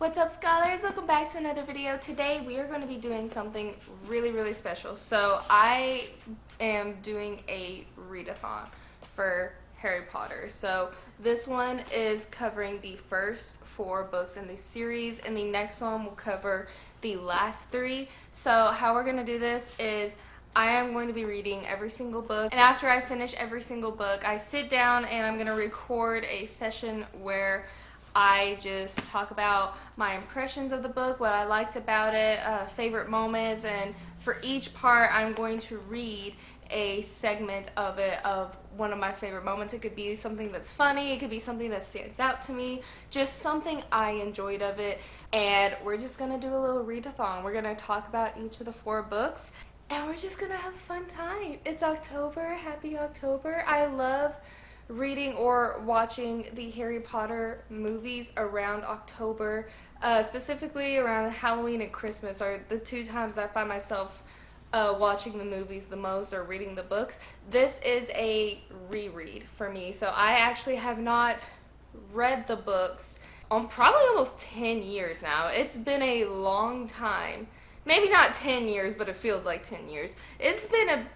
What's up, scholars? Welcome back to another video. Today we are going to be doing something really special. So I am doing a readathon for Harry Potter. So this one is covering the first 4 books in the series, and the next one will cover the last 3. So how we're going to do this is I am going to be reading every single book, and after I finish every single book, I sit down and I'm going to record a session where I just talk about my impressions of the book, what I liked about it, favorite moments, and for each part I'm going to read a segment of it of one of my favorite moments. It could be something that's funny, it could be something that stands out to me, just something I enjoyed of it, and we're just gonna do a little readathon. We're gonna talk about each of the 4 books, and we're just gonna have a fun time. It's October, happy October. I love reading or watching the Harry Potter movies around October, specifically around Halloween and Christmas are the 2 times I find myself watching the movies the most or reading the books. This is a reread for me, so I actually have not read the books on probably almost 10 years now. It's been a long time. Maybe not 10 years, but it feels like 10 years. It's been a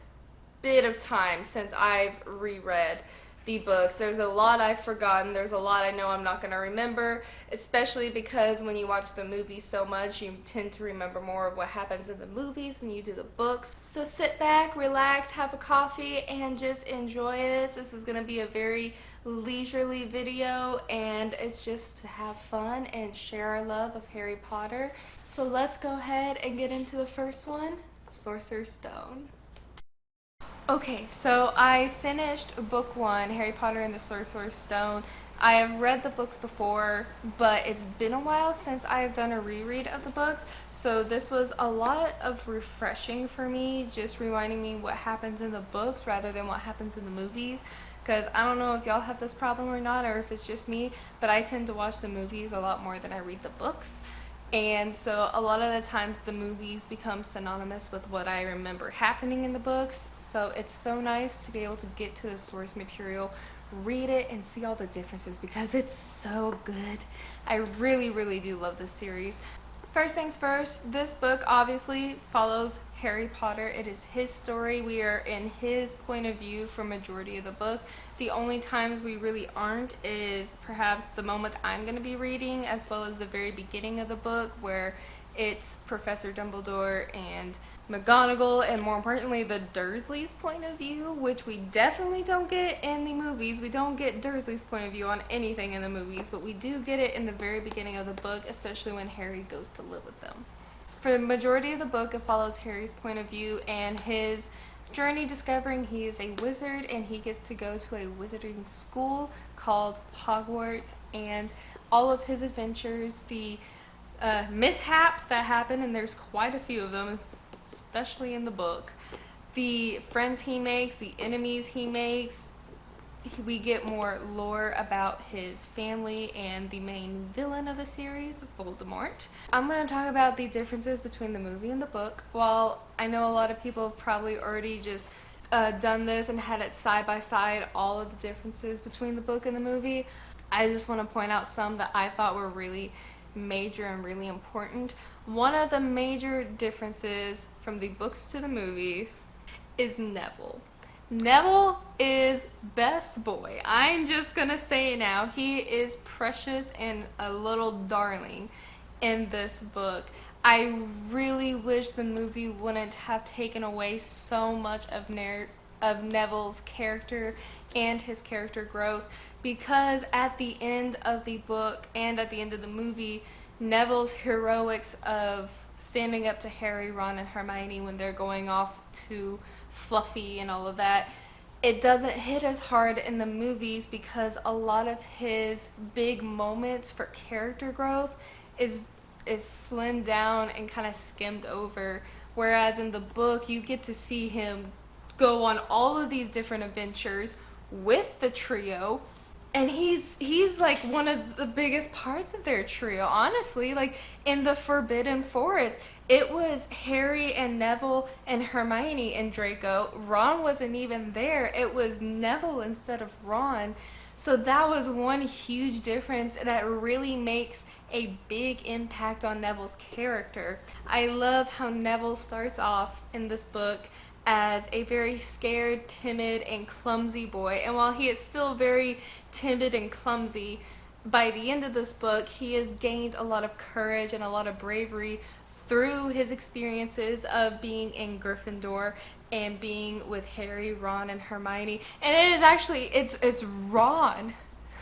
bit of time since I've reread the books. There's a lot I've forgotten. There's a lot I know I'm not going to remember, especially because when you watch the movies so much, you tend to remember more of what happens in the movies than you do the books. So sit back, relax, have a coffee, and just enjoy this. This is going to be a very leisurely video, and it's just to have fun and share our love of Harry Potter. So let's go ahead and get into the first one, Sorcerer's Stone. Okay, so I finished book 1, Harry Potter and the Sorcerer's Stone. I have read the books before, but it's been a while since I have done a reread of the books, so this was a lot of refreshing for me, just reminding me what happens in the books rather than what happens in the movies, because I don't know if y'all have this problem or not, or if it's just me, but I tend to watch the movies a lot more than I read the books. And so a lot of the times the movies become synonymous with what I remember happening in the books. So it's so nice to be able to get to the source material, read it, and see all the differences because it's so good. I really do love this series. First things first, this book obviously follows Harry Potter. It is his story. We are in his point of view for majority of the book. The only times we really aren't is perhaps the moment I'm going to be reading, as well as the very beginning of the book where it's Professor Dumbledore and McGonagall, and more importantly the Dursleys' point of view, which we definitely don't get in the movies. We don't get Dursley's point of view on anything in the movies, but we do get it in the very beginning of the book, especially when Harry goes to live with them. For the majority of the book, it follows Harry's point of view and his journey discovering he is a wizard, and he gets to go to a wizarding school called Hogwarts, and all of his adventures, the mishaps that happen, and there's quite a few of them, especially in the book, the friends he makes, the enemies he makes. We get more lore about his family and the main villain of the series, Voldemort. I'm going to talk about the differences between the movie and the book. While I know a lot of people have probably already just done this and had it side by side, all of the differences between the book and the movie, I just want to point out some that I thought were really major and really important. One of the major differences from the books to the movies is Neville. Neville is best boy. I'm just gonna say it now. He is precious and a little darling in this book. I really wish the movie wouldn't have taken away so much of Neville's character and his character growth, because at the end of the book and at the end of the movie, Neville's heroics of standing up to Harry, Ron, and Hermione when they're going off to Fluffy and all of that, it doesn't hit as hard in the movies because a lot of his big moments for character growth is slimmed down and kind of skimmed over, whereas in the book you get to see him go on all of these different adventures with the trio, and he's like one of the biggest parts of their trio, honestly. Like in the Forbidden Forest, it was Harry and Neville and Hermione and Draco. Ron wasn't even there. It was Neville instead of Ron. So that was one huge difference that really makes a big impact on Neville's character. I love how Neville starts off in this book as a very scared, timid, and clumsy boy. And while he is still very timid and clumsy, by the end of this book, he has gained a lot of courage and a lot of bravery through his experiences of being in Gryffindor and being with Harry, Ron, and Hermione. And it is actually, it's Ron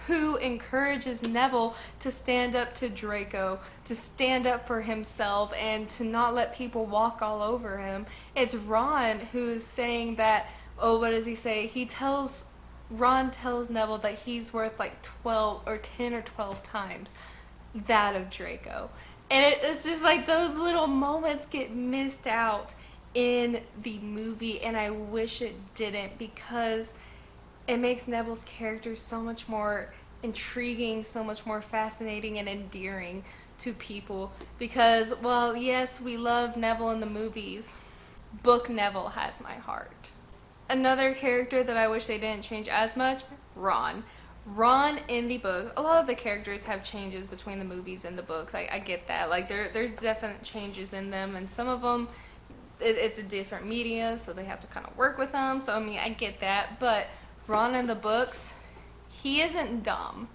who encourages Neville to stand up to Draco, to stand up for himself, and to not let people walk all over him. It's Ron who is saying that, oh, what does he say? Ron tells Neville that he's worth like 12 or 10 or 12 times that of Draco. And it's just like those little moments get missed out in the movie, and I wish it didn't, because it makes Neville's character so much more intriguing, so much more fascinating and endearing to people. Because, well, yes, we love Neville in the movies. Book Neville has my heart. Another character that I wish they didn't change as much, Ron. Ron in the book, a lot of the characters have changes between the movies and the books. I get that. Like, there's definite changes in them, and some of them, it's a different media, so they have to kind of work with them. So, I mean, I get that. But Ron in the books, he isn't dumb.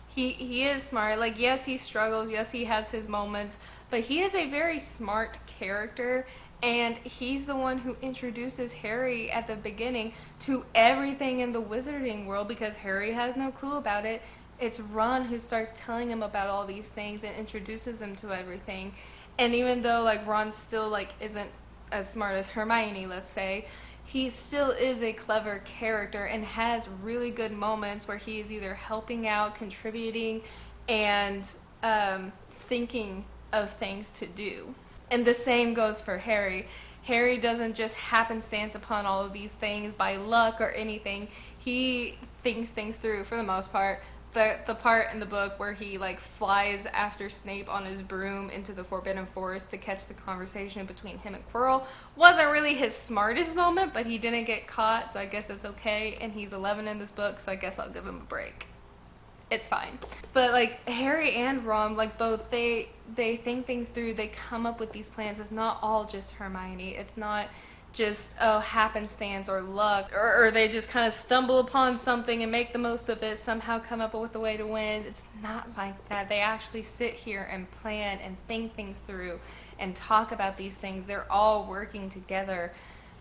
He is smart. Like, yes, he struggles. Yes, he has his moments. But he is a very smart character. And he's the one who introduces Harry at the beginning to everything in the wizarding world, because Harry has no clue about it. It's Ron who starts telling him about all these things and introduces him to everything. And even though, like, Ron still, like, isn't as smart as Hermione, let's say, he still is a clever character and has really good moments where he is either helping out, contributing, and thinking of things to do. And the same goes for Harry. Harry doesn't just happenstance upon all of these things by luck or anything. He thinks things through for the most part. The part in the book where he like flies after Snape on his broom into the Forbidden Forest to catch the conversation between him and Quirrell wasn't really his smartest moment, but he didn't get caught, so I guess it's okay. And he's 11 in this book, so I guess I'll give him a break. It's fine. But like Harry and Ron, like both, they think things through. They come up with these plans. It's not all just Hermione. It's not just happenstance or luck, or they just kind of stumble upon something and make the most of it, somehow come up with a way to win. It's not like that. They actually sit here and plan and think things through and talk about these things. They're all working together.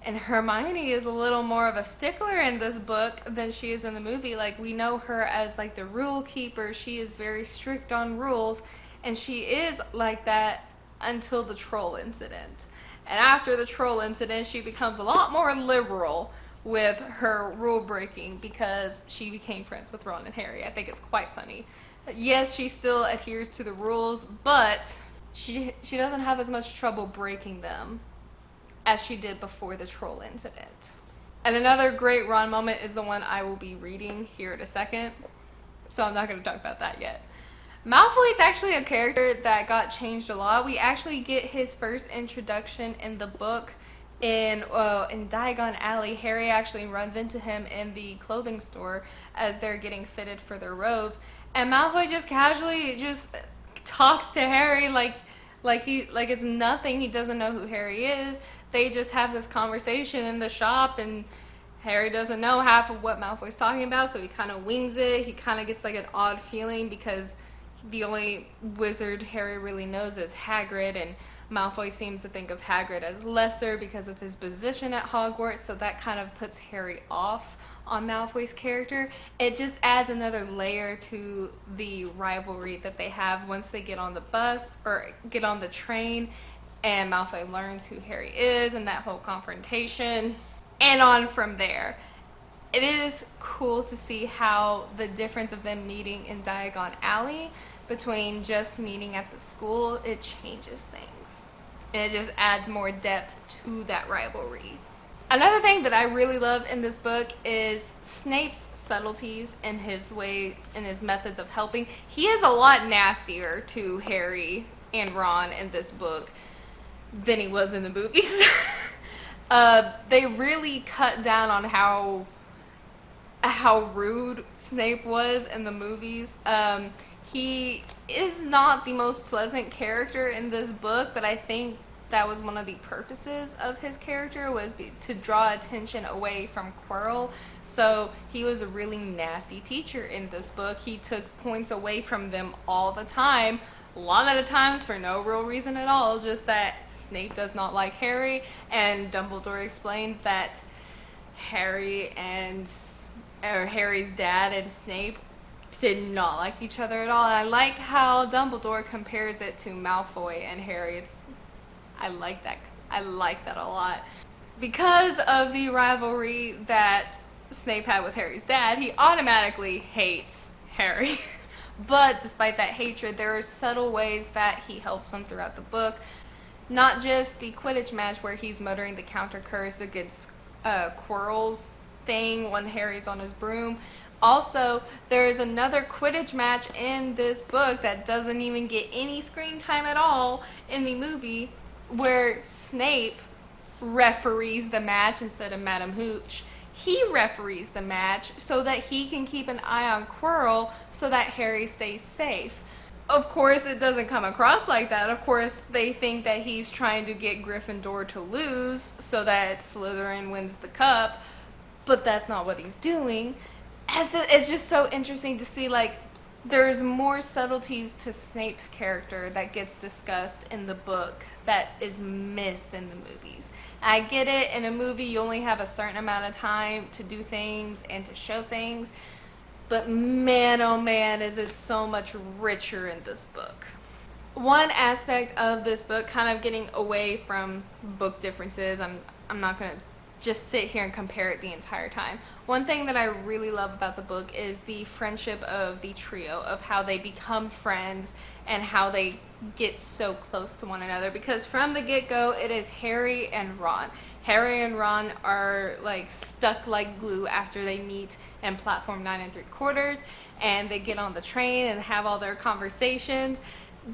And Hermione is a little more of a stickler in this book than she is in the movie. Like, we know her as like the rule keeper. She is very strict on rules, and she is like that until the troll incident. And after the troll incident, she becomes a lot more liberal with her rule breaking because she became friends with Ron and Harry. I think it's quite funny. Yes, she still adheres to the rules, but she doesn't have as much trouble breaking them as she did before the troll incident. And another great Ron moment is the one I will be reading here in a second, so I'm not going to talk about that yet. Malfoy is actually a character that got changed a lot. We actually get his first introduction in the book in Diagon Alley. Harry actually runs into him in the clothing store as they're getting fitted for their robes, and Malfoy just casually just talks to Harry like it's nothing. He doesn't know who Harry is. They just have this conversation in the shop, and Harry doesn't know half of what Malfoy's talking about, so he kind of wings it. He kind of gets like an odd feeling because the only wizard Harry really knows is Hagrid, and Malfoy seems to think of Hagrid as lesser because of his position at Hogwarts, so that kind of puts Harry off on Malfoy's character. It just adds another layer to the rivalry that they have once they get on the bus or get on the train and Malfoy learns who Harry is and that whole confrontation, and on from there. It is cool to see how the difference of them meeting in Diagon Alley between just meeting at the school, it changes things. And it just adds more depth to that rivalry. Another thing that I really love in this book is Snape's subtleties in his way, in his methods of helping. He is a lot nastier to Harry and Ron in this book than he was in the movies. They really cut down on how rude Snape was in the movies. He is not the most pleasant character in this book, but I think that was one of the purposes of his character, was to draw attention away from Quirrell. So he was a really nasty teacher in this book. He took points away from them all the time, a lot of the times for no real reason at all, just that Snape does not like Harry, and Dumbledore explains that Harry's dad and Snape did not like each other at all. And I like how Dumbledore compares it to Malfoy and Harry. I like that. I like that a lot. Because of the rivalry that Snape had with Harry's dad, he automatically hates Harry. But despite that hatred, there are subtle ways that he helps him throughout the book. Not just the Quidditch match where he's muttering the counter curse against Quirrell's thing when Harry's on his broom. Also, there is another Quidditch match in this book that doesn't even get any screen time at all in the movie, where Snape referees the match instead of Madam Hooch. He referees the match so that he can keep an eye on Quirrell so that Harry stays safe. Of course, it doesn't come across like that. Of course, they think that he's trying to get Gryffindor to lose so that Slytherin wins the cup, but that's not what he's doing. It's just so interesting to see, like, there's more subtleties to Snape's character that gets discussed in the book that is missed in the movies. I get it, in a movie you only have a certain amount of time to do things and to show things, but man, oh man, is it so much richer in this book. One aspect of this book, kind of getting away from book differences, I'm not going to just sit here and compare it the entire time. One thing that I really love about the book is the friendship of the trio, of how they become friends and how they get so close to one another, because from the get-go it is Harry and Ron. Harry and Ron are like stuck like glue after they meet in platform 9 3/4 and they get on the train and have all their conversations.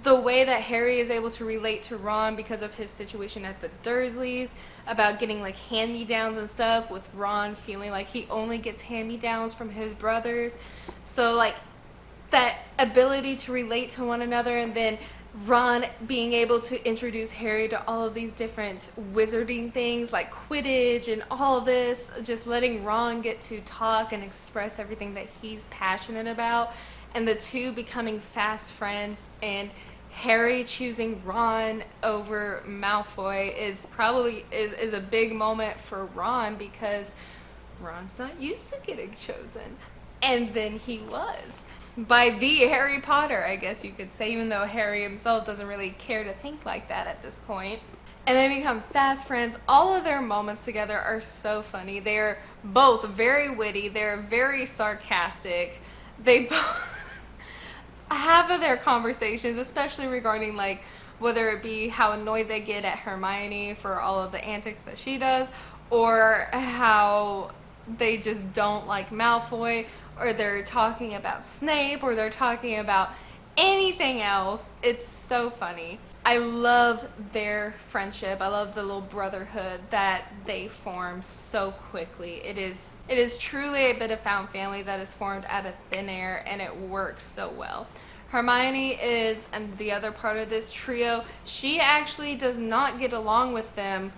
The way that Harry is able to relate to Ron because of his situation at the Dursleys, about getting like hand-me-downs and stuff, with Ron feeling like he only gets hand-me-downs from his brothers. So like that ability to relate to one another, and then Ron being able to introduce Harry to all of these different wizarding things like Quidditch and all this, just letting Ron get to talk and express everything that he's passionate about, and the two becoming fast friends, and Harry choosing Ron over Malfoy is a big moment for Ron, because Ron's not used to getting chosen, and then he was by the Harry Potter, I guess you could say, even though Harry himself doesn't really care to think like that at this point. And they become fast friends. All of their moments together are so funny. They're both very witty, they're very sarcastic. They both half of their conversations, especially regarding like whether it be how annoyed they get at Hermione for all of the antics that she does, or how they just don't like Malfoy, or they're talking about Snape, or they're talking about anything else. It's so funny. I love their friendship. I love the little brotherhood that they form so quickly. It is truly a bit of found family that is formed out of thin air, and it works so well. Hermione is, and the other part of this trio, she actually does not get along with them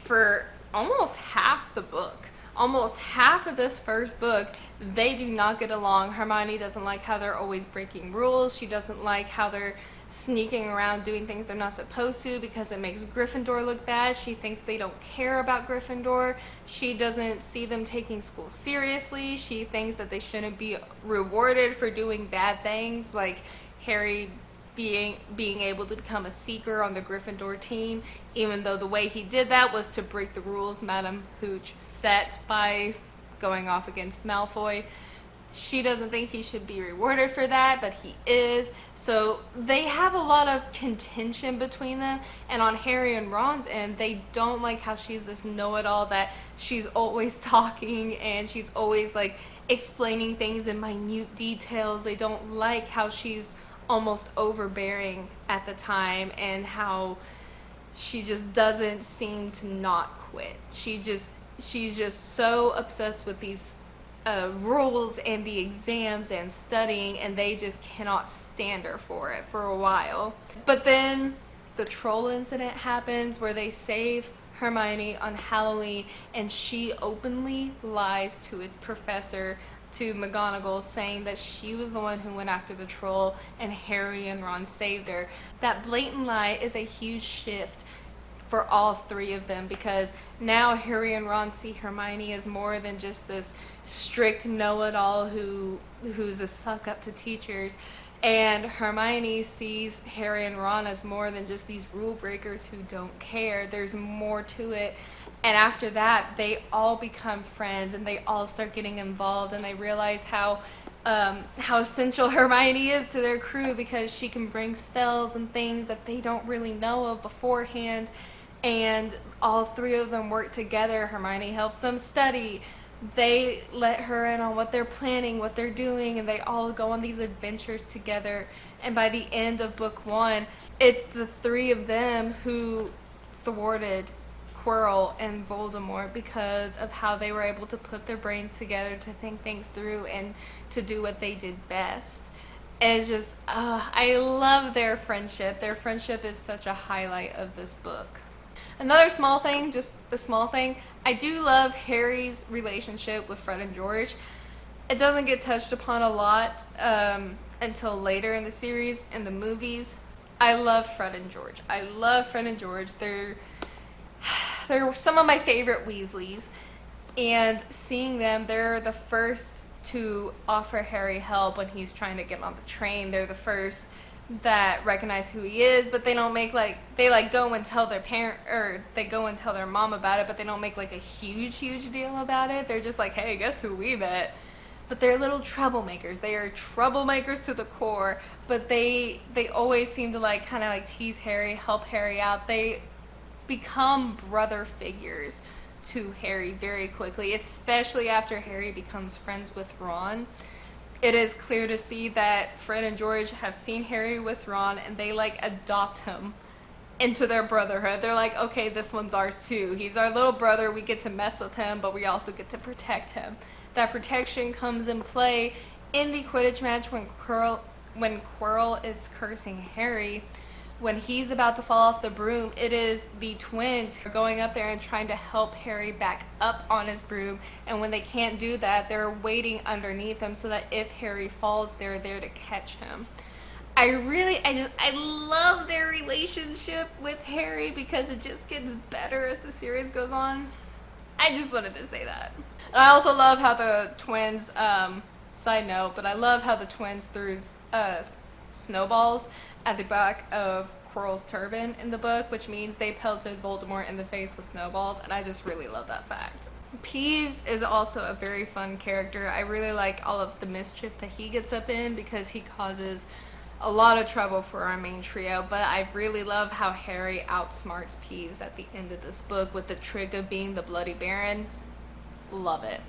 for almost half the book. Almost half of this first book, they do not get along. Hermione doesn't like how they're always breaking rules. She doesn't like how they're sneaking around doing things they're not supposed to because it makes Gryffindor look bad. She thinks they don't care about Gryffindor. She doesn't see them taking school seriously. She thinks that they shouldn't be rewarded for doing bad things, like Harry being able to become a seeker on the Gryffindor team, even though the way he did that was to break the rules Madam Hooch set by going off against Malfoy. She doesn't think he should be rewarded for that, but he is. So they have a lot of contention between them, and on Harry and Ron's end, they don't like how she's this know-it-all, that she's always talking and she's always like explaining things in minute details. They don't like how she's almost overbearing at the time, and how she just doesn't seem to not quit. She's just so obsessed with these rules and the exams and studying, and they just cannot stand her for it for a while. But then the troll incident happens where they save Hermione on Halloween, and she openly lies to a professor, to McGonagall, saying that she was the one who went after the troll and Harry and Ron saved her. That blatant lie is a huge shift for all three of them, because now Harry and Ron see Hermione as more than just this strict know-it-all who's a suck-up to teachers, and Hermione sees Harry and Ron as more than just these rule breakers who don't care. There's more to it. And after that, they all become friends, and they all start getting involved, and they realize how essential Hermione is to their crew, because she can bring spells and things that they don't really know of beforehand. And all three of them work together. Hermione helps them study. They let her in on what they're planning, what they're doing, and they all go on these adventures together. And by the end of book one, it's the three of them who thwarted Quirrell and Voldemort, because of how they were able to put their brains together to think things through and to do what they did best. It's just, I love their friendship. Their friendship is such a highlight of this book. Another small thing, just a small thing, I do love Harry's relationship with Fred and George. It doesn't get touched upon a lot until later in the series, in the movies. I love Fred and George. I love Fred and George. They're some of my favorite Weasleys, and seeing them, they're the first to offer Harry help when he's trying to get on the train. They're the first that recognize who he is, but they don't make they go and tell their parent, or they go and tell their mom about it, but they don't make a huge deal about it. They're just like, hey, guess who we met? But they're little troublemakers. They are troublemakers to the core, but they always seem to kind of tease Harry, help Harry out. They become brother figures to Harry very quickly, especially after Harry becomes friends with Ron. It is clear to see that Fred and George have seen Harry with Ron, and they adopt him into their brotherhood. They're like, okay, this one's ours too. He's our little brother. We get to mess with him, but we also get to protect him. That protection comes in play in the Quidditch match when Quirrell is cursing Harry. When he's about to fall off the broom, it is the twins who are going up there and trying to help Harry back up on his broom. And when they can't do that, they're waiting underneath him so that if Harry falls, they're there to catch him. I love their relationship with Harry, because it just gets better as the series goes on. I just wanted to say that. And I also love how the twins, side note, but I love how the twins threw snowballs at the back of Quirrell's turban in the book, which means they pelted Voldemort in the face with snowballs, and I just really love that fact. Peeves is also a very fun character. I really like all of the mischief that he gets up in, because he causes a lot of trouble for our main trio, but I really love how Harry outsmarts Peeves at the end of this book with the trick of being the Bloody Baron. Love it.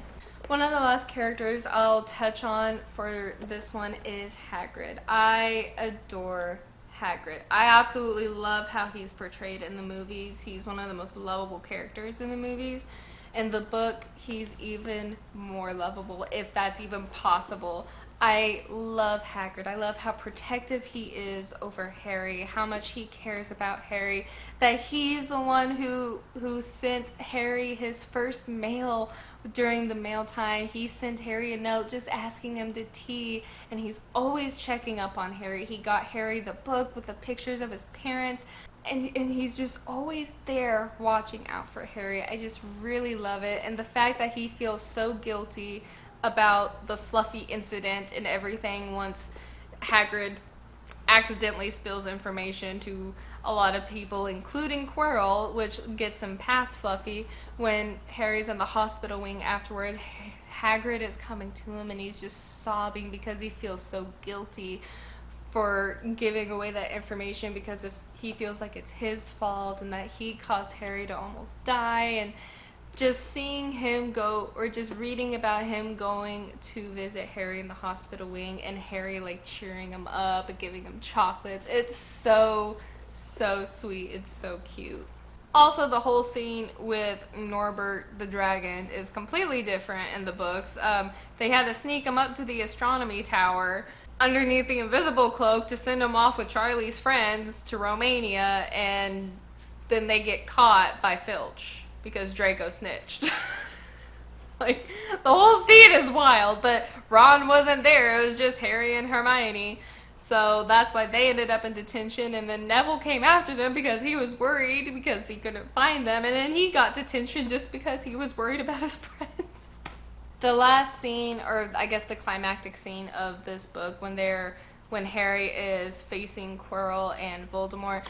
One of the last characters I'll touch on for this one is Hagrid. I adore Hagrid. I absolutely love how he's portrayed in the movies. He's one of the most lovable characters in the movies. In the book, he's even more lovable, if that's even possible. I love Hagrid. I love how protective he is over Harry, how much he cares about Harry, that he's the one who sent Harry his first mail during the mail time. He sent Harry a note just asking him to tea, and he's always checking up on Harry. He got Harry the book with the pictures of his parents, and he's just always there watching out for Harry. I just really love it, and the fact that he feels so guilty about the Fluffy incident and everything once Hagrid accidentally spills information to a lot of people, including Quirrell, which gets him past Fluffy. When Harry's in the hospital wing afterward, Hagrid is coming to him and he's just sobbing because he feels so guilty for giving away that information, because if he feels like it's his fault and that he caused Harry to almost die. And just seeing him go, or just reading about him going to visit Harry in the hospital wing, and Harry cheering him up and giving him chocolates, it's so sweet. It's so cute. Also, the whole scene with Norbert the dragon is completely different in the books. They had to sneak him up to the astronomy tower underneath the invisible cloak to send him off with Charlie's friends to Romania, and then they get caught by Filch because Draco snitched. Like, the whole scene is wild, but Ron wasn't there. It was just Harry and Hermione. So that's why they ended up in detention, and then Neville came after them because he was worried because he couldn't find them, and then he got detention just because he was worried about his friends. The last scene, or I guess the climactic scene of this book, when Harry is facing Quirrell and Voldemort,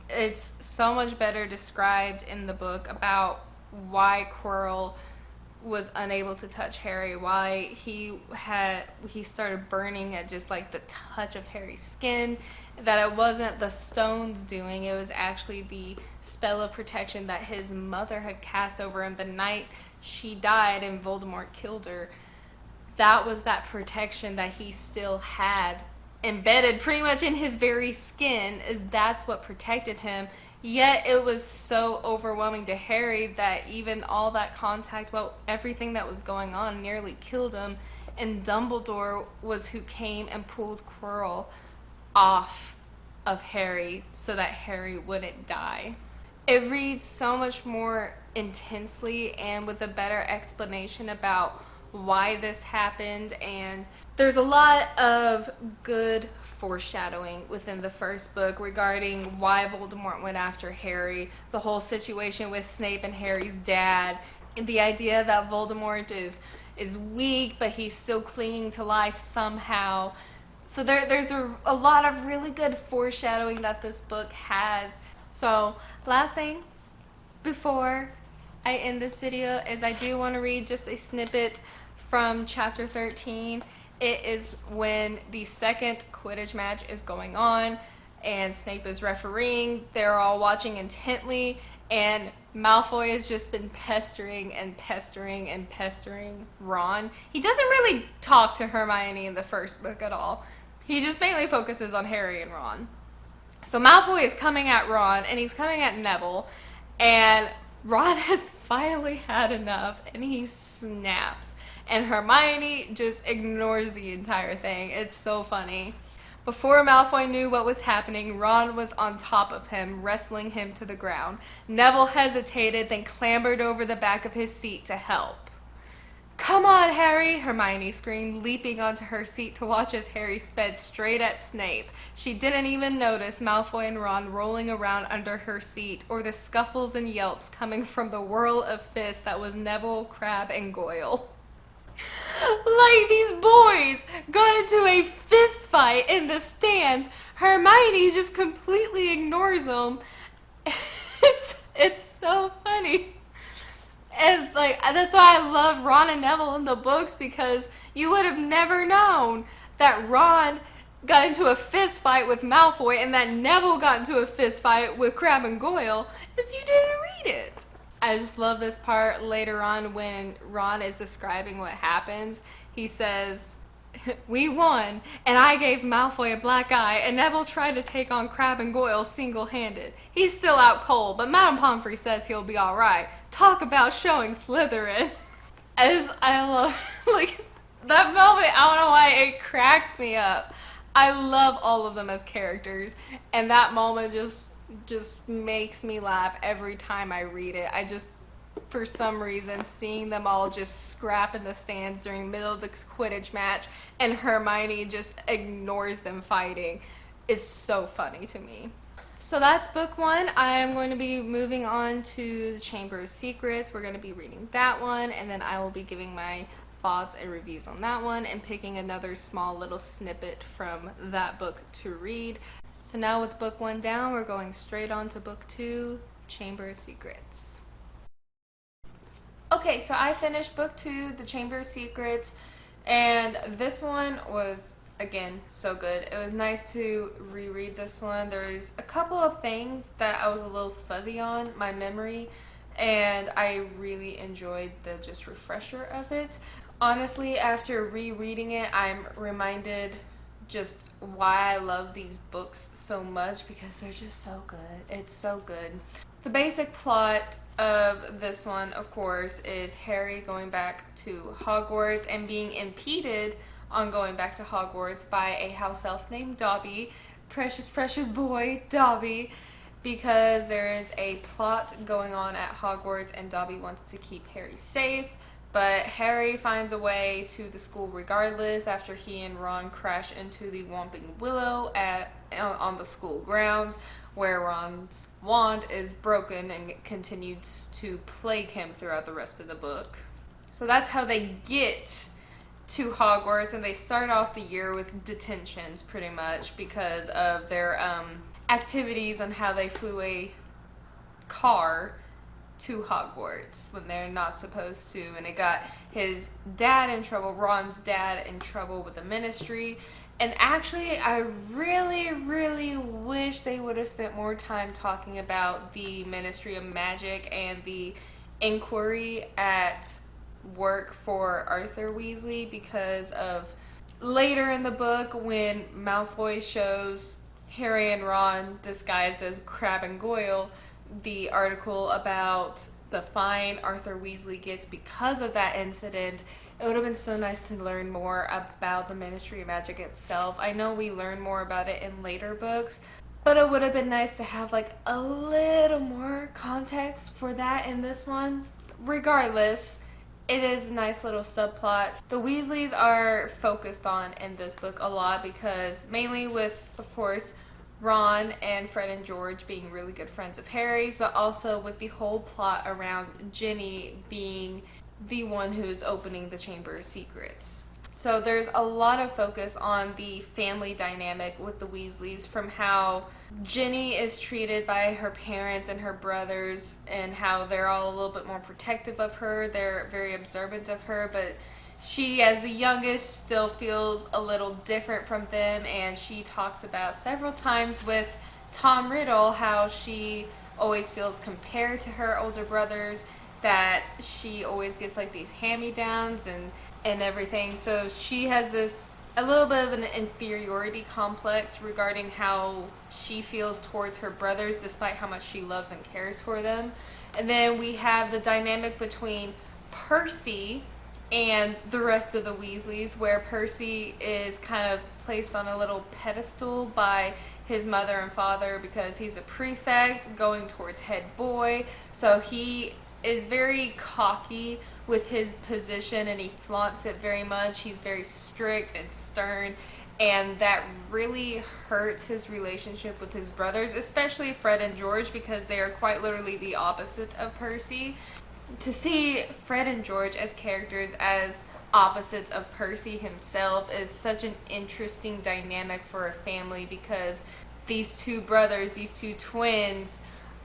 it's so much better described in the book about why Quirrell was unable to touch Harry, why he started burning at just like the touch of Harry's skin, that it wasn't the stones doing, it was actually the spell of protection that his mother had cast over him the night she died and Voldemort killed her. That was that protection that he still had embedded pretty much in his very skin. That's what protected him. Yet it was so overwhelming to Harry that even all that contact, well, everything that was going on nearly killed him. And Dumbledore was who came and pulled Quirrell off of Harry so that Harry wouldn't die. It reads so much more intensely and with a better explanation about why this happened, and there's a lot of good foreshadowing within the first book regarding why Voldemort went after Harry, the whole situation with Snape and Harry's dad, and the idea that Voldemort is weak but he's still clinging to life somehow. So there's a lot of really good foreshadowing that this book has. So last thing before I end this video is I do want to read just a snippet from chapter 13. It is when the second Quidditch match is going on and Snape is refereeing. They're all watching intently, and Malfoy has just been pestering and pestering and pestering Ron. He doesn't really talk to Hermione in the first book at all. He just mainly focuses on Harry and Ron. So Malfoy is coming at Ron, and he's coming at Neville, and Ron has finally had enough, and he snaps. And Hermione just ignores the entire thing. It's so funny. Before Malfoy knew what was happening, Ron was on top of him, wrestling him to the ground. Neville hesitated, then clambered over the back of his seat to help. "Come on, Harry," Hermione screamed, leaping onto her seat to watch as Harry sped straight at Snape. She didn't even notice Malfoy and Ron rolling around under her seat, or the scuffles and yelps coming from the whirl of fists that was Neville, Crabbe, and Goyle. Like, these boys got into a fist fight in the stands. Hermione just completely ignores them. It's so funny. And like, that's why I love Ron and Neville in the books, because you would have never known that Ron got into a fist fight with Malfoy and that Neville got into a fist fight with Crabbe and Goyle if you didn't read it. I just love this part later on when Ron is describing what happens. He says, "We won, and I gave Malfoy a black eye, and Neville tried to take on Crabbe and Goyle single-handed. He's still out cold, but Madame Pomfrey says he'll be alright. Talk about showing Slytherin." As I love, like, that moment, I don't know why, it cracks me up. I love all of them as characters, and that moment just makes me laugh every time I read it. I just, for some reason, seeing them all just scrap in the stands during the middle of the Quidditch match and Hermione just ignores them fighting is so funny to me. So that's book one. I am going to be moving on to the Chamber of Secrets. We're going to be reading that one, and then I will be giving my thoughts and reviews on that one and picking another small little snippet from that book to read. So now with book one down, we're going straight on to book two, Chamber of Secrets. Okay, so I finished book two, The Chamber of Secrets, and this one was, again, so good. It was nice to reread this one. There's a couple of things that I was a little fuzzy on, my memory, and I really enjoyed the just refresher of it. Honestly, after rereading it, I'm reminded just why I love these books so much, because they're just so good. It's so good. The basic plot of this one, of course, is Harry going back to Hogwarts and being impeded on going back to Hogwarts by a house elf named Dobby. Precious, precious boy, Dobby. Because there is a plot going on at Hogwarts and Dobby wants to keep Harry safe. But Harry finds a way to the school regardless after he and Ron crash into the Whomping Willow on the school grounds, where Ron's wand is broken and continues to plague him throughout the rest of the book. So that's how they get to Hogwarts, and they start off the year with detentions pretty much because of their activities on how they flew a car to Hogwarts when they're not supposed to, and it got his dad in trouble, Ron's dad, in trouble with the Ministry. And actually, I really wish they would have spent more time talking about the Ministry of Magic and the inquiry at work for Arthur Weasley, because of later in the book when Malfoy shows Harry and Ron disguised as Crabbe and Goyle the article about the fine Arthur Weasley gets because of that incident. It would have been so nice to learn more about the Ministry of Magic itself. I know we learn more about it in later books, but it would have been nice to have like a little more context for that in this one. Regardless, it is a nice little subplot. The Weasleys are focused on in this book a lot because mainly with, of course, Ron and Fred and George being really good friends of Harry's, but also with the whole plot around Ginny being the one who's opening the Chamber of Secrets. So there's a lot of focus on the family dynamic with the Weasleys, from how Ginny is treated by her parents and her brothers, and how they're all a little bit more protective of her. They're very observant of her, but she, as the youngest, still feels a little different from them, and she talks about several times with Tom Riddle how she always feels compared to her older brothers, that she always gets like these hand-me-downs and everything. So she has this a little bit of an inferiority complex regarding how she feels towards her brothers despite how much she loves and cares for them. And then we have the dynamic between Percy and the rest of the Weasleys, where Percy is kind of placed on a little pedestal by his mother and father because he's a prefect going towards head boy. So he is very cocky with his position and he flaunts it very much. He's very strict and stern, and that really hurts his relationship with his brothers, especially Fred and George, because they are quite literally the opposite of Percy. To see Fred and George as characters as opposites of Percy himself is such an interesting dynamic for a family, because these two brothers, these two twins,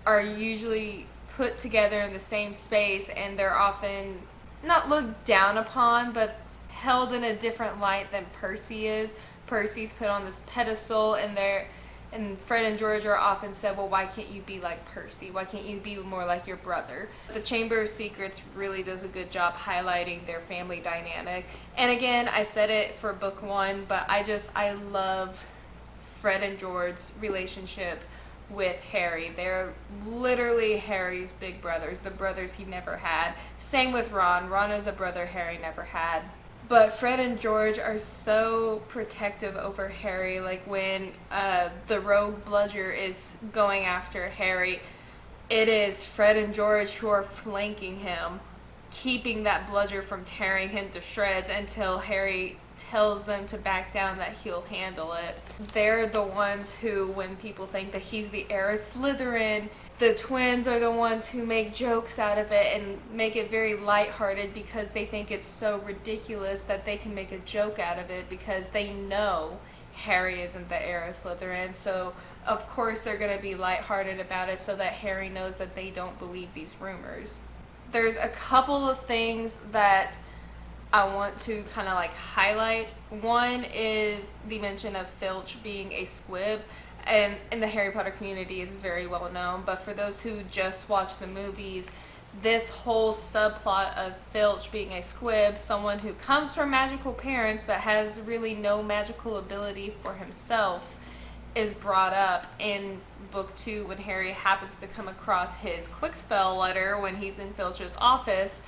are usually put together in the same space, and they're often not looked down upon, but held in a different light than Percy is. Percy's put on this pedestal, and Fred and George are often said, well, why can't you be like Percy? Why can't you be more like your brother? The Chamber of Secrets really does a good job highlighting their family dynamic. And again, I said it for book one, but I love Fred and George's relationship with Harry. They're literally Harry's big brothers, the brothers he never had. Same with Ron. Ron is a brother Harry never had. But Fred and George are so protective over Harry. Like when the rogue bludger is going after Harry, it is Fred and George who are flanking him, keeping that bludger from tearing him to shreds until Harry tells them to back down, that he'll handle it. They're the ones who, when people think that he's the heir of Slytherin, the twins are the ones who make jokes out of it and make it very lighthearted because they think it's so ridiculous that they can make a joke out of it, because they know Harry isn't the heir of Slytherin. So of course they're going to be lighthearted about it so that Harry knows that they don't believe these rumors. There's a couple of things that I want to kind of like highlight. One is the mention of Filch being a squib, and in the Harry Potter community is very well known, but for those who just watch the movies, this whole subplot of Filch being a squib, someone who comes from magical parents but has really no magical ability for himself, is brought up in book 2 when Harry happens to come across his quickspell letter when he's in Filch's office.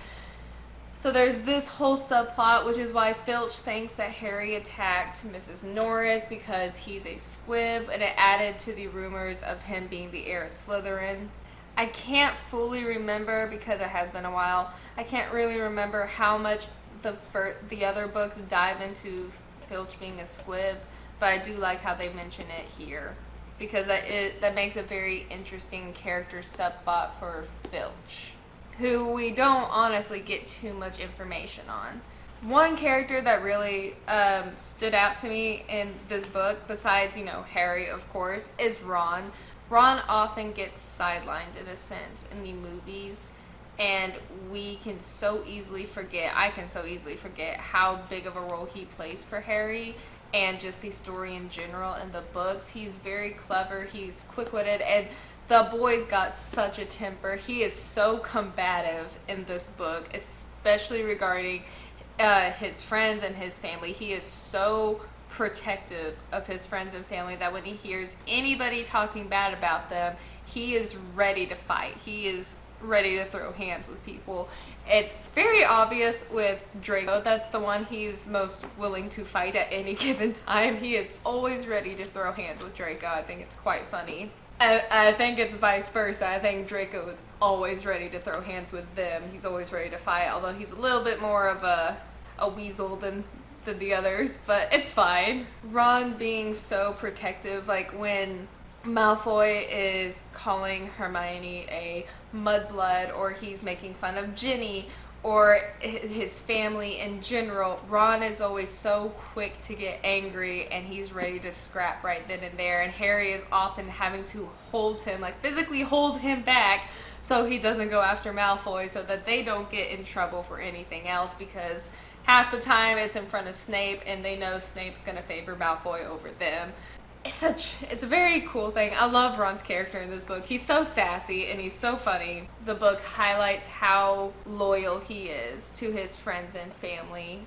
So there's this whole subplot, which is why Filch thinks that Harry attacked Mrs. Norris because he's a squib, and it added to the rumors of him being the heir of Slytherin. I can't fully remember, because it has been a while, I can't really remember how much the other books dive into Filch being a squib, but I do like how they mention it here, because that makes a very interesting character subplot for Filch, who we don't honestly get too much information on. One character that really stood out to me in this book, besides, Harry, of course, is Ron. Ron often gets sidelined, in a sense, in the movies, and I can so easily forget how big of a role he plays for Harry, and just the story in general in the books. He's very clever, he's quick-witted, and the boy's got such a temper. He is so combative in this book, especially regarding his friends and his family. He is so protective of his friends and family that when he hears anybody talking bad about them, he is ready to fight. He is ready to throw hands with people. It's very obvious with Draco. That's the one he's most willing to fight at any given time. He is always ready to throw hands with Draco. I think it's quite funny. I think it's vice versa. I think Draco is always ready to throw hands with them. He's always ready to fight, although he's a little bit more of a weasel than the others, but it's fine. Ron being so protective, like when Malfoy is calling Hermione a mudblood, or he's making fun of Ginny, or his family in general, Ron is always so quick to get angry, and he's ready to scrap right then and there, and Harry is often having to hold him, like physically hold him back, so he doesn't go after Malfoy, so that they don't get in trouble for anything else, because half the time it's in front of Snape, and they know Snape's gonna favor Malfoy over them. It's a very cool thing. I love Ron's character in this book. He's so sassy and he's so funny. The book highlights how loyal he is to his friends and family,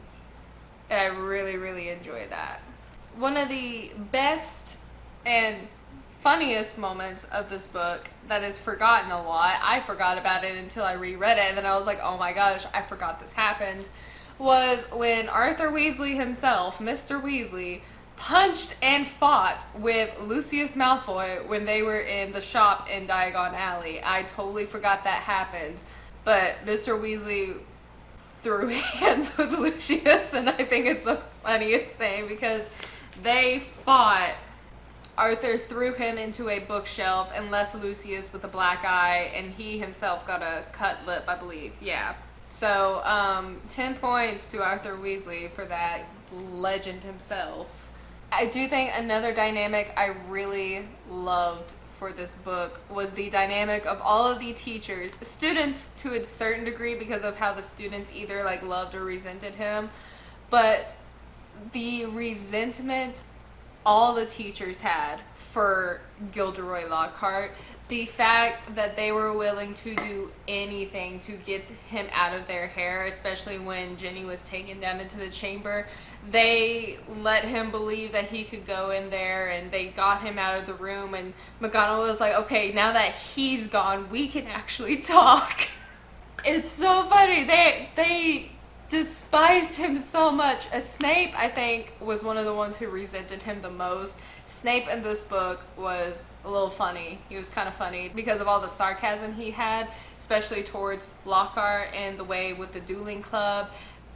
and I really, really enjoy that. One of the best and funniest moments of this book that is forgotten a lot, I forgot about it until I reread it, and then I was like, oh my gosh, I forgot this happened, was when Arthur Weasley himself, Mr. Weasley, punched and fought with Lucius Malfoy when they were in the shop in Diagon Alley. I totally forgot that happened, but Mr. Weasley threw hands with Lucius, and I think it's the funniest thing because they fought. Arthur threw him into a bookshelf and left Lucius with a black eye, and he himself got a cut lip, I believe. Yeah. So, 10 points to Arthur Weasley for that legend himself. I do think another dynamic I really loved for this book was the dynamic of all of the teachers, students to a certain degree because of how the students either like loved or resented him, but the resentment all the teachers had for Gilderoy Lockhart, the fact that they were willing to do anything to get him out of their hair, especially when Ginny was taken down into the chamber. They let him believe that he could go in there, and they got him out of the room, and McGonagall was like, okay, now that he's gone, we can actually talk. It's so funny. They despised him so much. Snape, I think, was one of the ones who resented him the most. Snape in this book was a little funny. He was kind of funny because of all the sarcasm he had, especially towards Lockhart and the way with the dueling club,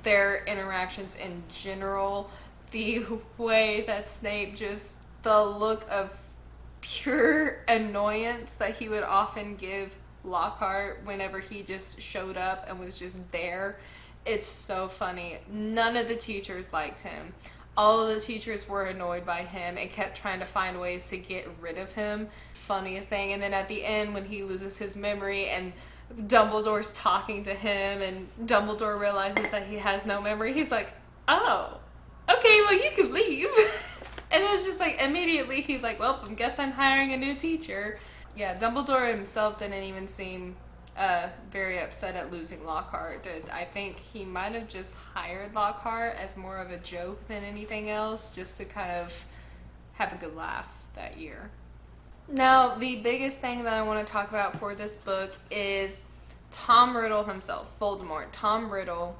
their interactions in general, the way that Snape just, the look of pure annoyance that he would often give Lockhart whenever he just showed up and was just there. It's so funny. None of the teachers liked him. All of the teachers were annoyed by him and kept trying to find ways to get rid of him. Funniest thing. And then at the end when he loses his memory and Dumbledore's talking to him and Dumbledore realizes that he has no memory, he's like, oh, okay, well you can leave. And it's just like immediately he's like, well, I guess I'm hiring a new teacher. Yeah, Dumbledore himself didn't even seem very upset at losing Lockhart. I think he might have just hired Lockhart as more of a joke than anything else, just to kind of have a good laugh that year. Now, the biggest thing that I want to talk about for this book is Tom Riddle himself, Voldemort, Tom Riddle,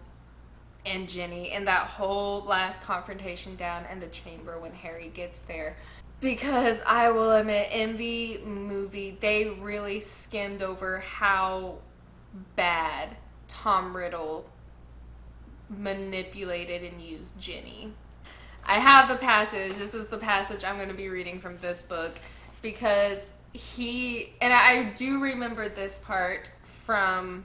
and Ginny, and that whole last confrontation down in the chamber when Harry gets there. Because I will admit, in the movie, they really skimmed over how bad Tom Riddle manipulated and used Ginny. I have the passage. This is the passage I'm going to be reading from this book, because and I do remember this part from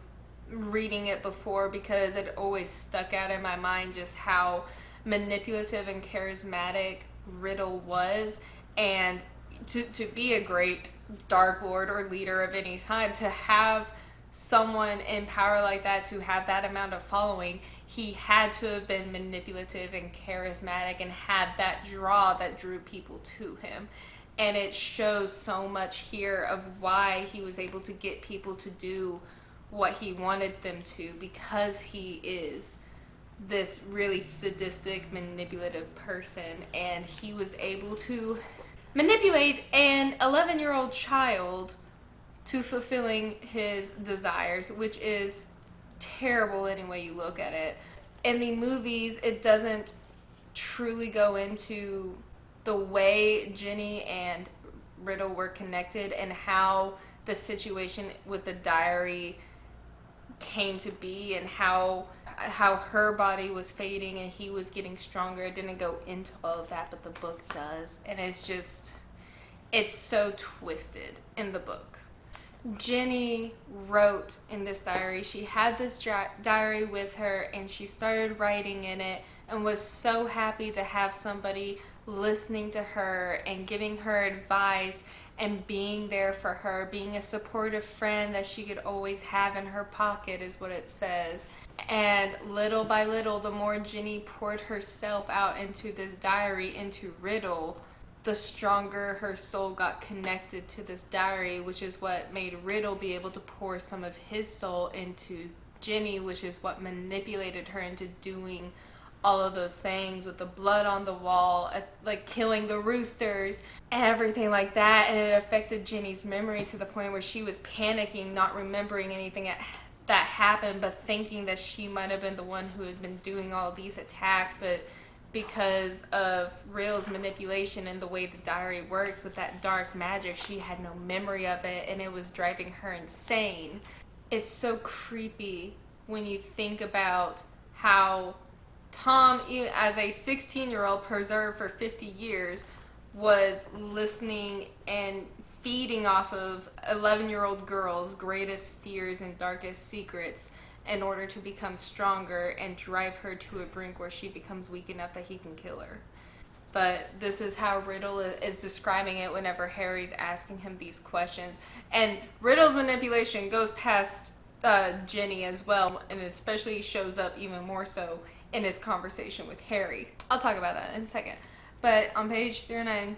reading it before, because it always stuck out in my mind just how manipulative and charismatic Riddle was. And to be a great Dark Lord or leader of any time, to have someone in power like that, to have that amount of following, he had to have been manipulative and charismatic and had that draw that drew people to him. And it shows so much here of why he was able to get people to do what he wanted them to, because he is this really sadistic, manipulative person, and he was able to manipulate an 11-year-old child to fulfilling his desires, which is terrible any way you look at it. In the movies, it doesn't truly go into the way Ginny and Riddle were connected and how the situation with the diary came to be, and how her body was fading and he was getting stronger. It didn't go into all of that, but the book does, and it's so twisted in the book. Ginny wrote in this diary. She had this diary with her, and she started writing in it and was so happy to have somebody listening to her and giving her advice and being there for her, being a supportive friend that she could always have in her pocket, is what it says. And little by little, the more Ginny poured herself out into this diary, into Riddle, the stronger her soul got connected to this diary, which is what made Riddle be able to pour some of his soul into Ginny, which is what manipulated her into doing all of those things with the blood on the wall, like killing the roosters, everything like that. And it affected Ginny's memory to the point where she was panicking, not remembering anything that happened, but thinking that she might have been the one who had been doing all these attacks. But because of Riddle's manipulation and the way the diary works with that dark magic, she had no memory of it, and it was driving her insane. It's so creepy when you think about how Tom, as a 16-year-old preserved for 50 years, was listening and feeding off of 11-year-old girls' greatest fears and darkest secrets in order to become stronger and drive her to a brink where she becomes weak enough that he can kill her. But this is how Riddle is describing it whenever Harry's asking him these questions. And Riddle's manipulation goes past Ginny as well, and especially shows up even more so in his conversation with Harry. I'll talk about that in a second. But on page 309,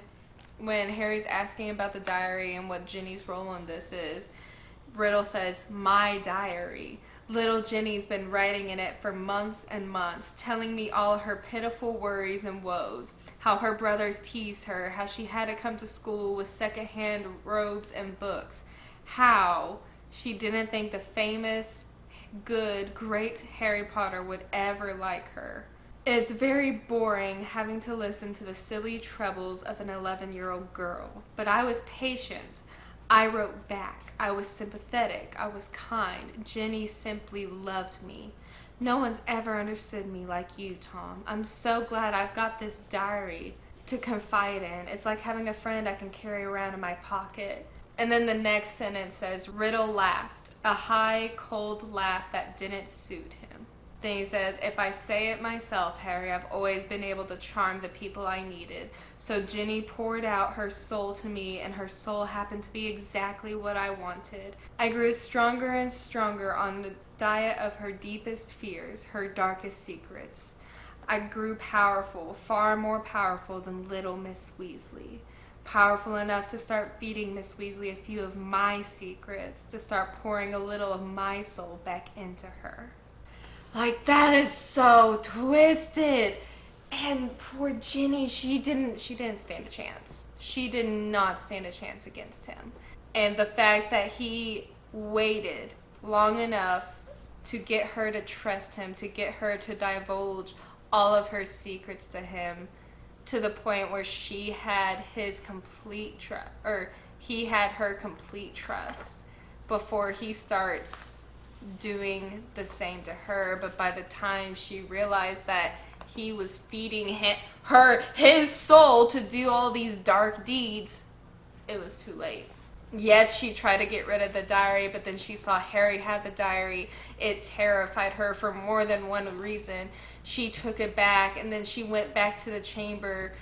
when Harry's asking about the diary and what Ginny's role in this is, Riddle says, "My diary. Little Ginny's been writing in it for months and months, telling me all her pitiful worries and woes, how her brothers teased her, how she had to come to school with secondhand robes and books, how she didn't think the famous, good, great Harry Potter would ever like her. It's very boring having to listen to the silly troubles of an 11-year-old girl, but I was patient. I wrote back. I was sympathetic. I was kind. Ginny simply loved me. No one's ever understood me like you, Tom. I'm so glad I've got this diary to confide in. It's like having a friend I can carry around in my pocket." And then the next sentence says, Riddle laughed, a high, cold laugh that didn't suit him. Then he says, "If I say it myself, Harry, I've always been able to charm the people I needed. So Ginny poured out her soul to me, and her soul happened to be exactly what I wanted. I grew stronger and stronger on the diet of her deepest fears, her darkest secrets. I grew powerful, far more powerful than little Miss Weasley. powerful enough to start feeding Miss Weasley a few of my secrets, to start pouring a little of my soul back into her. Like, that is so twisted. And poor Ginny, she didn't stand a chance. She did not stand a chance against him. And the fact that he waited long enough to get her to trust him, to get her to divulge all of her secrets to him, to the point where she had his complete trust, or he had her complete trust before he starts doing the same to her. But by the time she realized that he was feeding her his soul to do all these dark deeds, it was too late. Yes, she tried to get rid of the diary, but then she saw Harry had the diary. It terrified her for more than one reason. She took it back, and then she went back to the chamber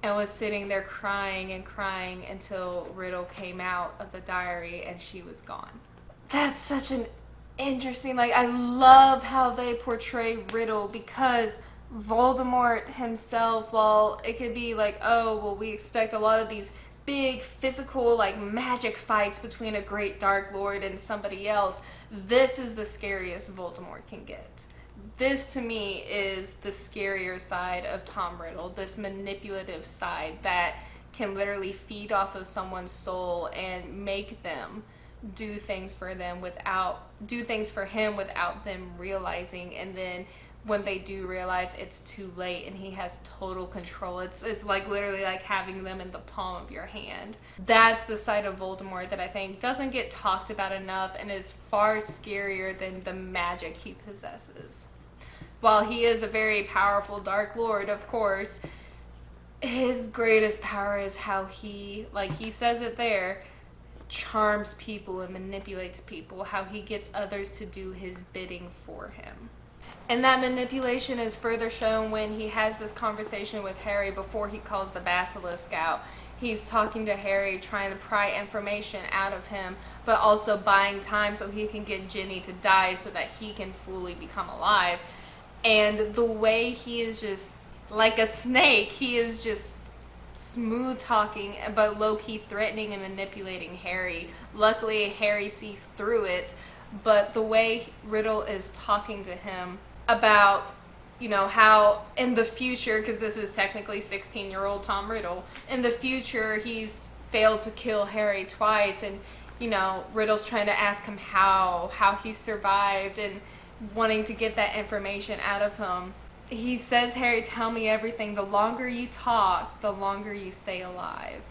and was sitting there crying and crying until Riddle came out of the diary and she was gone. That's such an interesting, like, I love how they portray Riddle, because Voldemort himself, while it could be like, oh, well, we expect a lot of these big physical, like, magic fights between a great Dark Lord and somebody else, this is the scariest Voldemort can get. This, to me, is the scarier side of Tom Riddle, this manipulative side that can literally feed off of someone's soul and make them do things for him without them realizing, and then when they do realize, it's too late and he has total control. It's like literally like having them in the palm of your hand. That's the side of Voldemort that I think doesn't get talked about enough and is far scarier than the magic he possesses. While he is a very powerful Dark Lord, of course, his greatest power is how he, like he says it there, charms people and manipulates people, how he gets others to do his bidding for him. And that manipulation is further shown when he has this conversation with Harry before he calls the basilisk out. He's talking to Harry, trying to pry information out of him, but also buying time so he can get Ginny to die so that he can fully become alive. And the way he is just like a snake, he is just smooth talking but low-key threatening and manipulating Harry. Luckily, Harry sees through it, but the way Riddle is talking to him about, you know, how in the future, because this is technically 16-year-old Tom Riddle, in the future he's failed to kill Harry twice, and, you know, Riddle's trying to ask him how he survived and wanting to get that information out of him. He says, Harry, tell me everything. The longer you talk, the longer you stay alive.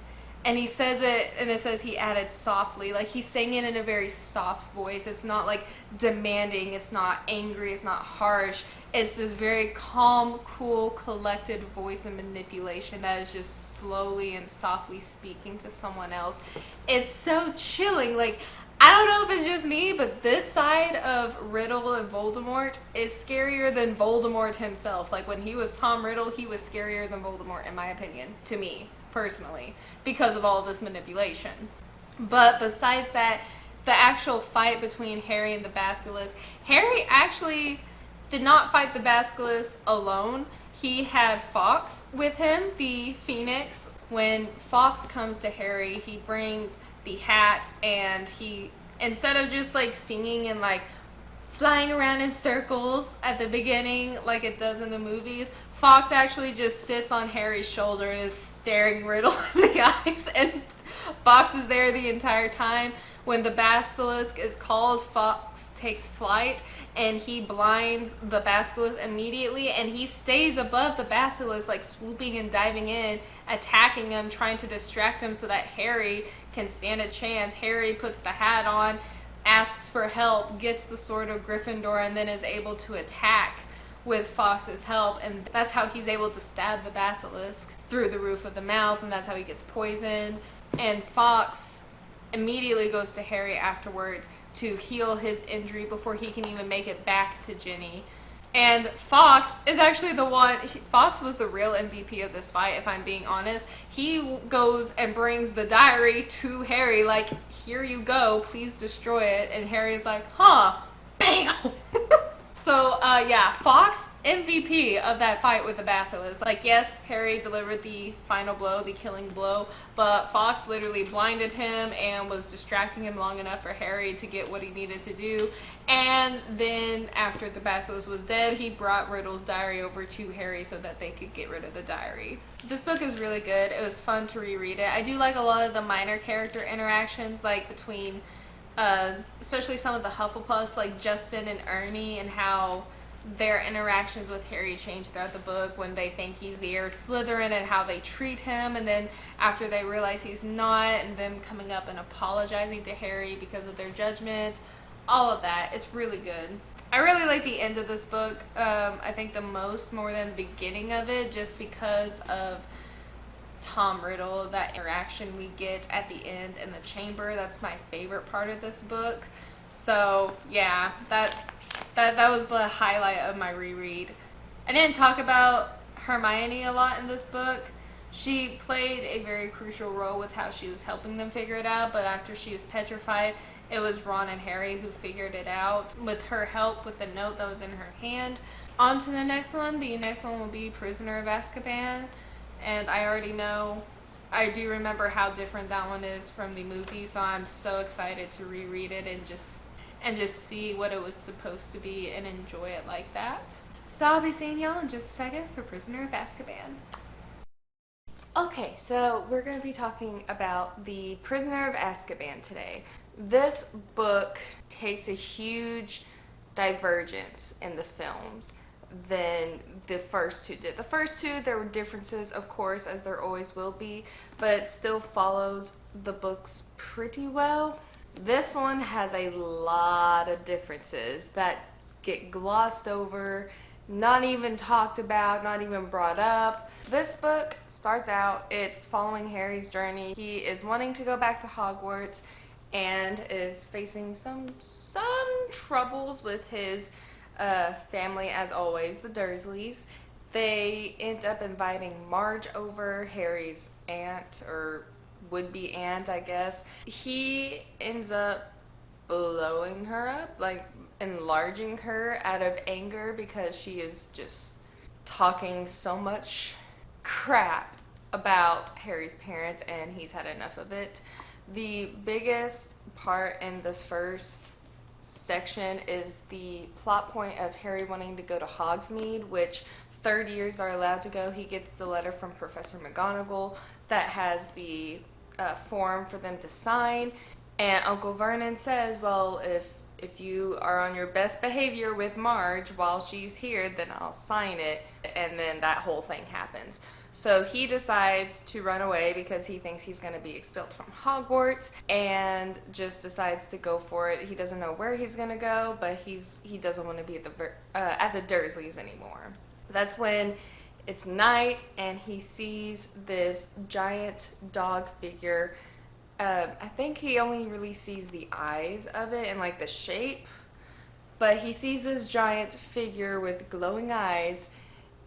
And he says it, and it says he added softly, like he's saying it in a very soft voice. It's not like demanding, it's not angry, it's not harsh. It's this very calm, cool, collected voice and manipulation that is just slowly and softly speaking to someone else. It's so chilling. Like, I don't know if it's just me, but this side of Riddle and Voldemort is scarier than Voldemort himself. Like, when he was Tom Riddle, he was scarier than Voldemort, in my opinion, to me, personally, because of all of this manipulation. But besides that, the actual fight between Harry and the Basilisk, Harry actually did not fight the Basilisk alone. He had Fawkes with him, the Phoenix. When Fawkes comes to Harry, he brings the hat, and he, instead of just like singing and like flying around in circles at the beginning like it does in the movies, Fawkes actually just sits on Harry's shoulder and is staring Riddle in the eyes, and Fawkes is there the entire time. When the basilisk is called, Fawkes takes flight and he blinds the basilisk immediately, and he stays above the basilisk, like swooping and diving in, attacking him, trying to distract him so that Harry can stand a chance. Harry puts the hat on, asks for help, gets the sword of Gryffindor, and then is able to attack with Fawkes' help, and that's how he's able to stab the basilisk through the roof of the mouth, and that's how he gets poisoned. And Fawkes immediately goes to Harry afterwards to heal his injury before he can even make it back to Ginny. And Fawkes is actually the one, Fawkes was the real MVP of this fight, if I'm being honest. He goes and brings the diary to Harry, like, here you go, please destroy it. And Harry's like, huh, bam! Yeah, Fox MVP of that fight with the basilisk. Like, yes, Harry delivered the final blow, the killing blow, but Fox literally blinded him and was distracting him long enough for Harry to get what he needed to do. And then after the basilisk was dead, he brought Riddle's diary over to Harry so that they could get rid of the diary. This book is really good. It was fun to reread it. I do like a lot of the minor character interactions, like between especially some of the Hufflepuffs, like Justin and Ernie, and how their interactions with Harry change throughout the book when they think he's the heir of Slytherin and how they treat him, and then after they realize he's not, and them coming up and apologizing to Harry because of their judgment. All of that. It's really good. I really like the end of this book. I think the most, more than the beginning of it, just because of Tom Riddle, that interaction we get at the end in the chamber. That's my favorite part of this book. So yeah, that was the highlight of my reread. I didn't talk about Hermione a lot in this book. She played a very crucial role with how she was helping them figure it out, but after she was petrified, it was Ron and Harry who figured it out with her help with the note that was in her hand. On to the next one. The next one will be Prisoner of Azkaban. And I already know, I do remember how different that one is from the movie, so I'm so excited to reread it and just see what it was supposed to be and enjoy it like that. So I'll be seeing y'all in just a second for Prisoner of Azkaban. Okay, so we're going to be talking about the Prisoner of Azkaban today. This book takes a huge divergence in the films than the first two did. The first two, there were differences, of course, as there always will be, but still followed the books pretty well. This one has a lot of differences that get glossed over, not even talked about, not even brought up. This book starts out, it's following Harry's journey. He is wanting to go back to Hogwarts and is facing some troubles with his family, as always, the Dursleys. They end up inviting Marge over, Harry's aunt, or would-be aunt, I guess. He ends up blowing her up, like enlarging her out of anger because she is just talking so much crap about Harry's parents and he's had enough of it. The biggest part in this first section is the plot point of Harry wanting to go to Hogsmeade, which third years are allowed to go. He gets the letter from Professor McGonagall that has the form for them to sign, and Uncle Vernon says, well, if you are on your best behavior with Marge while she's here, then I'll sign it, and then that whole thing happens. So he decides to run away because he thinks he's going to be expelled from Hogwarts and just decides to go for it. He doesn't know where he's going to go, but he doesn't want to be at the Dursleys anymore. That's when it's night and he sees this giant dog figure. I think he only really sees the eyes of it and like the shape, but he sees this giant figure with glowing eyes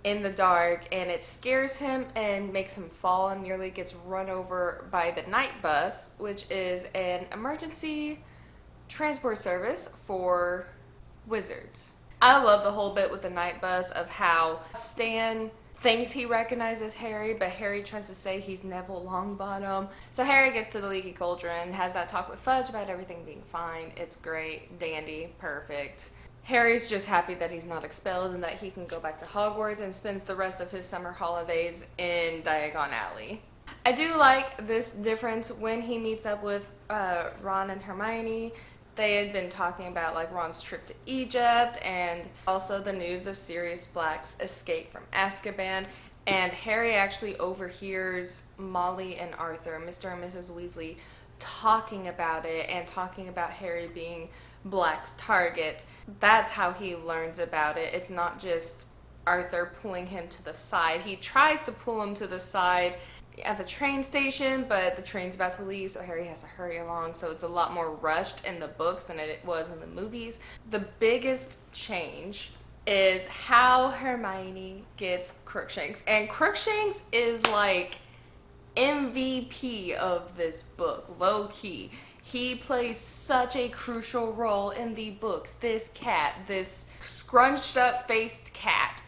in the dark, and it scares him and makes him fall and nearly gets run over by the night bus, which is an emergency transport service for wizards. I love the whole bit with the night bus of how Stan thinks he recognizes Harry, but Harry tries to say he's Neville Longbottom. So Harry gets to the Leaky Cauldron, has that talk with Fudge about everything being fine. It's great, dandy, perfect. Harry's just happy that he's not expelled and that he can go back to Hogwarts and spends the rest of his summer holidays in Diagon Alley. I do like this difference when he meets up with Ron and Hermione. They had been talking about like Ron's trip to Egypt and also the news of Sirius Black's escape from Azkaban. And Harry actually overhears Molly and Arthur, Mr. and Mrs. Weasley, talking about it and talking about Harry being Black's target. That's how he learns about it. It's not just Arthur pulling him to the side. He tries to pull him to the side at the train station, but the train's about to leave, so Harry has to hurry along, so it's a lot more rushed in the books than it was in the movies. The biggest change is how Hermione gets Crookshanks, and Crookshanks is like MVP of this book, low-key. He plays such a crucial role in the books. This cat, this scrunched up faced cat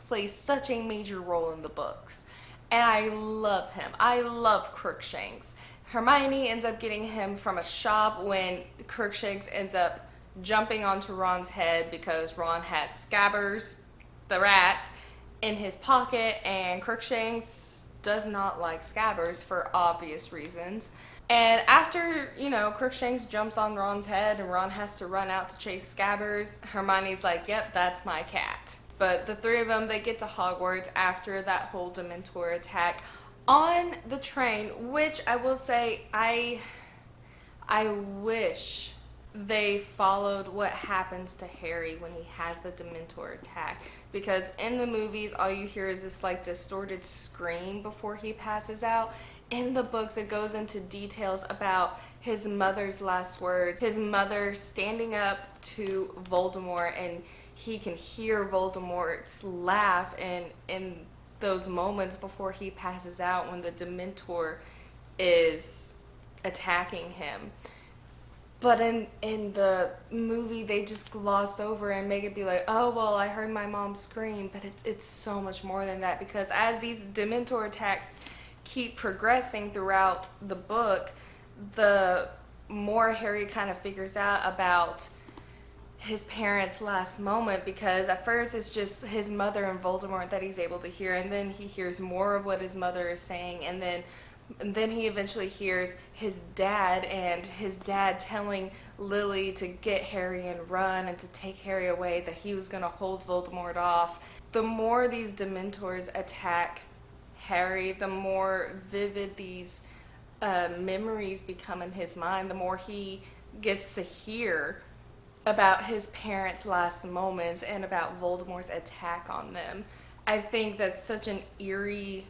plays such a major role in the books. And I love him. I love Crookshanks. Hermione ends up getting him from a shop when Crookshanks ends up jumping onto Ron's head because Ron has Scabbers, the rat, in his pocket, and Crookshanks does not like Scabbers for obvious reasons. And after, Crookshanks jumps on Ron's head and Ron has to run out to chase Scabbers, Hermione's like, yep, that's my cat. But the three of them, they get to Hogwarts after that whole Dementor attack on the train, which I will say, I wish they followed what happens to Harry when he has the Dementor attack, because in the movies all you hear is this like distorted scream before he passes out. In the books it goes into details about his mother's last words, his mother standing up to Voldemort, and he can hear Voldemort's laugh in those moments before he passes out when the Dementor is attacking him. But in the movie, they just gloss over and make it be like, oh, well, I heard my mom scream. But it's so much more than that, because as these Dementor attacks keep progressing throughout the book, the more Harry kind of figures out about his parents' last moment, because at first it's just his mother and Voldemort that he's able to hear, and then he hears more of what his mother is saying, and then he eventually hears his dad, and his dad telling Lily to get Harry and run and to take Harry away, that he was going to hold Voldemort off. The more these Dementors attack Harry, the more vivid these memories become in his mind, the more he gets to hear about his parents' last moments and about Voldemort's attack on them. I think that's such an eerie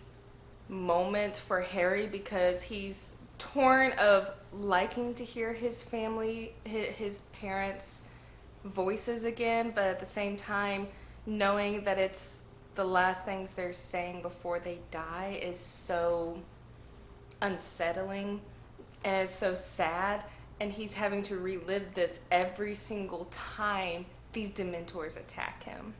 moment for Harry, because he's torn of liking to hear his family, his parents' voices again, but at the same time knowing that it's the last things they're saying before they die is so unsettling and it's so sad, and he's having to relive this every single time these Dementors attack him.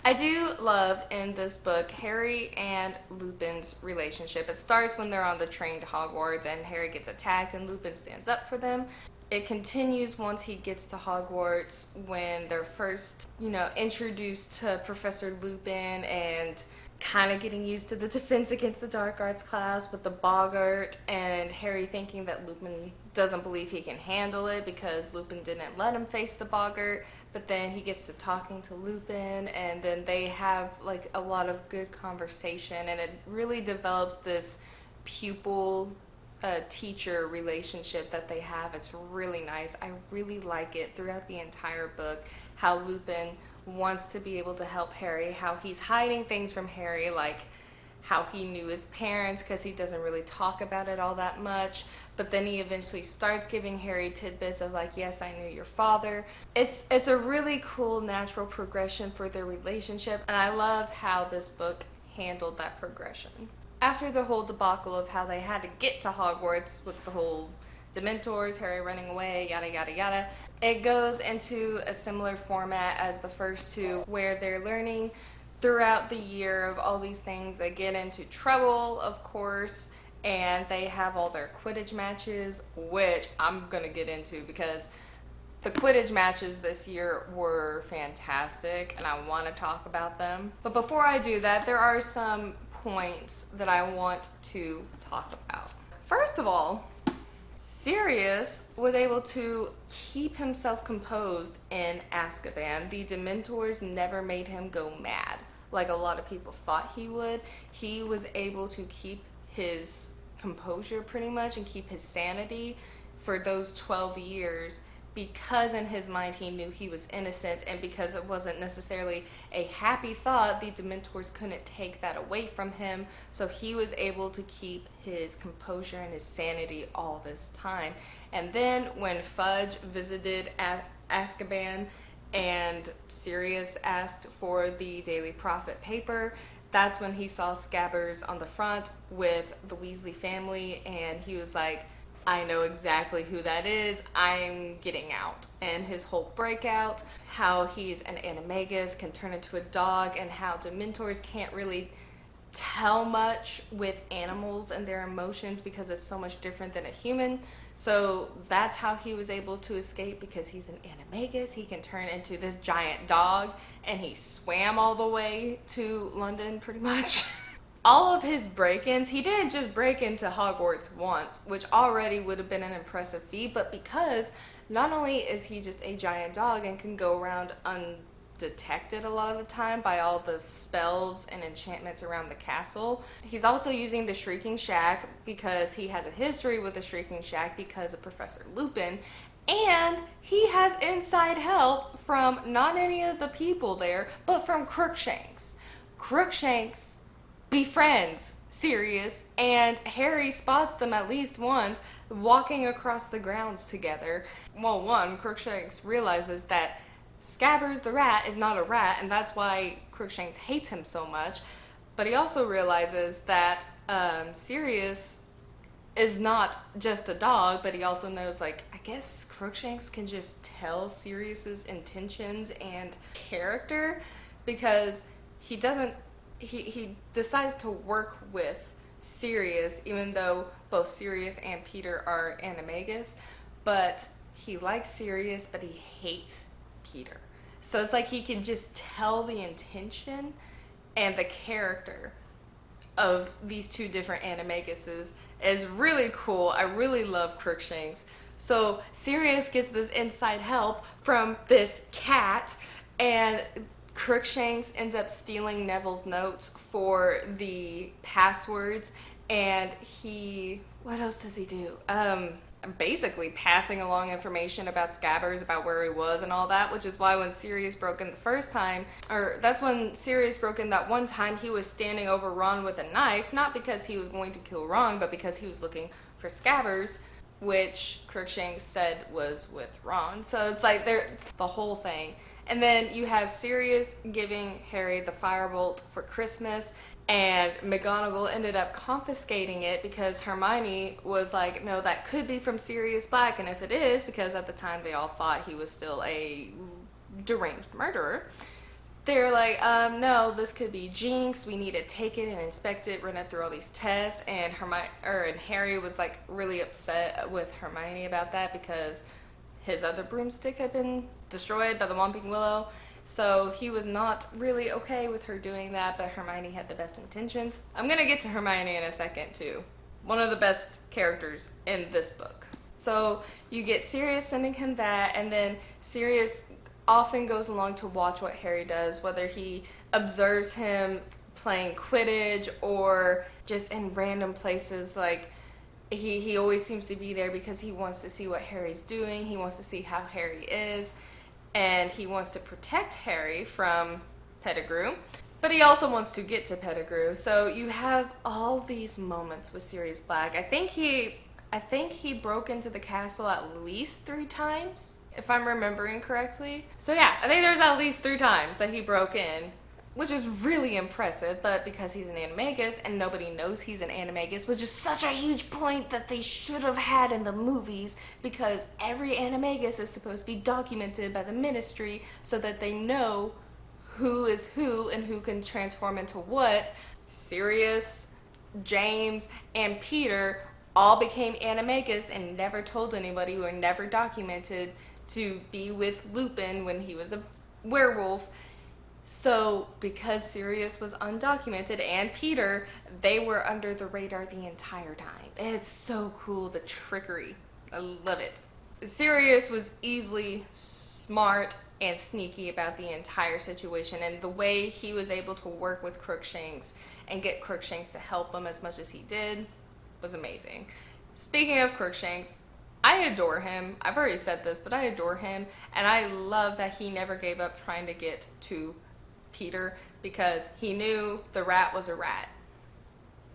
I do love in this book Harry and Lupin's relationship. It starts when they're on the train to Hogwarts and Harry gets attacked and Lupin stands up for them. It continues once he gets to Hogwarts when they're first, introduced to Professor Lupin and kind of getting used to the Defense Against the Dark Arts class with the boggart, and Harry thinking that Lupin doesn't believe he can handle it because Lupin didn't let him face the boggart. But then he gets to talking to Lupin, and then they have like a lot of good conversation, and it really develops this pupil teacher relationship that they have. It's really nice. I really like it throughout the entire book, how Lupin wants to be able to help Harry, how he's hiding things from Harry, like how he knew his parents, because he doesn't really talk about it all that much, but then he eventually starts giving Harry tidbits of like, yes, I knew your father. It's a really cool natural progression for their relationship, and I love how this book handled that progression. After the whole debacle of how they had to get to Hogwarts with the whole Dementors, Harry running away, yada yada yada, it goes into a similar format as the first two, where they're learning throughout the year of all these things. They get into trouble, of course, and they have all their Quidditch matches, which I'm gonna get into because the Quidditch matches this year were fantastic and I want to talk about them. But before I do that, there are some points that I want to talk about. First of all, Sirius was able to keep himself composed in Azkaban. The Dementors never made him go mad like a lot of people thought he would. He was able to keep his composure pretty much and keep his sanity for those 12 years, because in his mind he knew he was innocent, and because it wasn't necessarily a happy thought, the Dementors couldn't take that away from him, so he was able to keep his composure and his sanity all this time. And then when Fudge visited Azkaban and Sirius asked for the Daily Prophet paper, that's when he saw Scabbers on the front with the Weasley family, and he was like, I know exactly who that is. I'm getting out. And his whole breakout, how he's an animagus, can turn into a dog, and how Dementors can't really tell much with animals and their emotions because it's so much different than a human. So that's how he was able to escape, because he's an animagus. He can turn into this giant dog, and he swam all the way to London pretty much. All of his break-ins, he didn't just break into Hogwarts once, which already would have been an impressive feat, but because not only is he just a giant dog and can go around undetected a lot of the time by all the spells and enchantments around the castle, he's also using the Shrieking Shack because he has a history with the Shrieking Shack because of Professor Lupin, and he has inside help from not any of the people there, but from Crookshanks. Crookshanks befriends Sirius, and Harry spots them at least once walking across the grounds together. Well, one, Crookshanks realizes that Scabbers the rat is not a rat, and that's why Crookshanks hates him so much. But he also realizes that Sirius is not just a dog, but he also knows, like, I guess Crookshanks can just tell Sirius's intentions and character, because he doesn't he decides to work with Sirius, even though both Sirius and Peter are animagus, but he likes Sirius, but he hates Peter. So it's like he can just tell the intention and the character of these two different animaguses. Is really cool. I really love Crookshanks. So Sirius gets this inside help from this cat, and Crookshanks ends up stealing Neville's notes for the passwords, and what else does he do? Basically passing along information about Scabbers, about where he was and all that, which is why when Sirius broke in the first time, or that's when Sirius broke in that one time, he was standing over Ron with a knife, not because he was going to kill Ron, but because he was looking for Scabbers, which Crookshanks said was with Ron. So it's like the whole thing. And then you have Sirius giving Harry the firebolt for Christmas, and McGonagall ended up confiscating it because Hermione was like, no, that could be from Sirius Black, and if it is, because at the time they all thought he was still a deranged murderer, they're like, no, this could be Jinx, we need to take it and inspect it, run it through all these tests, and Harry was like really upset with Hermione about that because his other broomstick had been destroyed by the Whomping Willow. So he was not really okay with her doing that, but Hermione had the best intentions. I'm gonna get to Hermione in a second too. One of the best characters in this book. So you get Sirius sending him that, and then Sirius often goes along to watch what Harry does, whether he observes him playing Quidditch or just in random places. Like he always seems to be there because he wants to see what Harry's doing. He wants to see how Harry is, and he wants to protect Harry from Pettigrew, but he also wants to get to Pettigrew. So you have all these moments with Sirius Black. I think he broke into the castle at least 3 times, if I'm remembering correctly. So yeah, I think there's at least 3 times that he broke in, which is really impressive, but because he's an animagus and nobody knows he's an animagus, which is such a huge point that they should have had in the movies, because every animagus is supposed to be documented by the Ministry so that they know who is who and who can transform into what. Sirius, James, and Peter all became animagus and never told anybody, who were never documented to be with Lupin when he was a werewolf. So because Sirius was undocumented, and Peter, they were under the radar the entire time. It's so cool, the trickery. I love it. Sirius was easily smart and sneaky about the entire situation, and the way he was able to work with Crookshanks and get Crookshanks to help him as much as he did was amazing. Speaking of Crookshanks, I adore him. I've already said this, but I adore him, and I love that he never gave up trying to get to Peter, because he knew the rat was a rat,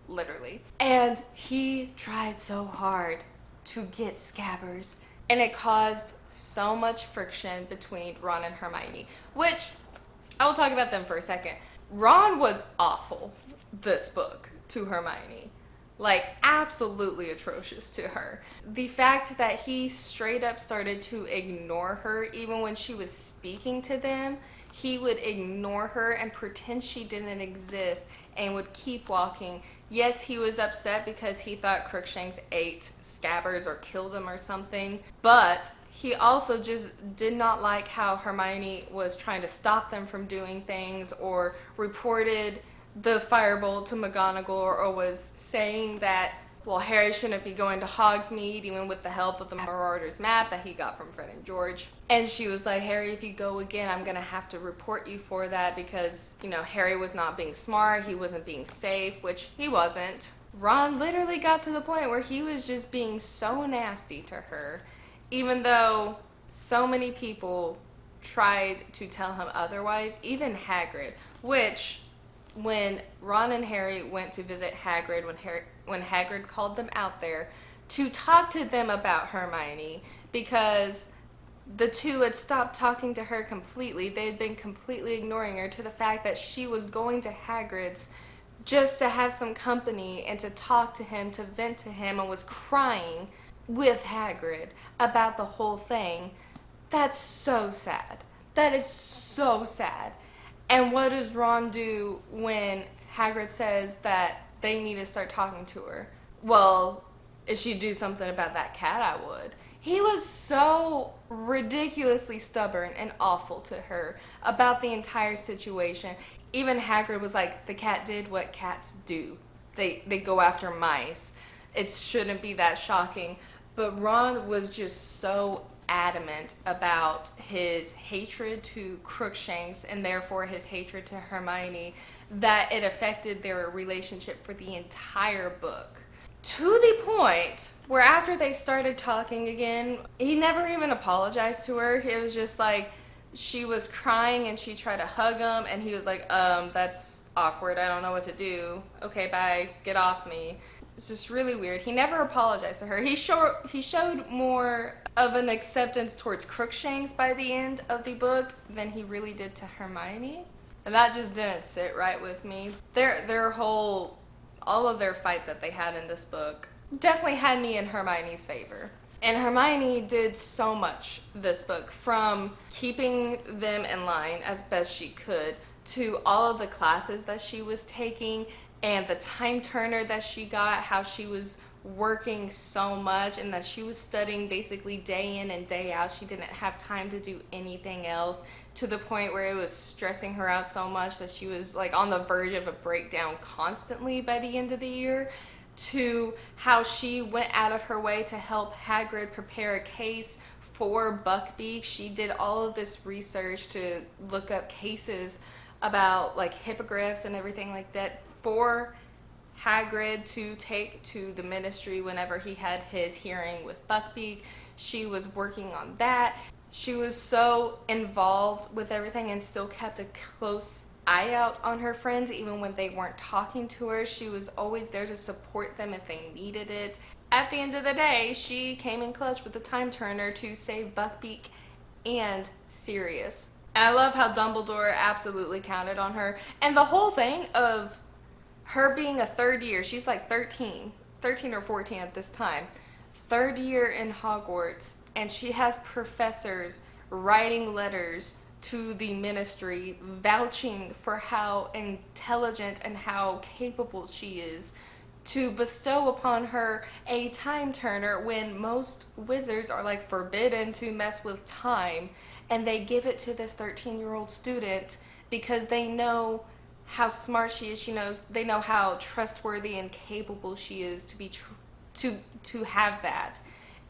literally. And he tried so hard to get Scabbers, and it caused so much friction between Ron and Hermione, which I will talk about them for a second. Ron was awful this book to Hermione. Like, absolutely atrocious to her. The fact that he straight up started to ignore her even when she was speaking to them, he would ignore her and pretend she didn't exist and would keep walking. Yes, he was upset because he thought Crookshanks ate Scabbers or killed him or something, but he also just did not like how Hermione was trying to stop them from doing things, or reported the firebolt to McGonagall, or was saying that, well, Harry shouldn't be going to Hogsmeade even with the help of the Marauder's map that he got from Fred and George. And she was like, Harry, if you go again, I'm gonna have to report you for that, because, you know, Harry was not being smart, he wasn't being safe, which he wasn't. Ron literally got to the point where he was just being so nasty to her, even though so many people tried to tell him otherwise, even Hagrid, which, when Ron and Harry went to visit Hagrid, when Hagrid called them out there to talk to them about Hermione, because the two had stopped talking to her completely. They had been completely ignoring her, to the fact that she was going to Hagrid's just to have some company and to talk to him, to vent to him, and was crying with Hagrid about the whole thing. That's so sad. That is so sad. And what does Ron do when Hagrid says that they need to start talking to her? Well, if she'd do something about that cat, I would. He was so ridiculously stubborn and awful to her about the entire situation. Even Hagrid was like, the cat did what cats do. They go after mice. It shouldn't be that shocking. But Ron was just so adamant about his hatred to Crookshanks, and therefore his hatred to Hermione, that it affected their relationship for the entire book. To the point where after they started talking again, he never even apologized to her. It was just like, she was crying and she tried to hug him, and he was like, that's awkward, I don't know what to do. Okay, bye, get off me. It's just really weird. He never apologized to her. He showed more of an acceptance towards Crookshanks by the end of the book than he really did to Hermione. And that just didn't sit right with me. All of their fights that they had in this book definitely had me in Hermione's favor. And Hermione did so much this book, from keeping them in line as best she could, to all of the classes that she was taking, and the time turner that she got, how she was working so much and that she was studying basically day in and day out. She didn't have time to do anything else, to the point where it was stressing her out so much that she was like on the verge of a breakdown constantly by the end of the year, to how she went out of her way to help Hagrid prepare a case for Buckbeak. She did all of this research to look up cases about like hippogriffs and everything like that for Hagrid to take to the ministry whenever he had his hearing with Buckbeak. She was working on that. She was so involved with everything and still kept a close eye out on her friends even when they weren't talking to her. She was always there to support them if they needed it. At the end of the day, she came in clutch with the time turner to save Buckbeak and Sirius. And I love how Dumbledore absolutely counted on her. And the whole thing of her being a third year, she's like 13 or 14 at this time, third year in Hogwarts, and she has professors writing letters to the ministry vouching for how intelligent and how capable she is, to bestow upon her a time turner when most wizards are like forbidden to mess with time, and they give it to this 13-year-old student because they know how smart she is. They know how trustworthy and capable she is to have that,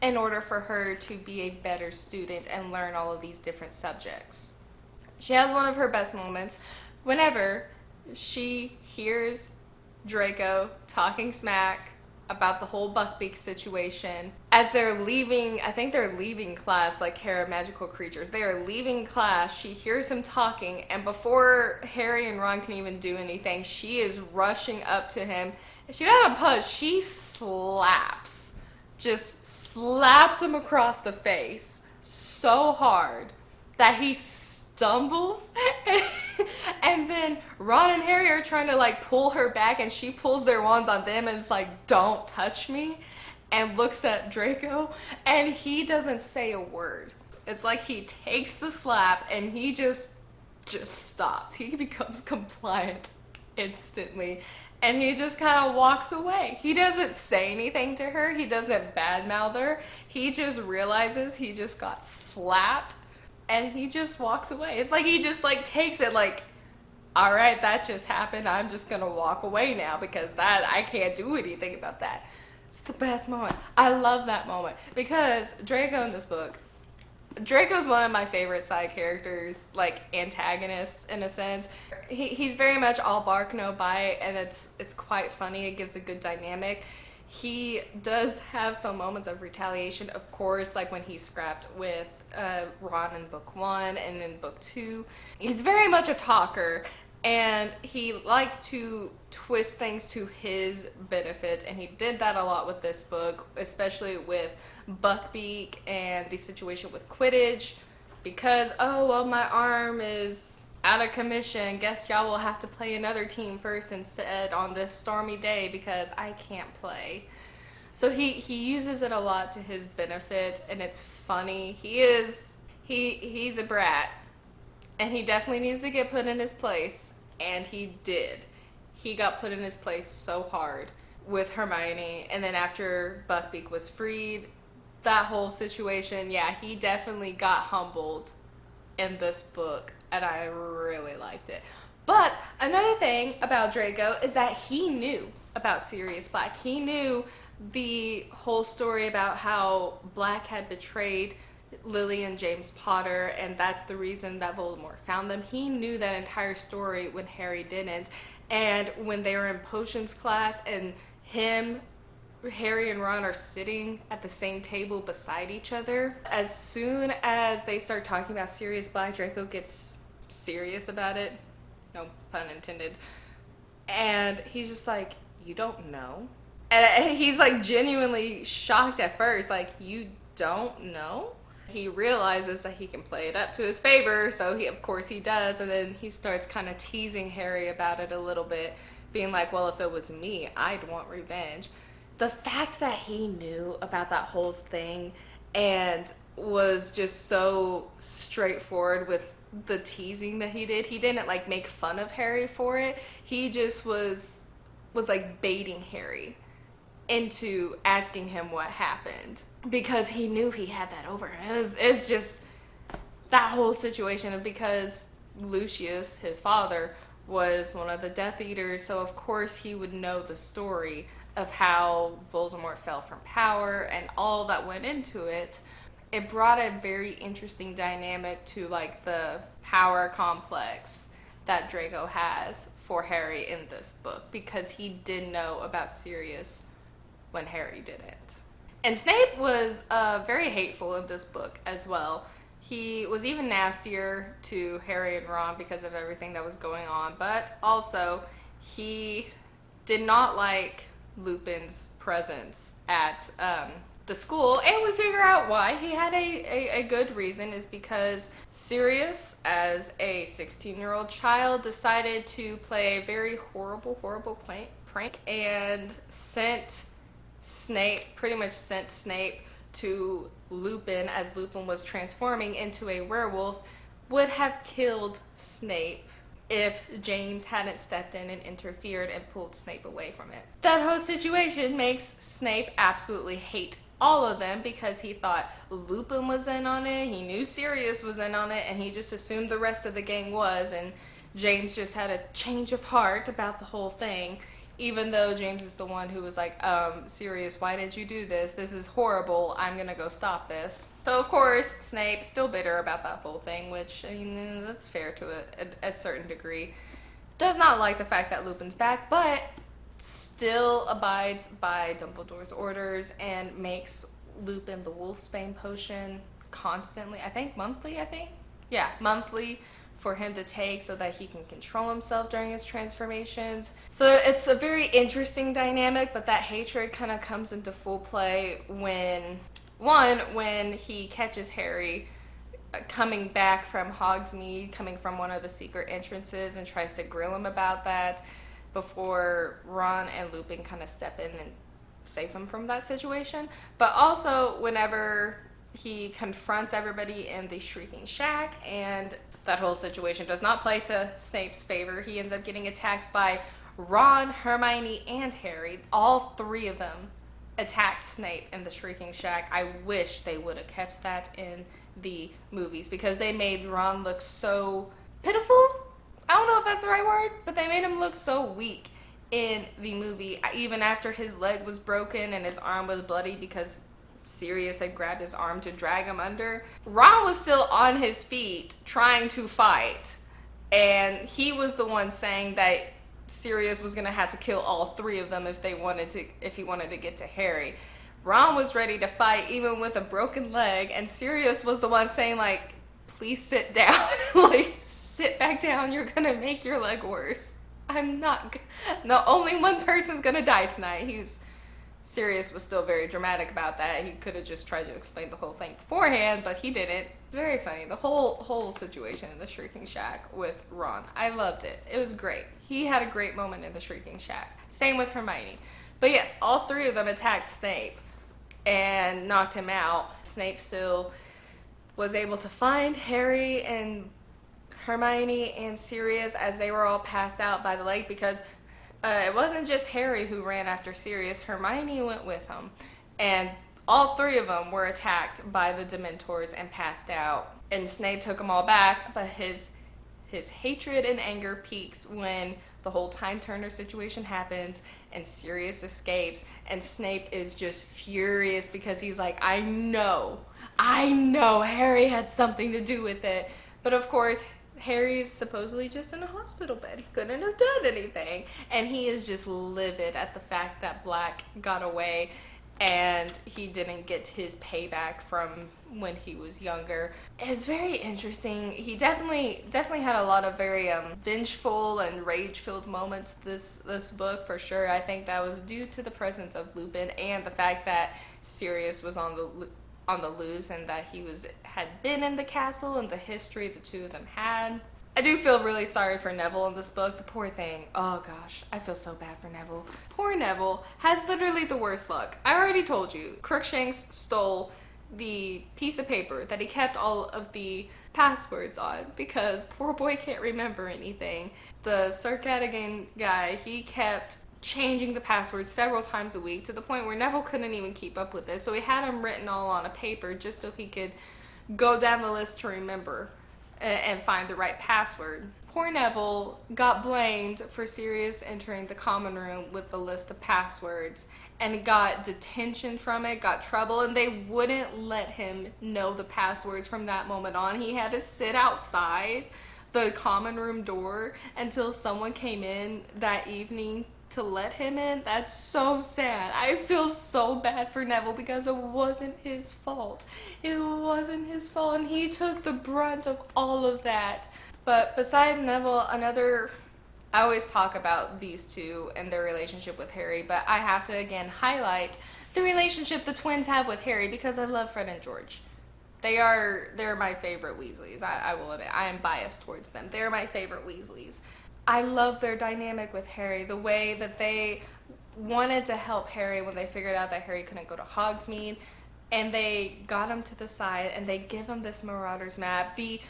in order for her to be a better student and learn all of these different subjects. She has one of her best moments whenever she hears Draco talking smack about the whole Buckbeak situation. As they're leaving, I think they're leaving class, like Hair of Magical Creatures. They are leaving class, she hears him talking, and before Harry and Ron can even do anything, she is rushing up to him. She doesn't push, she just slaps him across the face so hard that he stumbles and then Ron and Harry are trying to like pull her back, and she pulls their wands on them and is like, don't touch me, and looks at Draco, and he doesn't say a word. It's like he takes the slap and he just stops. He becomes compliant instantly, and he just kind of walks away. He doesn't say anything to her. He doesn't badmouth her. He just realizes he just got slapped, and he just walks away. It's like he just like takes it like, all right, that just happened. I'm just gonna walk away now because that I can't do anything about that. It's the best moment. I love that moment because Draco in this book, Draco's one of my favorite side characters, like antagonists in a sense. He's very much all bark, no bite, and it's quite funny. It gives a good dynamic. He does have some moments of retaliation, of course, like when he scrapped with Ron in book 1 and in book 2. He's very much a talker, and he likes to twist things to his benefit, and he did that a lot with this book, especially with Buckbeak and the situation with Quidditch, because, oh, well, my arm is out of commission. Guess y'all will have to play another team first instead on this stormy day because I can't play. So he uses it a lot to his benefit, and it's funny. He's a brat, and he definitely needs to get put in his place, and he did. He got put in his place so hard with Hermione, and then after Buckbeak was freed, that whole situation, yeah, he definitely got humbled in this book, and I really liked it. But another thing about Draco is that he knew about Sirius Black. He knew the whole story about how Black had betrayed Lily and James Potter, and that's the reason that Voldemort found them. He knew that entire story when Harry didn't, and when they were in potions class and Harry and Ron are sitting at the same table beside each other, as soon as they start talking about Sirius Black, Draco gets serious about it, no pun intended, and he's just like, you don't know? And he's like genuinely shocked at first, like, you don't know? He realizes that he can play it up to his favor, so of course he does, and then he starts kind of teasing Harry about it a little bit, being like, well, if it was me, I'd want revenge. The fact that he knew about that whole thing and was just so straightforward with the teasing that he didn't like make fun of Harry for it. He just was like baiting Harry into asking him what happened because he knew he had that over him. It's just that whole situation of, because Lucius, his father, was one of the Death Eaters, so of course he would know the story of how Voldemort fell from power and all that went into it. It brought a very interesting dynamic to like the power complex that Draco has for Harry in this book, because he did know about Sirius when Harry didn't. And Snape was very hateful in this book as well. He was even nastier to Harry and Ron because of everything that was going on, but also he did not like Lupin's presence at the school, and we figure out why. He had a good reason, is because Sirius, as a 16-year-old child, decided to play a very horrible prank and pretty much sent Snape to Lupin as Lupin was transforming into a werewolf. Would have killed Snape if James hadn't stepped in and interfered and pulled Snape away from it. That whole situation makes Snape absolutely hate all of them because he thought Lupin was in on it, he knew Sirius was in on it, and he just assumed the rest of the gang was, and James just had a change of heart about the whole thing, even though James is the one who was like, Sirius, why did you do this? This is horrible. I'm gonna go stop this. So of course, Snape, still bitter about that whole thing, which, I mean, that's fair to a certain degree. Does not like the fact that Lupin's back, but still abides by Dumbledore's orders and makes Lupin the Wolfsbane potion constantly. I think monthly, Yeah, monthly, for him to take so that he can control himself during his transformations. So it's a very interesting dynamic, but that hatred kind of comes into full play when he catches Harry coming back from Hogsmeade, coming from one of the secret entrances, and tries to grill him about that before Ron and Lupin kind of step in and save him from that situation. But also whenever he confronts everybody in the Shrieking Shack, and that whole situation does not play to Snape's favor. He ends up getting attacked by Ron, Hermione, and Harry. All three of them attacked Snape in the Shrieking Shack. I wish they would have kept that in the movies because they made Ron look so pitiful. I don't know if that's the right word, but they made him look so weak in the movie, even after his leg was broken and his arm was bloody because Sirius had grabbed his arm to drag him under. Ron was still on his feet trying to fight, and he was the one saying that Sirius was gonna have to kill all three of them if he wanted to get to Harry. Ron was ready to fight even with a broken leg, and Sirius was the one saying, like, please sit down. Like, sit back down, you're gonna make your leg worse. No, only one person's gonna die tonight. Sirius was still very dramatic about that. He could have just tried to explain the whole thing beforehand, but he didn't. It's very funny. The whole situation in the Shrieking Shack with Ron. I loved it. It was great. He had a great moment in the Shrieking Shack. Same with Hermione. But yes, all three of them attacked Snape and knocked him out. Snape still was able to find Harry and Hermione and Sirius as they were all passed out by the lake, because it wasn't just Harry who ran after Sirius. Hermione went with him, and all three of them were attacked by the Dementors and passed out. And Snape took them all back, but his hatred and anger peaks when the whole Time Turner situation happens and Sirius escapes, and Snape is just furious because he's like, I know Harry had something to do with it. But of course, Harry's supposedly just in a hospital bed. He couldn't have done anything. And he is just livid at the fact that Black got away and he didn't get his payback from when he was younger. It's very interesting. He definitely had a lot of very vengeful and rage-filled moments this book, for sure. I think that was due to the presence of Lupin and the fact that Sirius was on the loose and that he had been in the castle and the history the two of them had. I do feel really sorry for Neville in this book. The poor thing. Oh gosh, I feel so bad for Neville. Poor Neville has literally the worst luck. I already told you, Crookshanks stole the piece of paper that he kept all of the passwords on because poor boy can't remember anything. The Sir Cadogan guy, he kept changing the passwords several times a week to the point where Neville couldn't even keep up with it. So he had them written all on a paper just so he could go down the list to remember and find the right password. Poor Neville got blamed for Sirius entering the common room with the list of passwords and got detention from it, got trouble, and they wouldn't let him know the passwords from that moment on. He had to sit outside the common room door until someone came in that evening to let him in. That's so sad. I feel so bad for Neville because it wasn't his fault. It wasn't his fault, and he took the brunt of all of that. But besides Neville, I always talk about these two and their relationship with Harry, but I have to again highlight the relationship the twins have with Harry because I love Fred and George. They're my favorite Weasleys. I will admit, I am biased towards them. They're my favorite Weasleys. I love their dynamic with Harry, the way that they wanted to help Harry when they figured out that Harry couldn't go to Hogsmeade, and they got him to the side and they give him this Marauders map, the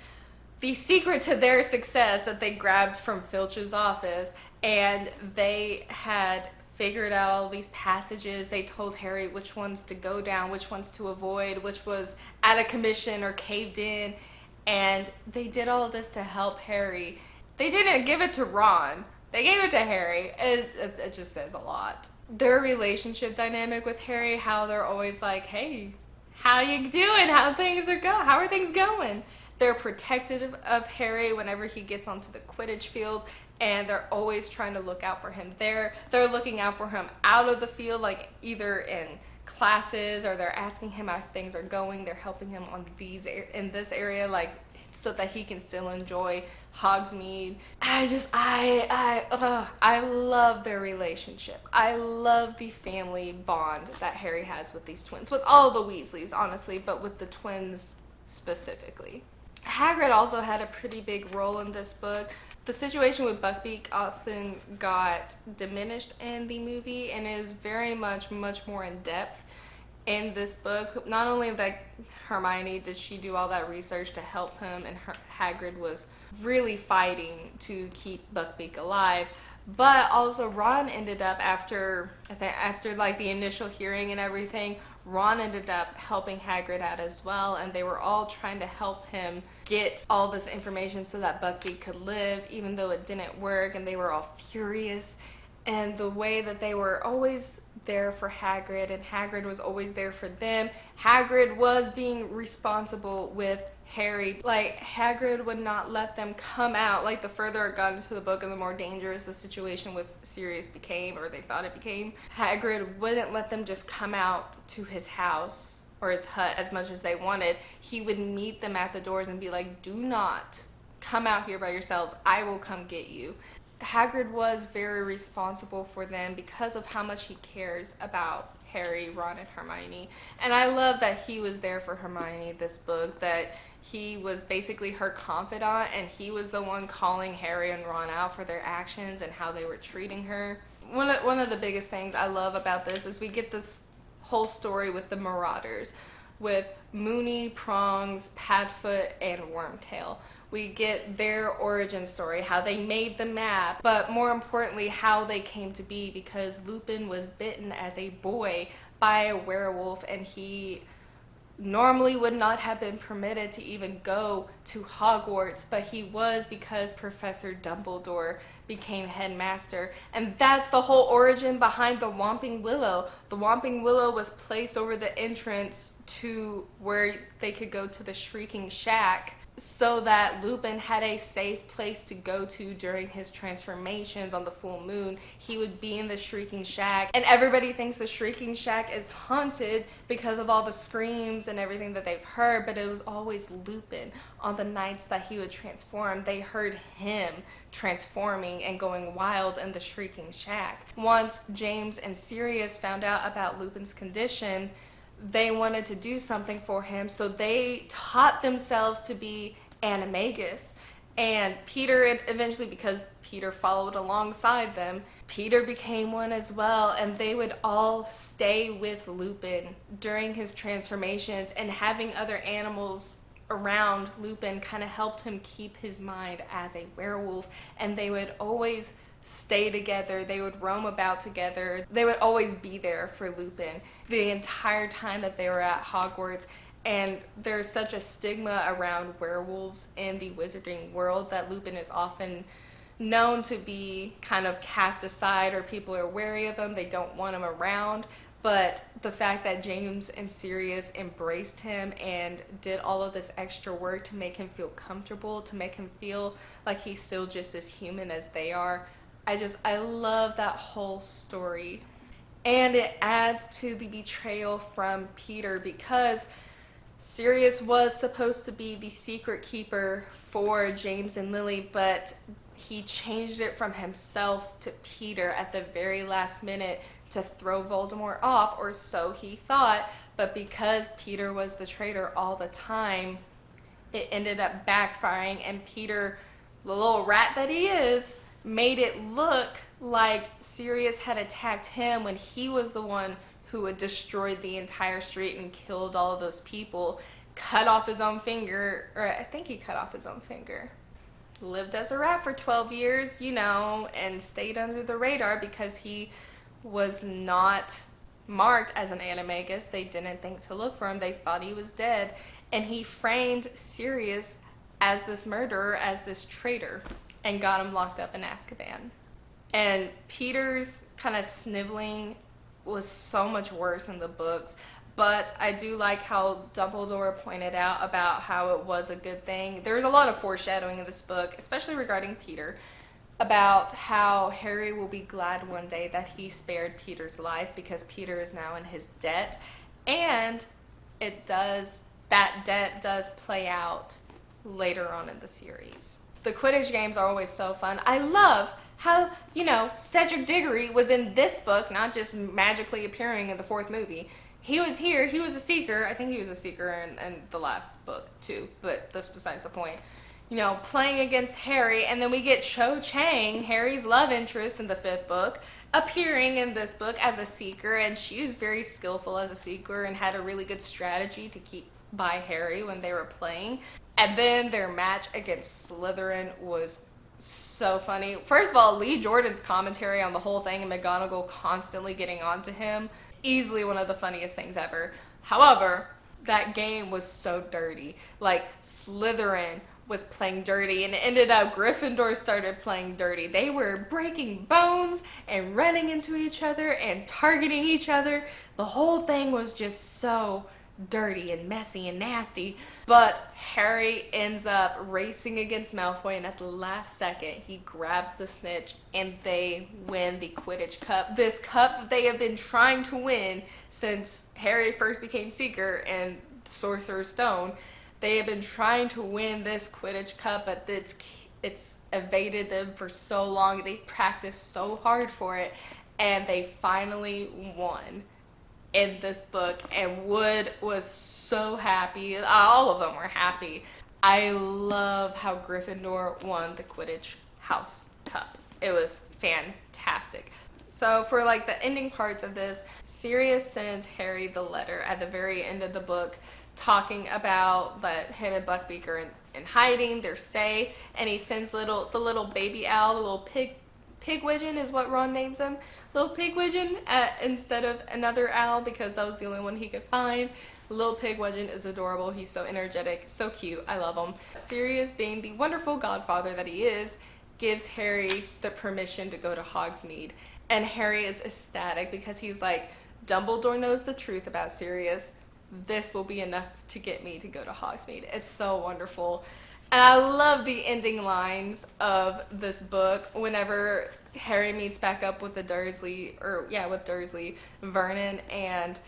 secret to their success that they grabbed from Filch's office, and they had figured out all these passages. They told Harry which ones to go down, which ones to avoid, which was out of commission or caved in, and they did all of this to help Harry. They didn't give it to Ron. They gave it to Harry. It just says a lot. Their relationship dynamic with Harry, how they're always like, hey, how you doing? How are things going? They're protective of Harry whenever he gets onto the Quidditch field, and they're always trying to look out for him there. They're looking out for him out of the field, like either in classes, or they're asking him how things are going. They're helping him in this area, like so that he can still enjoy Hogsmeade. I love their relationship. I love the family bond that Harry has with these twins, with all the Weasleys, honestly, but with the twins specifically. Hagrid also had a pretty big role in this book. The situation with Buckbeak often got diminished in the movie and is very much more in depth in this book. Not only that Hermione did she do all that research to help him, and Hagrid was really fighting to keep Buckbeak alive, but also Ron ended up after like the initial hearing and everything, Ron ended up helping Hagrid out as well, and they were all trying to help him get all this information so that Buckbeak could live, even though it didn't work, and they were all furious. And the way that they were always there for Hagrid, and Hagrid was always there for them. Hagrid was being responsible with Harry. Like, Hagrid would not let them come out. Like, the further it got into the book and the more dangerous the situation with Sirius became, or they thought it became, Hagrid wouldn't let them just come out to his house or his hut as much as they wanted. He would meet them at the doors and be like, do not come out here by yourselves. I will come get you. Hagrid was very responsible for them because of how much he cares about Harry, Ron, and Hermione. And I love that he was there for Hermione this book, that he was basically her confidant, and he was the one calling Harry and Ron out for their actions and how they were treating her. One of the biggest things I love about this is we get this whole story with the Marauders, with Moony, Prongs, Padfoot, and Wormtail. We get their origin story, how they made the map, but more importantly, how they came to be, because Lupin was bitten as a boy by a werewolf, and he normally would not have been permitted to even go to Hogwarts, but he was because Professor Dumbledore became headmaster. And that's the whole origin behind the Whomping Willow. The Whomping Willow was placed over the entrance to where they could go to the Shrieking Shack, so that Lupin had a safe place to go to during his transformations on the full moon. He would be in the Shrieking Shack, and everybody thinks the Shrieking Shack is haunted because of all the screams and everything that they've heard, but it was always Lupin. On the nights that he would transform, they heard him transforming and going wild in the Shrieking Shack. Once James and Sirius found out about Lupin's condition, they wanted to do something for him, so they taught themselves to be animagus. And Peter, eventually, because Peter followed alongside them, Peter became one as well, and they would all stay with Lupin during his transformations, and having other animals around Lupin kind of helped him keep his mind as a werewolf, and they would always stay together, they would roam about together, they would always be there for Lupin the entire time that they were at Hogwarts. And there's such a stigma around werewolves in the wizarding world that Lupin is often known to be kind of cast aside, or people are wary of him, they don't want him around. But the fact that James and Sirius embraced him and did all of this extra work to make him feel comfortable, to make him feel like he's still just as human as they are, I love that whole story. And it adds to the betrayal from Peter, because Sirius was supposed to be the secret keeper for James and Lily, but he changed it from himself to Peter at the very last minute to throw Voldemort off, or so he thought. But because Peter was the traitor all the time, it ended up backfiring, and Peter, the little rat that he is, made it look like Sirius had attacked him when he was the one who had destroyed the entire street and killed all of those people, cut off his own finger, or I think he cut off his own finger. Lived as a rat for 12 years, you know, and stayed under the radar because he was not marked as an animagus. They didn't think to look for him. They thought he was dead. And he framed Sirius as this murderer, as this traitor, and got him locked up in Azkaban. And Peter's kind of sniveling was so much worse in the books, but I do like how Dumbledore pointed out about how it was a good thing. There's a lot of foreshadowing in this book, especially regarding Peter, about how Harry will be glad one day that he spared Peter's life, because Peter is now in his debt, and that debt does play out later on in the series. The Quidditch games are always so fun. I love how, you know, Cedric Diggory was in this book, not just magically appearing in the fourth movie. he was here, he was a seeker. I think he was a seeker in the last book too, but that's besides the point. You know, playing against Harry, and then we get Cho Chang, Harry's love interest in the 5th book, appearing in this book as a seeker, and she was very skillful as a seeker and had a really good strategy to keep by Harry when they were playing. And then their match against Slytherin was so funny. First of all, Lee Jordan's commentary on the whole thing and McGonagall constantly getting onto him, easily one of the funniest things ever. However, that game was so dirty. Like, Slytherin was playing dirty, and it ended up Gryffindor started playing dirty. They were breaking bones and running into each other and targeting each other. The whole thing was just so dirty and messy and nasty. But Harry ends up racing against Malfoy, and at the last second he grabs the snitch and they win the Quidditch Cup. This cup that they have been trying to win since Harry first became Seeker and Sorcerer's Stone. They have been trying to win this Quidditch Cup, but it's evaded them for so long. They practiced so hard for it, and they finally won in this book, and Wood was so happy. All of them were happy. I love how Gryffindor won the Quidditch House Cup. It was fantastic. So for like the ending parts of this, Sirius sends Harry the letter at the very end of the book, talking about that him and Buckbeak are in hiding, they're safe, and he sends the little baby owl, the little pigwidgeon is what Ron names him, little pigwidgeon instead of another owl, because that was the only one he could find. Little pigwidgeon is adorable. He's so energetic, so cute. I love him. Sirius, being the wonderful godfather that he is, gives Harry the permission to go to Hogsmeade, and Harry is ecstatic because he's like, Dumbledore knows the truth about Sirius. This will be enough to get me to go to Hogsmeade. It's so wonderful. And I love the ending lines of this book whenever Harry meets back up with with Dursley, Vernon, and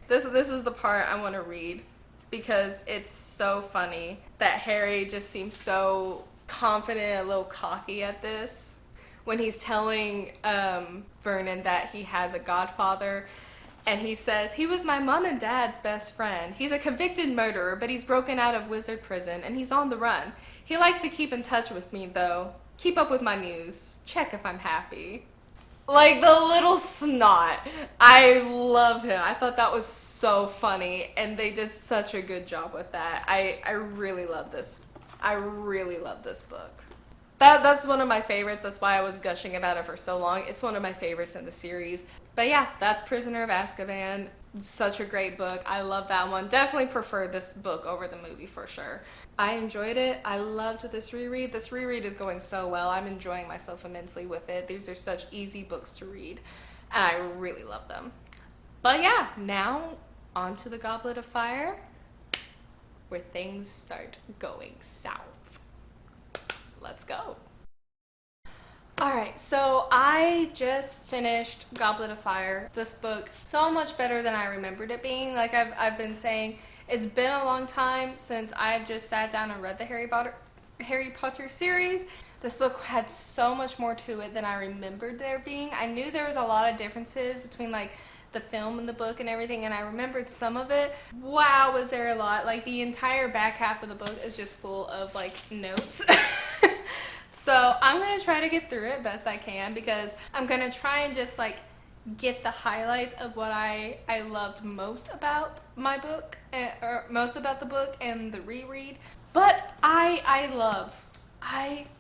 this is the part I want to read because it's so funny that Harry just seems so confident and a little cocky at this when he's telling Vernon that he has a godfather. And he says, he was my mom and dad's best friend. He's a convicted murderer, but he's broken out of wizard prison and he's on the run. He likes to keep in touch with me though. Keep up with my news. Check if I'm happy. Like the little snot. I love him. I thought that was so funny and they did such a good job with that. I really love this. I really love this book. That's one of my favorites. That's why I was gushing about it for so long. It's one of my favorites in the series. But yeah, that's Prisoner of Azkaban. Such a great book. I love that one. Definitely prefer this book over the movie for sure. I enjoyed it. I loved this reread. This reread is going so well. I'm enjoying myself immensely with it. These are such easy books to read, and I really love them. But yeah, now on to the Goblet of Fire, where things start going south. Let's go. Alright, so I just finished Goblet of Fire. This book, so much better than I remembered it being. Like I've been saying, it's been a long time since I've just sat down and read the Harry Potter series. This book had so much more to it than I remembered there being. I knew there was a lot of differences between like the film and the book and everything, and I remembered some of it. Wow, was there a lot. Like the entire back half of the book is just full of like notes. So I'm going to try to get through it best I can because I'm going to try and just like get the highlights of what I loved most about my book, or most about the book and the reread. But I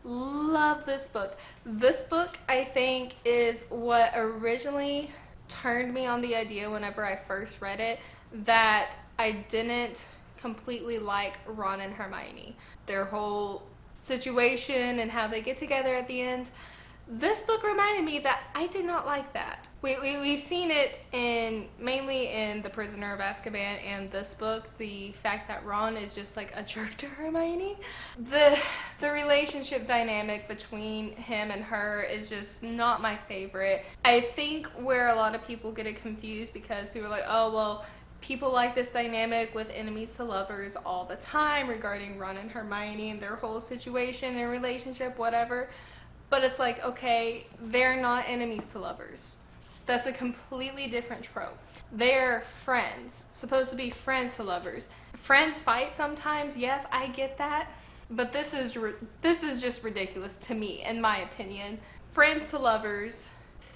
love this book. This book I think is what originally turned me on the idea whenever I first read it that I didn't completely like Ron and Hermione. Their whole situation and how they get together at the end. This book reminded me that I did not like that. We've seen it mainly in The Prisoner of Azkaban and this book, the fact that Ron is just like a jerk to Hermione. The relationship dynamic between him and her is just not my favorite. I think where a lot of people get it confused because people are like, oh well, people like this dynamic with enemies to lovers all the time regarding Ron and Hermione and their whole situation and relationship, whatever. But it's like, okay, they're not enemies to lovers. That's a completely different trope. They're friends, supposed to be friends to lovers. Friends fight sometimes, yes, I get that. But this is just ridiculous to me, in my opinion. Friends to lovers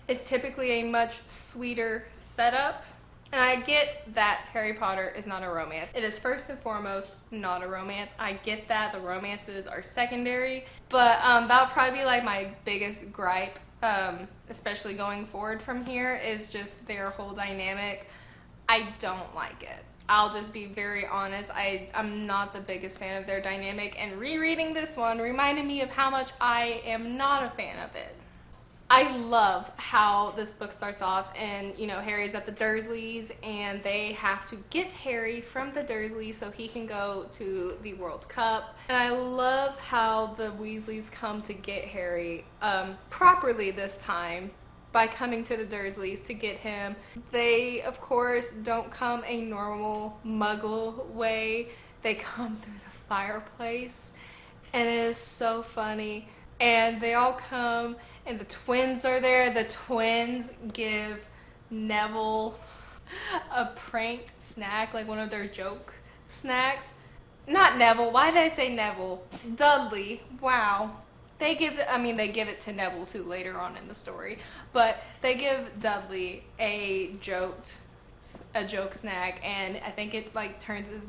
is typically a much sweeter setup. And I get that Harry Potter is not a romance. It is first and foremost not a romance. I get that the romances are secondary, but that would probably be like my biggest gripe, especially going forward from here, is just their whole dynamic. I don't like it. I'll just be very honest. I'm not the biggest fan of their dynamic, and rereading this one reminded me of how much I am not a fan of it. I love how this book starts off, and Harry's at the Dursleys and they have to get Harry from the Dursleys so he can go to the World Cup. And I love how the Weasleys come to get Harry properly this time by coming to the Dursleys to get him. They of course don't come a normal Muggle way. They come through the fireplace, and it is so funny. And they all come, and the twins are there. The twins give Neville a pranked snack, like one of their joke snacks. Not Neville. Why did I say Neville? Dudley. Wow. They give it to Neville too later on in the story, but they give Dudley a joke snack, and I think it like turns his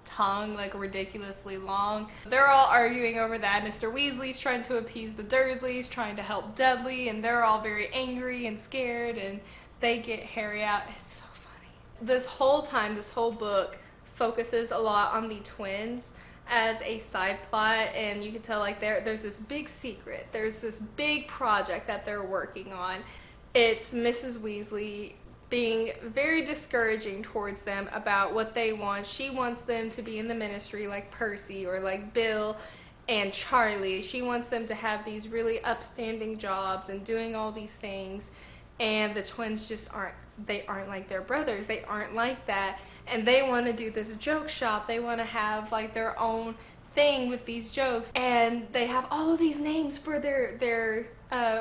tongue like ridiculously long. They're all arguing over that. Mr. Weasley's trying to appease the Dursleys, trying to help Dudley, and they're all very angry and scared, and they get Harry out. It's so funny. This whole time, this whole book focuses a lot on the twins as a side plot, and you can tell like there's this big secret. There's this big project that they're working on. It's Mrs. Weasley being very discouraging towards them about what they want. She wants them to be in the ministry like Percy or like Bill and Charlie. She wants them to have these really upstanding jobs and doing all these things, and the twins just aren't like their brothers. They aren't like that, and they want to do this joke shop. They want to have like their own thing with these jokes, and they have all of these names for their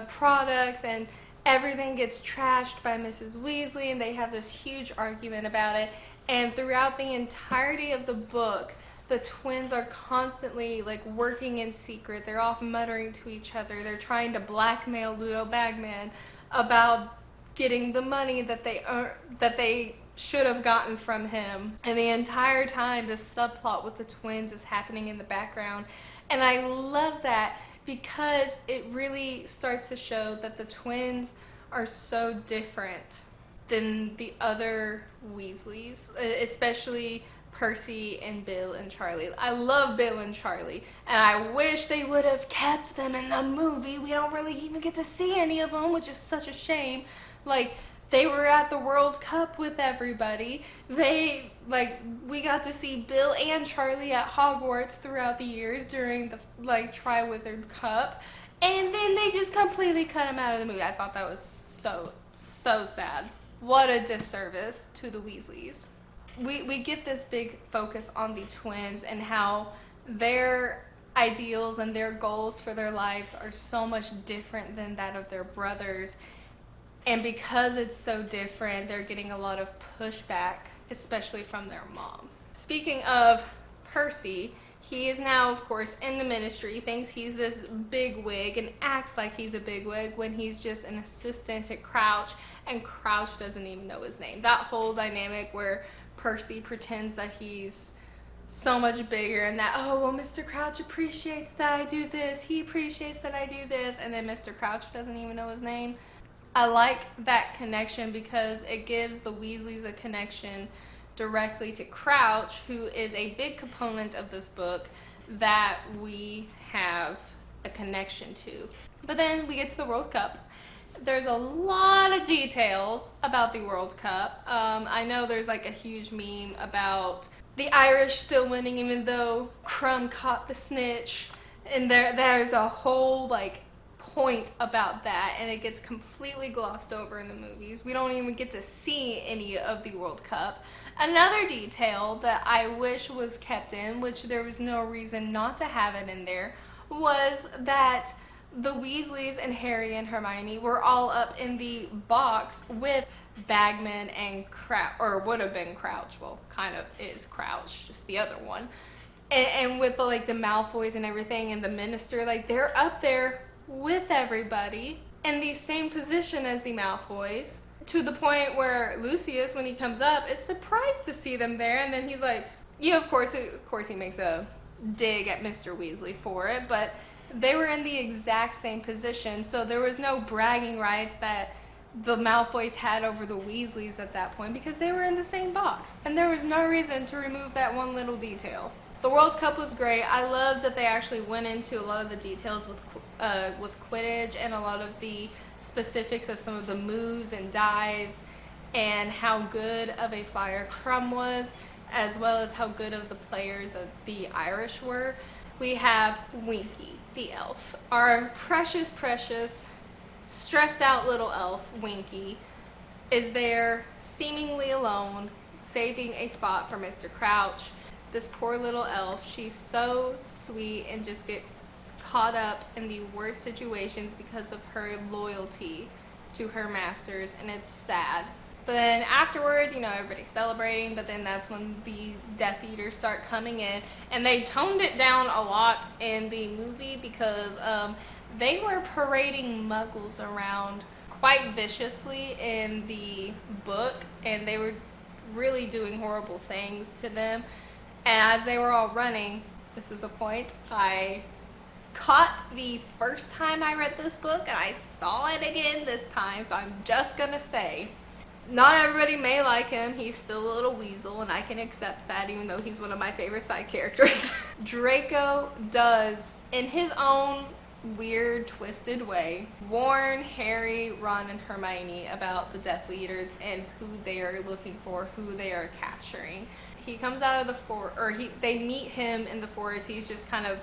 products, and everything gets trashed by Mrs. Weasley, and they have this huge argument about it. And throughout the entirety of the book, the twins are constantly like working in secret. They're off muttering to each other. They're trying to blackmail Ludo Bagman about getting the money that they should have gotten from him. And the entire time, this subplot with the twins is happening in the background. And I love that, because it really starts to show that the twins are so different than the other Weasleys, especially Percy and Bill and Charlie. I love Bill and Charlie, and I wish they would have kept them in the movie. We don't really even get to see any of them, which is such a shame. Like, they were at the World Cup with everybody. We got to see Bill and Charlie at Hogwarts throughout the years during the Triwizard Cup, and then they just completely cut them out of the movie. I thought that was so sad. What a disservice to the Weasleys. We get this big focus on the twins and how their ideals and their goals for their lives are so much different than that of their brothers. And because it's so different, they're getting a lot of pushback, especially from their mom. Speaking of Percy, he is now, of course, in the ministry, thinks he's this bigwig and acts like he's a bigwig when he's just an assistant at Crouch, and Crouch doesn't even know his name. That whole dynamic where Percy pretends that he's so much bigger, and that, oh, well, Mr. Crouch appreciates that I do this, he appreciates that I do this, and then Mr. Crouch doesn't even know his name. I like that connection because it gives the Weasleys a connection directly to Crouch, who is a big component of this book that we have a connection to. But then we get to the World Cup. There's a lot of details about the World Cup. I know there's like a huge meme about the Irish still winning even though Crumb caught the snitch, and there's a whole point about that, and it gets completely glossed over in the movies. We don't even get to see any of the World Cup. Another detail that I wish was kept in, which there was no reason not to have it in there, was that the Weasleys and Harry and Hermione were all up in the box with Bagman and Crouch, or would have been Crouch, well, kind of is Crouch, just the other one. And with the, like, the Malfoys and everything, and the Minister, like, they're up there with everybody in the same position as the Malfoys, to the point where Lucius, when he comes up, is surprised to see them there, and then he's like, yeah, of course he makes a dig at Mr. Weasley for it, but they were in the exact same position, so there was no bragging rights that the Malfoys had over the Weasleys at that point, because they were in the same box, and there was no reason to remove that one little detail. The World Cup was great. I loved that they actually went into a lot of the details with Quidditch, and a lot of the specifics of some of the moves and dives, and how good of a flyer Crumb was, as well as how good of the players of the Irish were. We have Winky, the elf. Our precious, stressed out little elf, Winky, is there seemingly alone, saving a spot for Mr. Crouch. This poor little elf, she's so sweet and just gets caught up in the worst situations because of her loyalty to her masters, and it's sad. But then afterwards, you know, everybody's celebrating, but then that's when the Death Eaters start coming in, and they toned it down a lot in the movie because they were parading muggles around quite viciously in the book, and they were really doing horrible things to them. And as they were all running, this is a point I caught the first time I read this book, and I saw it again this time, so I'm just gonna say, not everybody may like him. He's still a little weasel, and I can accept that, even though he's one of my favorite side characters. Draco does, in his own weird, twisted way, warn Harry, Ron, and Hermione about the Death Eaters and who they are looking for, who they are capturing. He comes out of the forest, or they meet him in the forest. He's just kind of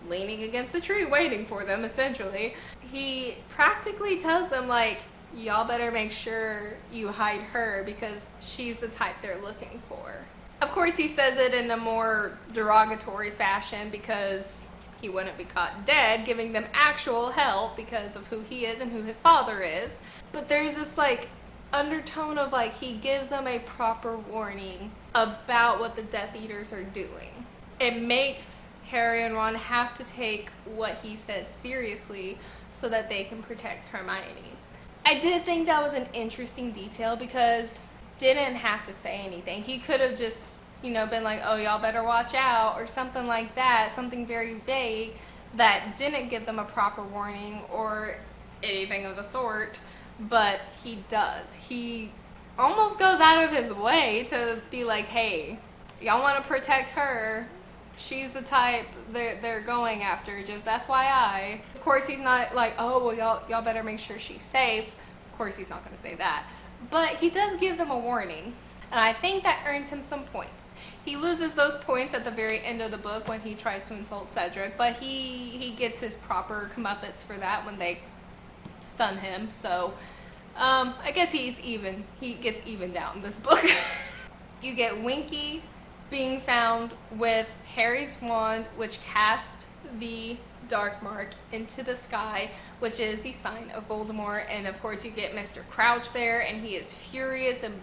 leaning against the tree, waiting for them, essentially. He practically tells them, like, y'all better make sure you hide her because she's the type they're looking for. Of course, he says it in a more derogatory fashion because he wouldn't be caught dead, giving them actual help because of who he is and who his father is. But there's this, like, undertone of, like, he gives them a proper warning about what the Death Eaters are doing. It makes Harry and Ron have to take what he says seriously so that they can protect Hermione. I did think that was an interesting detail because didn't have to say anything. He could have just, you know, been like, oh, y'all better watch out, or something like that, something very vague that didn't give them a proper warning or anything of the sort, but he does. He almost goes out of his way to be like, hey, y'all want to protect her. She's the type they're going after, just FYI. Of course, he's not like, oh, well, y'all better make sure she's safe. Of course, he's not going to say that. But he does give them a warning, and I think that earns him some points. He loses those points at the very end of the book when he tries to insult Cedric, but he gets his proper comeuppance for that when they stun him. So I guess he gets evened out in this book. You get Winky being found with Harry's wand, which casts the dark mark into the sky, which is the sign of Voldemort. And of course, you get Mr. Crouch there, and he is furious and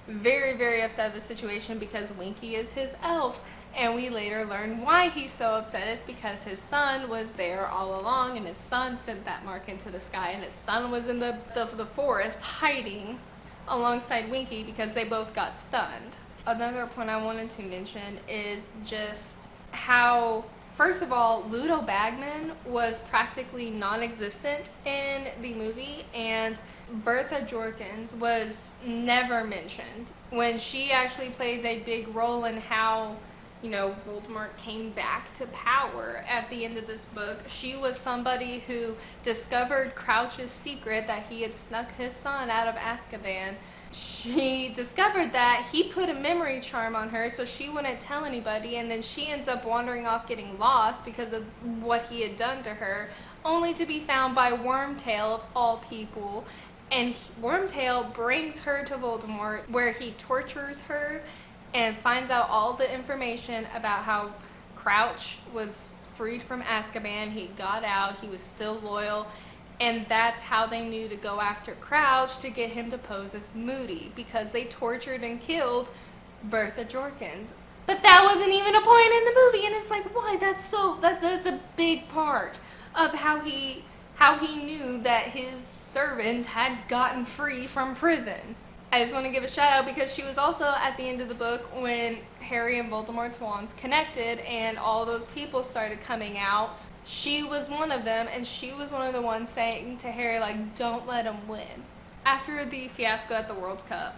very, very upset with the situation because Winky is his elf. And we later learn why he's so upset. It's because his son was there all along, and his son sent that mark into the sky, and his son was in the forest hiding alongside Winky because they both got stunned. Another point I wanted to mention is just how, first of all, Ludo Bagman was practically non-existent in the movie, and Bertha Jorkins was never mentioned when she actually plays a big role in how, you know, Voldemort came back to power at the end of this book. She was somebody who discovered Crouch's secret that he had snuck his son out of Azkaban. She discovered that he put a memory charm on her so she wouldn't tell anybody, and then she ends up wandering off getting lost because of what he had done to her, only to be found by Wormtail of all people. And Wormtail brings her to Voldemort, where he tortures her and finds out all the information about how Crouch was freed from Azkaban. He got out. He was still loyal. And that's how they knew to go after Crouch to get him to pose as Moody, because they tortured and killed Bertha Jorkins. But that wasn't even a point in the movie, and it's like, why? That's a big part of how he knew that his servant had gotten free from prison. I just want to give a shout out because she was also at the end of the book when Harry and Voldemort's wands connected and all those people started coming out. She was one of them, and she was one of the ones saying to Harry, like, don't let him win. After the fiasco at the World Cup,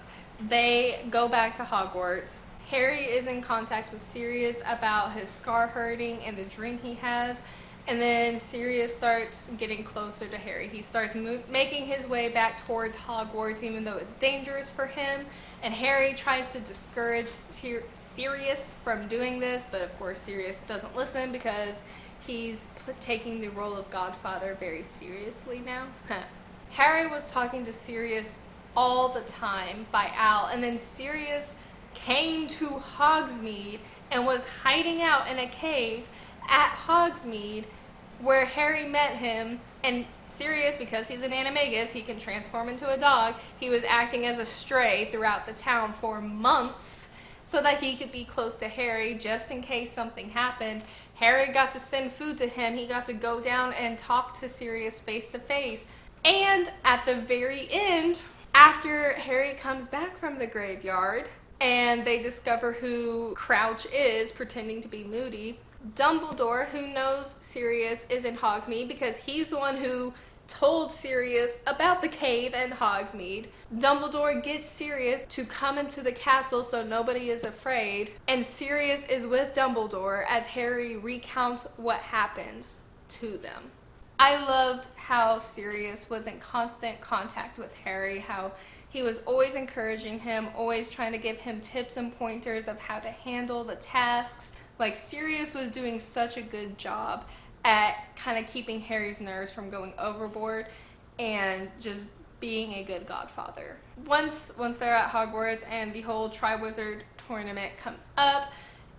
they go back to Hogwarts. Harry is in contact with Sirius about his scar hurting and the dream he has. And then Sirius starts getting closer to Harry. He starts making his way back towards Hogwarts, even though it's dangerous for him. And Harry tries to discourage Sirius from doing this, but of course Sirius doesn't listen because he's taking the role of Godfather very seriously now. Harry was talking to Sirius all the time by Al, and then Sirius came to Hogsmeade and was hiding out in a cave at Hogsmeade where Harry met him. And Sirius, because he's an animagus, he can transform into a dog. He was acting as a stray throughout the town for months so that he could be close to Harry just in case something happened. Harry got to send food to him. He got to go down and talk to Sirius face to face. And at the very end, after Harry comes back from the graveyard and they discover who Crouch is pretending to be Moody, Dumbledore, who knows Sirius is in Hogsmeade because he's the one who told Sirius about the cave in Hogsmeade, Dumbledore gets Sirius to come into the castle so nobody is afraid, and Sirius is with Dumbledore as Harry recounts what happens to them. I loved how Sirius was in constant contact with Harry, how he was always encouraging him, always trying to give him tips and pointers of how to handle the tasks. Like, Sirius was doing such a good job at kind of keeping Harry's nerves from going overboard and just being a good godfather. Once they're at Hogwarts and the whole Triwizard tournament comes up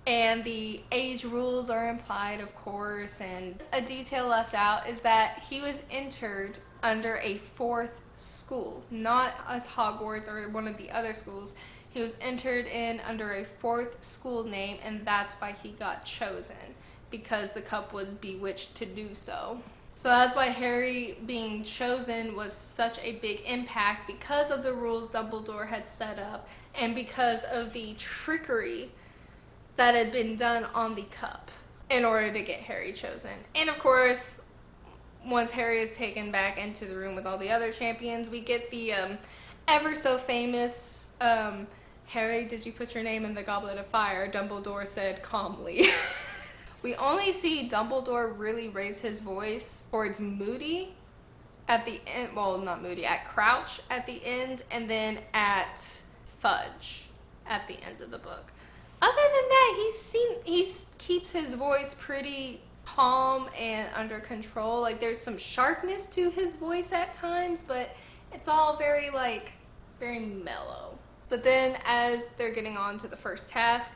and the age rules are implied, of course, and a detail left out is that he was entered under a fourth school, not as Hogwarts or one of the other schools. He was entered in under a fourth school name, and that's why he got chosen, because the cup was bewitched to do so. So that's why Harry being chosen was such a big impact, because of the rules Dumbledore had set up and because of the trickery that had been done on the cup in order to get Harry chosen. And of course, once Harry is taken back into the room with all the other champions, we get the ever so famous Harry, did you put your name in the Goblet of Fire? Dumbledore said calmly. We only see Dumbledore really raise his voice towards Moody at the end, well, not Moody, at Crouch at the end, and then at Fudge at the end of the book. Other than that, he keeps his voice pretty calm and under control. Like, there's some sharpness to his voice at times, but it's all very mellow. But then as they're getting on to the first task,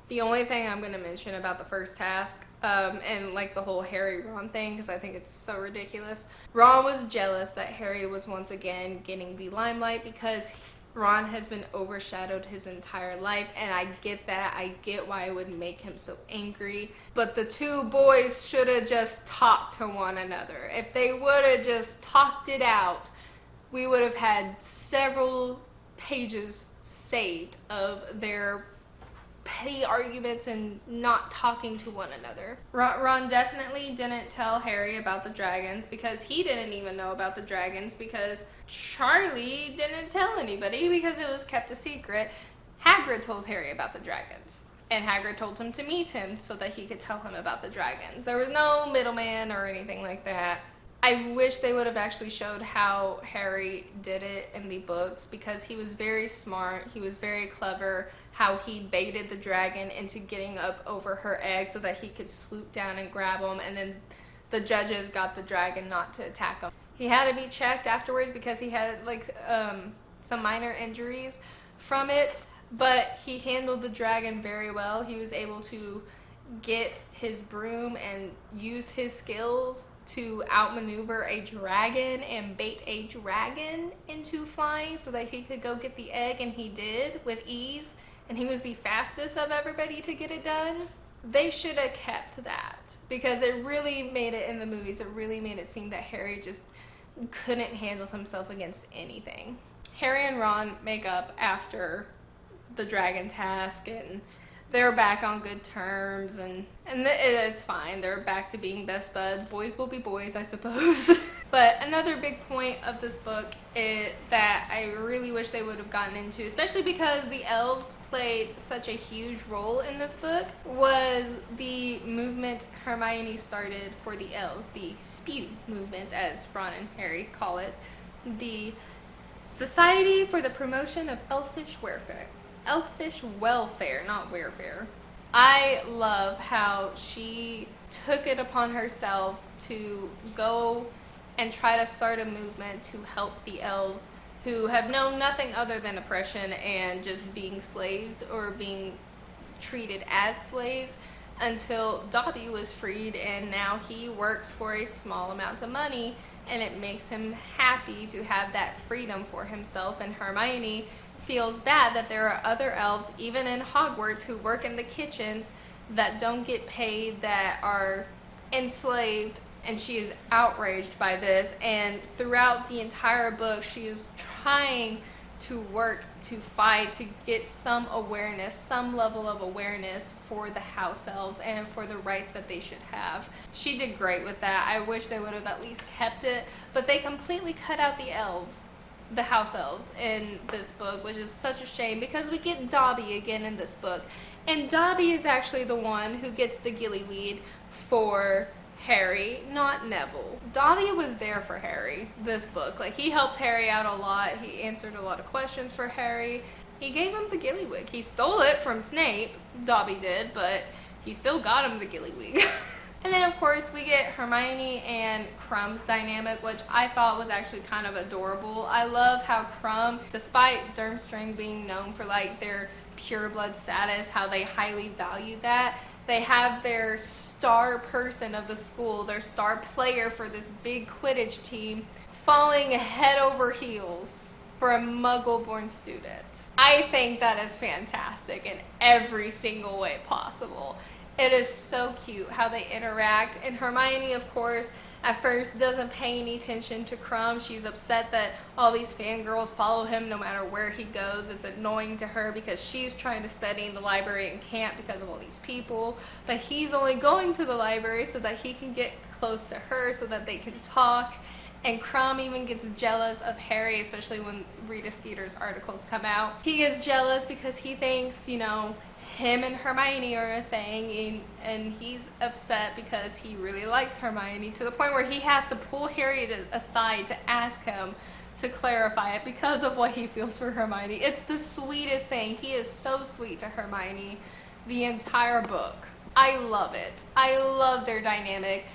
the only thing I'm going to mention about the first task, and like the whole Harry-Ron thing, because I think it's so ridiculous, Ron was jealous that Harry was once again getting the limelight because Ron has been overshadowed his entire life, and I get that. I get why it would make him so angry. But the two boys should have just talked to one another. If they would have just talked it out, we would have had several pages saved of their petty arguments and not talking to one another. Ron definitely didn't tell Harry about the dragons because he didn't even know about the dragons, because Charlie didn't tell anybody because it was kept a secret. Hagrid told Harry about the dragons, and Hagrid told him to meet him so that he could tell him about the dragons. There was no middleman or anything like that. I wish they would have actually showed how Harry did it in the books, because he was very smart, he was very clever, how he baited the dragon into getting up over her egg so that he could swoop down and grab him, and then the judges got the dragon not to attack him. He had to be checked afterwards because he had some minor injuries from it, but he handled the dragon very well. He was able to get his broom and use his skills to outmaneuver a dragon and bait a dragon into flying so that he could go get the egg, and he did with ease, and he was the fastest of everybody to get it done. They should have kept that, because it really made it in the movies, it really made it seem that Harry just couldn't handle himself against anything. Harry and Ron make up after the dragon task, and they're back on good terms, and it's fine. They're back to being best buds. Boys will be boys, I suppose. But another big point of this book that I really wish they would have gotten into, especially because the elves played such a huge role in this book, was the movement Hermione started for the elves, the SPEW movement, as Ron and Harry call it, the Society for the Promotion of Elfish Welfare, not warfare. I love how she took it upon herself to go and try to start a movement to help the elves who have known nothing other than oppression and just being slaves or being treated as slaves until Dobby was freed, and now he works for a small amount of money, and it makes him happy to have that freedom for himself. And Hermione feels bad that there are other elves, even in Hogwarts, who work in the kitchens that don't get paid, that are enslaved, and she is outraged by this. And throughout the entire book, she is trying to work to fight to get some awareness, some level of awareness for the house elves and for the rights that they should have. She did great with that. I wish they would have at least kept it, but they completely cut out the elves, the house elves, in this book, which is such a shame, because we get Dobby again in this book, and Dobby is actually the one who gets the gillyweed for Harry, not Neville. Dobby was there for Harry this book. Like, he helped Harry out a lot. He answered a lot of questions for Harry. He gave him the gillywig. He stole it from Snape, Dobby did, but he still got him the gillywig. And then, of course, we get Hermione and Crumb's dynamic, which I thought was actually kind of adorable. I love how Crumb, despite Durmstrang being known for, like, their pureblood status, how they highly value that, they have their star person of the school, their star player for this big Quidditch team, falling head over heels for a Muggle-born student. I think that is fantastic in every single way possible. It is so cute how they interact, and Hermione, of course, at first doesn't pay any attention to Crumb. She's upset that all these fangirls follow him no matter where he goes. It's annoying to her because she's trying to study in the library and can't because of all these people, but he's only going to the library so that he can get close to her so that they can talk. And Crumb even gets jealous of Harry, especially when Rita Skeeter's articles come out. He gets jealous because he thinks, you know, him and Hermione are a thing, and he's upset because he really likes Hermione, to the point where he has to pull Harry aside to ask him to clarify it because of what he feels for Hermione. It's the sweetest thing. He is so sweet to Hermione the entire book. I love it. I love their dynamic.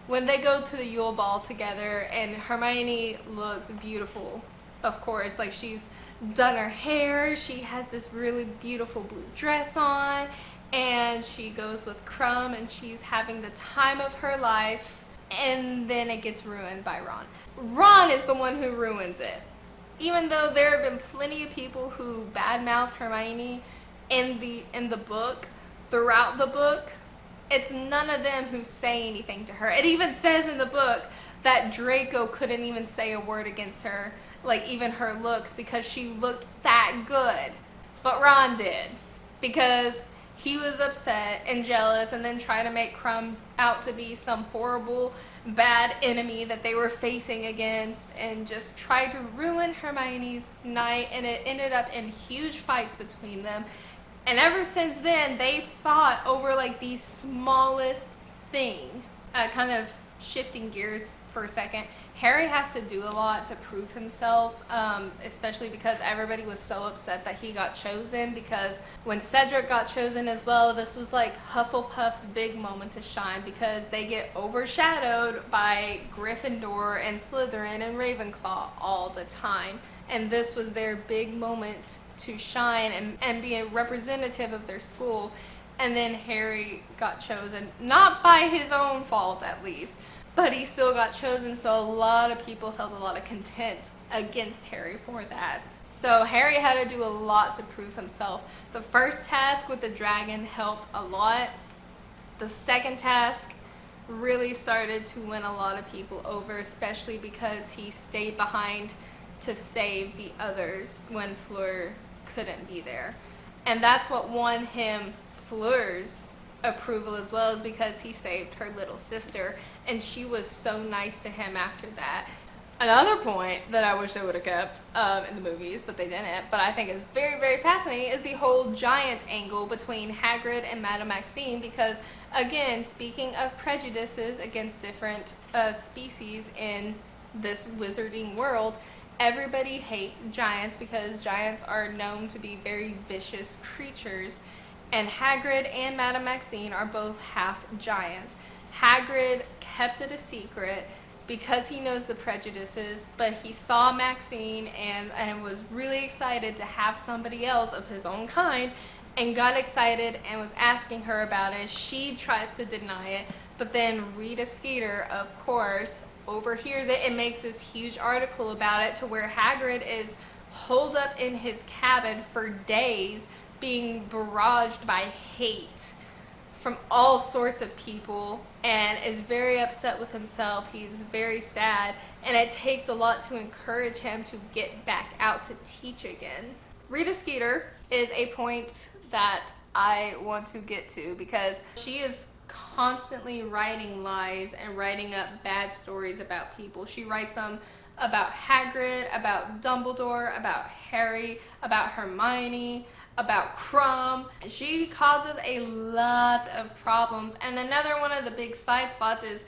When they go to the Yule Ball together, and Hermione looks beautiful, of course, like, she's done her hair, she has this really beautiful blue dress on, and she goes with Crumb, and she's having the time of her life, and then it gets ruined by Ron. Ron is the one who ruins it. Even though there have been plenty of people who badmouth Hermione in the book, throughout the book, it's none of them who say anything to her. It even says in the book that Draco couldn't even say a word against her, like even her looks, because she looked that good. But Ron did, because he was upset and jealous, and then tried to make Crumb out to be some horrible bad enemy that they were facing against, and just tried to ruin Hermione's night, and it ended up in huge fights between them. And ever since then, they fought over, like, the smallest thing. Kind of shifting gears for a second, Harry has to do a lot to prove himself, especially because everybody was so upset that he got chosen, because when Cedric got chosen as well, this was like Hufflepuff's big moment to shine, because they get overshadowed by Gryffindor and Slytherin and Ravenclaw all the time. And this was their big moment to shine and be a representative of their school. And then Harry got chosen, not by his own fault at least, but he still got chosen, so a lot of people felt a lot of contempt against Harry for that. So Harry had to do a lot to prove himself. The first task with the dragon helped a lot. The second task really started to win a lot of people over, especially because he stayed behind to save the others when Fleur couldn't be there. And that's what won him Fleur's approval as well, is because he saved her little sister, and she was so nice to him after that. Another point that I wish they would have kept in the movies, but they didn't, but I think is very, very fascinating, is the whole giant angle between Hagrid and Madame Maxime, because, again, speaking of prejudices against different species in this wizarding world, everybody hates giants because giants are known to be very vicious creatures, and Hagrid and Madame Maxime are both half giants. Hagrid kept it a secret because he knows the prejudices, but he saw Maxine and was really excited to have somebody else of his own kind, and got excited and was asking her about it. She tries to deny it, but then Rita Skeeter, of course, overhears it and makes this huge article about it, to where Hagrid is holed up in his cabin for days, being barraged by hate from all sorts of people, and is very upset with himself. He's very sad, and it takes a lot to encourage him to get back out to teach again. Rita Skeeter is a point that I want to get to, because she is constantly writing lies and writing up bad stories about people. She writes them about Hagrid, about Dumbledore, about Harry, about Hermione, about Crumb. She causes a lot of problems. And another one of the big side plots is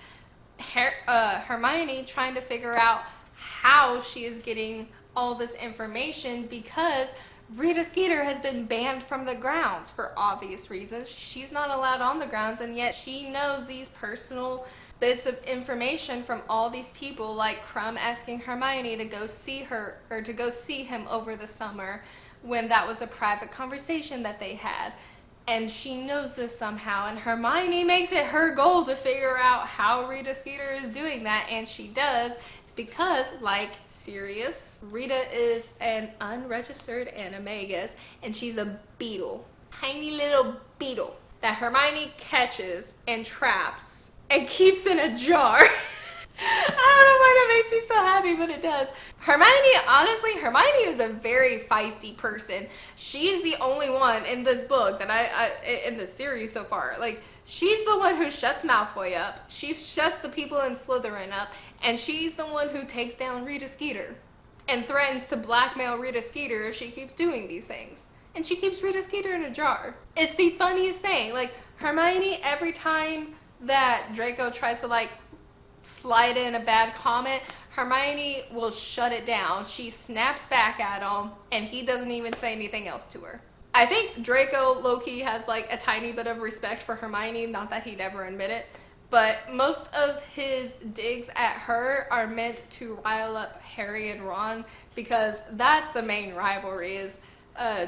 Hermione trying to figure out how she is getting all this information, because Rita Skeeter has been banned from the grounds for obvious reasons. She's not allowed on the grounds, and yet she knows these personal bits of information from all these people, like Crumb asking Hermione to go see her, or to go see him over the summer, when that was a private conversation that they had. And she knows this somehow, and Hermione makes it her goal to figure out how Rita Skeeter is doing that, and she does. It's because, like Sirius, Rita is an unregistered animagus, and she's a beetle. Tiny little beetle that Hermione catches and traps and keeps in a jar. I don't know why that makes me so happy, but it does. Hermione is a very feisty person. She's the only one in this book that in the series so far. Like, she's the one who shuts Malfoy up. She shuts the people in Slytherin up, and she's the one who takes down Rita Skeeter and threatens to blackmail Rita Skeeter if she keeps doing these things. And she keeps Rita Skeeter in a jar. It's the funniest thing. Like, Hermione, every time that Draco tries to, like, slide in a bad comment, Hermione will shut it down. She snaps back at him, and he doesn't even say anything else to her. I think Draco low-key has like a tiny bit of respect for Hermione, not that he'd ever admit it, but most of his digs at her are meant to rile up Harry and Ron, because that's the main rivalry, is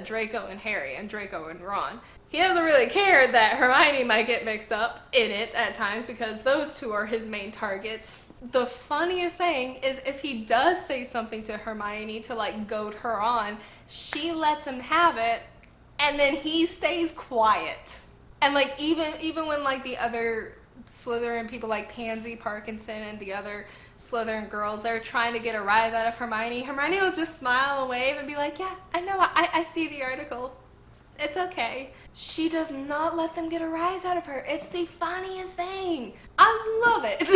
Draco and Harry and Draco and Ron. He doesn't really care that Hermione might get mixed up in it at times, because those two are his main targets. The funniest thing is, if he does say something to Hermione to like goad her on, she lets him have it, and then he stays quiet. And like even when like the other Slytherin people, like Pansy Parkinson and the other Slytherin girls, they're trying to get a rise out of Hermione, Hermione will just smile and wave and be like, yeah, I know, I see the article. It's okay. She does not let them get a rise out of her. It's the funniest thing. I love it.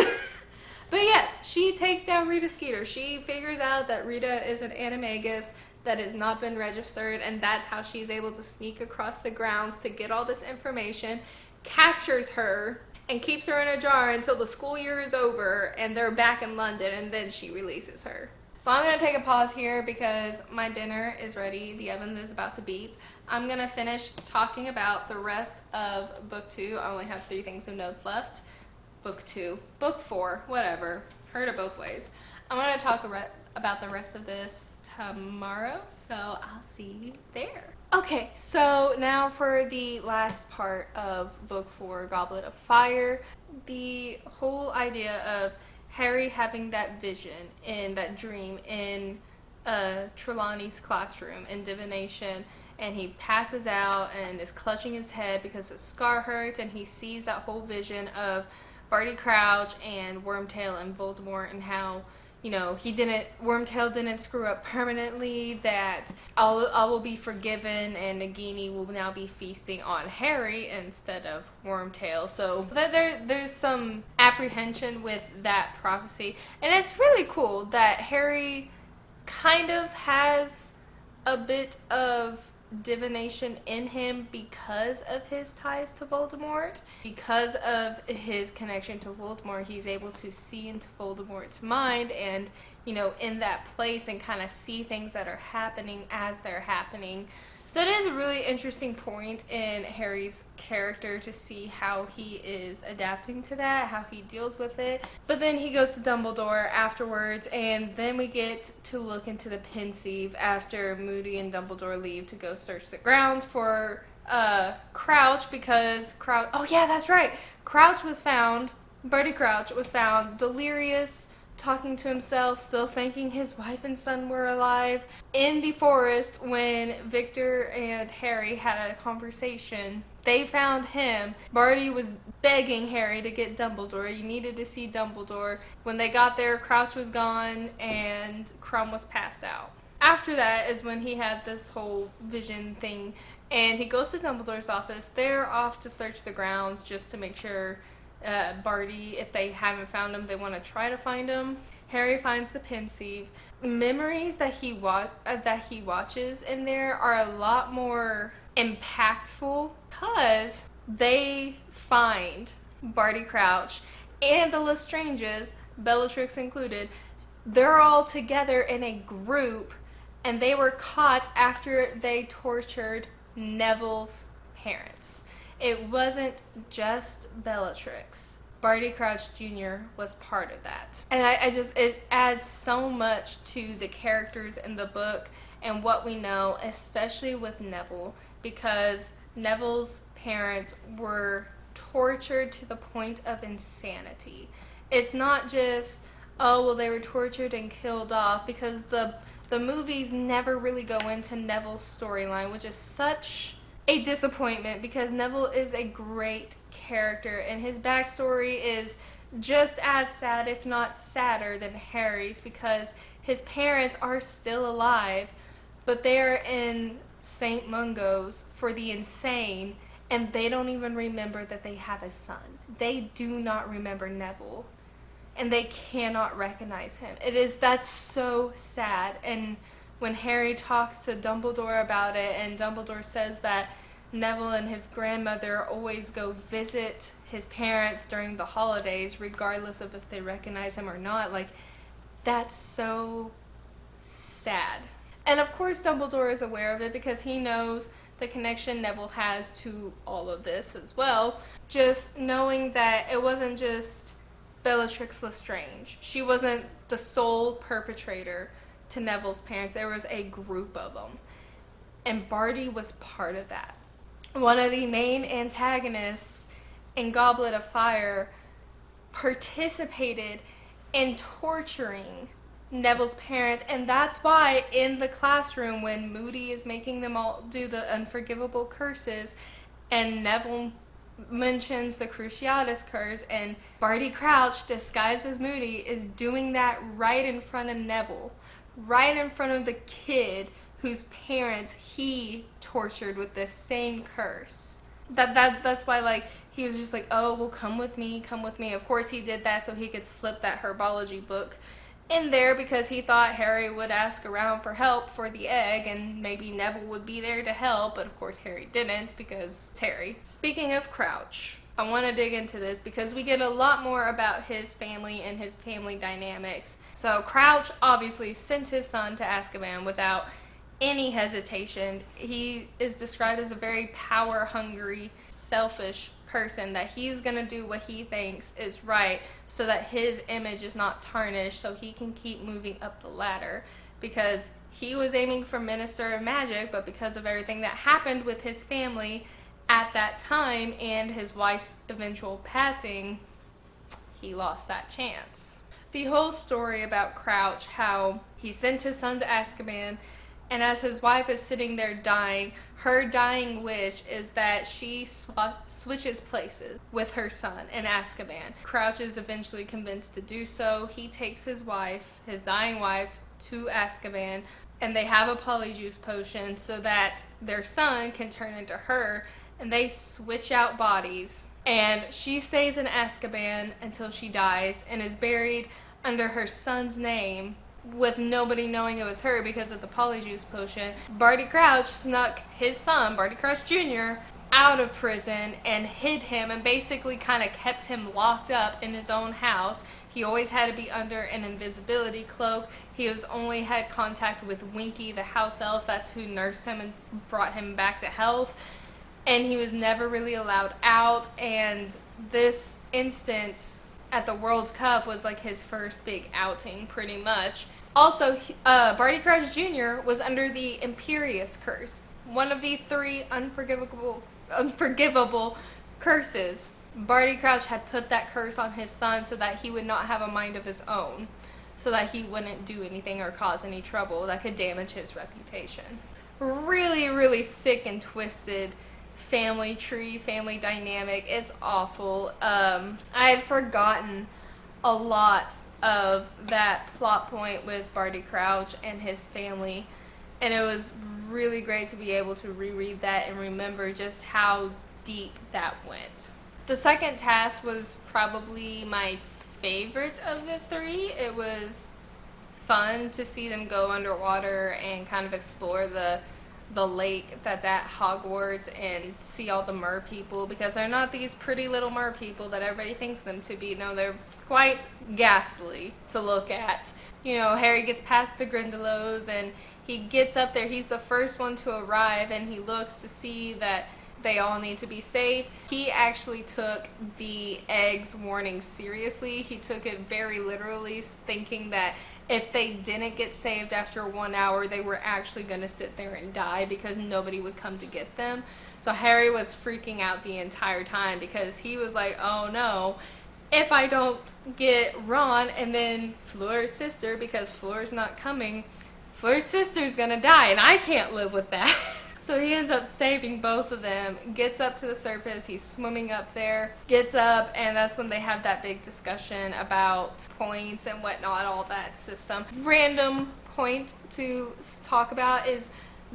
But yes, she takes down Rita Skeeter. She figures out that Rita is an animagus that has not been registered, and that's how she's able to sneak across the grounds to get all this information, captures her, and keeps her in a jar until the school year is over and they're back in London, and then she releases her. So I'm going to take a pause here because my dinner is ready. The oven is about to beep. I'm going to finish talking about the rest of book 2. I only have 3 things of notes left. Book 2. Book 4. Whatever. Heard it both ways. I'm going to talk about the rest of this tomorrow, so I'll see you there. Okay, so now for the last part of book 4, Goblet of Fire. The whole idea of Harry having that vision and that dream in Trelawney's classroom in divination, and he passes out and is clutching his head because his scar hurts, and he sees that whole vision of Barty Crouch and Wormtail and Voldemort, and how Wormtail didn't screw up permanently, that all will be forgiven, and Nagini will now be feasting on Harry instead of Wormtail. So there's some apprehension with that prophecy, and it's really cool that Harry kind of has a bit of divination in him because of his ties to Voldemort. Because of his connection to Voldemort, he's able to see into Voldemort's mind and, in that place, and kind of see things that are happening as they're happening. So it is a really interesting point in Harry's character to see how he is adapting to that, how he deals with it. But then he goes to Dumbledore afterwards, and then we get to look into the Pensieve after Moody and Dumbledore leave to go search the grounds for Crouch, because Crouch... Oh yeah, that's right! Crouch was found, Barty Crouch was found delirious, talking to himself, still thinking his wife and son were alive, in the forest when Victor and Harry had a conversation. They found him. Barty was begging Harry to get Dumbledore. He needed to see Dumbledore. When they got there, Crouch was gone and Crumb was passed out. After that is when he had this whole vision thing, and he goes to Dumbledore's office. They're off to search the grounds just to make sure Barty, if they haven't found him, they want to try to find him. Harry finds the Pensieve. Memories that he watches in there are a lot more impactful because they find Barty Crouch and the Lestranges, Bellatrix included. They're all together in a group, and they were caught after they tortured Neville's parents. It wasn't just Bellatrix. Barty Crouch Jr. was part of that. And it adds so much to the characters in the book and what we know, especially with Neville, because Neville's parents were tortured to the point of insanity. It's not just, oh, well, they were tortured and killed off, because the movies never really go into Neville's storyline, which is such a disappointment, because Neville is a great character and his backstory is just as sad, if not sadder, than Harry's, because his parents are still alive, but they are in St. Mungo's for the insane, and they don't even remember that they have a son. They do not remember Neville, and they cannot recognize him. That's so sad. And when Harry talks to Dumbledore about it, and Dumbledore says that Neville and his grandmother always go visit his parents during the holidays, regardless of if they recognize him or not, that's so sad. And of course Dumbledore is aware of it because he knows the connection Neville has to all of this as well. Just knowing that it wasn't just Bellatrix Lestrange. She wasn't the sole perpetrator to Neville's parents. There was a group of them. And Barty was part of that. One of the main antagonists in Goblet of Fire participated in torturing Neville's parents, and that's why in the classroom when Moody is making them all do the unforgivable curses and Neville mentions the Cruciatus curse, and Barty Crouch, disguised as Moody, is doing that right in front of Neville, right in front of the kid whose parents he tortured with this same curse. That's why he was just like, oh, well, come with me. Of course he did that so he could slip that herbology book in there, because he thought Harry would ask around for help for the egg and maybe Neville would be there to help, but of course Harry didn't, because it's Harry. Speaking of Crouch, I want to dig into this because we get a lot more about his family and his family dynamics. So Crouch obviously sent his son to Azkaban without any hesitation. He is described as a very power-hungry, selfish person, that he's gonna do what he thinks is right so that his image is not tarnished, so he can keep moving up the ladder, because He was aiming for Minister of Magic, but because of everything that happened with his family at that time and his wife's eventual passing, he lost that chance. The whole story about Crouch, how he sent his son to Azkaban, and as his wife is sitting there dying, her dying wish is that she switches places with her son in Azkaban. Crouch is eventually convinced to do so. He takes his wife, his dying wife, to Azkaban, and they have a polyjuice potion so that their son can turn into her, and they switch out bodies. And she stays in Azkaban until she dies and is buried under her son's name with nobody knowing it was her because of the polyjuice potion. Barty Crouch snuck his son, Barty Crouch Jr., out of prison and hid him and basically kind of kept him locked up in his own house. He always had to be under an invisibility cloak. He was only had contact with Winky, the house elf. That's who nursed him and brought him back to health. And he was never really allowed out. And this instance at the World Cup was like his first big outing, pretty much. Also, Barty Crouch Jr. was under the Imperious Curse, one of the 3 unforgivable curses. Barty Crouch had put that curse on his son so that he would not have a mind of his own, so that he wouldn't do anything or cause any trouble that could damage his reputation. Really, really sick and twisted family tree, family dynamic. It's awful. I had forgotten a lot of that plot point with Barty Crouch and his family, and it was really great to be able to reread that and remember just how deep that went. The second task was probably my favorite of the 3. It was fun to see them go underwater and kind of explore the lake that's at Hogwarts and see all the mer people, because they're not these pretty little mer people that everybody thinks them to be. No, they're quite ghastly to look at. You know, Harry gets past the Grindylows and he gets up there. He's the first one to arrive and he looks to see that they all need to be saved. He actually took the eggs warning seriously. He took it very literally, thinking that if they didn't get saved after 1 hour, they were actually going to sit there and die because nobody would come to get them. So Harry was freaking out the entire time because he was like, oh no, if I don't get Ron and then Fleur's sister, because Fleur's not coming, Fleur's sister's going to die and I can't live with that. So he ends up saving both of them, gets up to the surface, he's swimming up there, gets up, and that's when they have that big discussion about points and whatnot, all that system. Random point to talk about is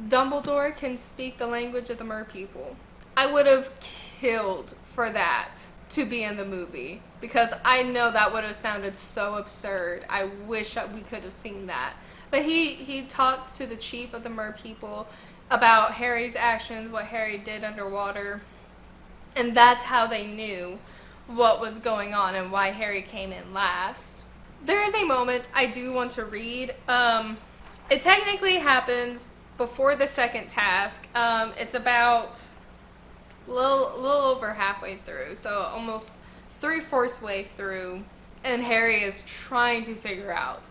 Dumbledore can speak the language of the mer people. I would have killed for that to be in the movie, because I know that would have sounded so absurd. I wish we could have seen that. But he talked to the chief of the mer people about Harry's actions, what Harry did underwater, and that's how they knew what was going on and why Harry came in last. There is a moment I do want to read. It technically happens before the second task. It's about a little over halfway through, so almost 3/4 way through, and Harry is trying to figure out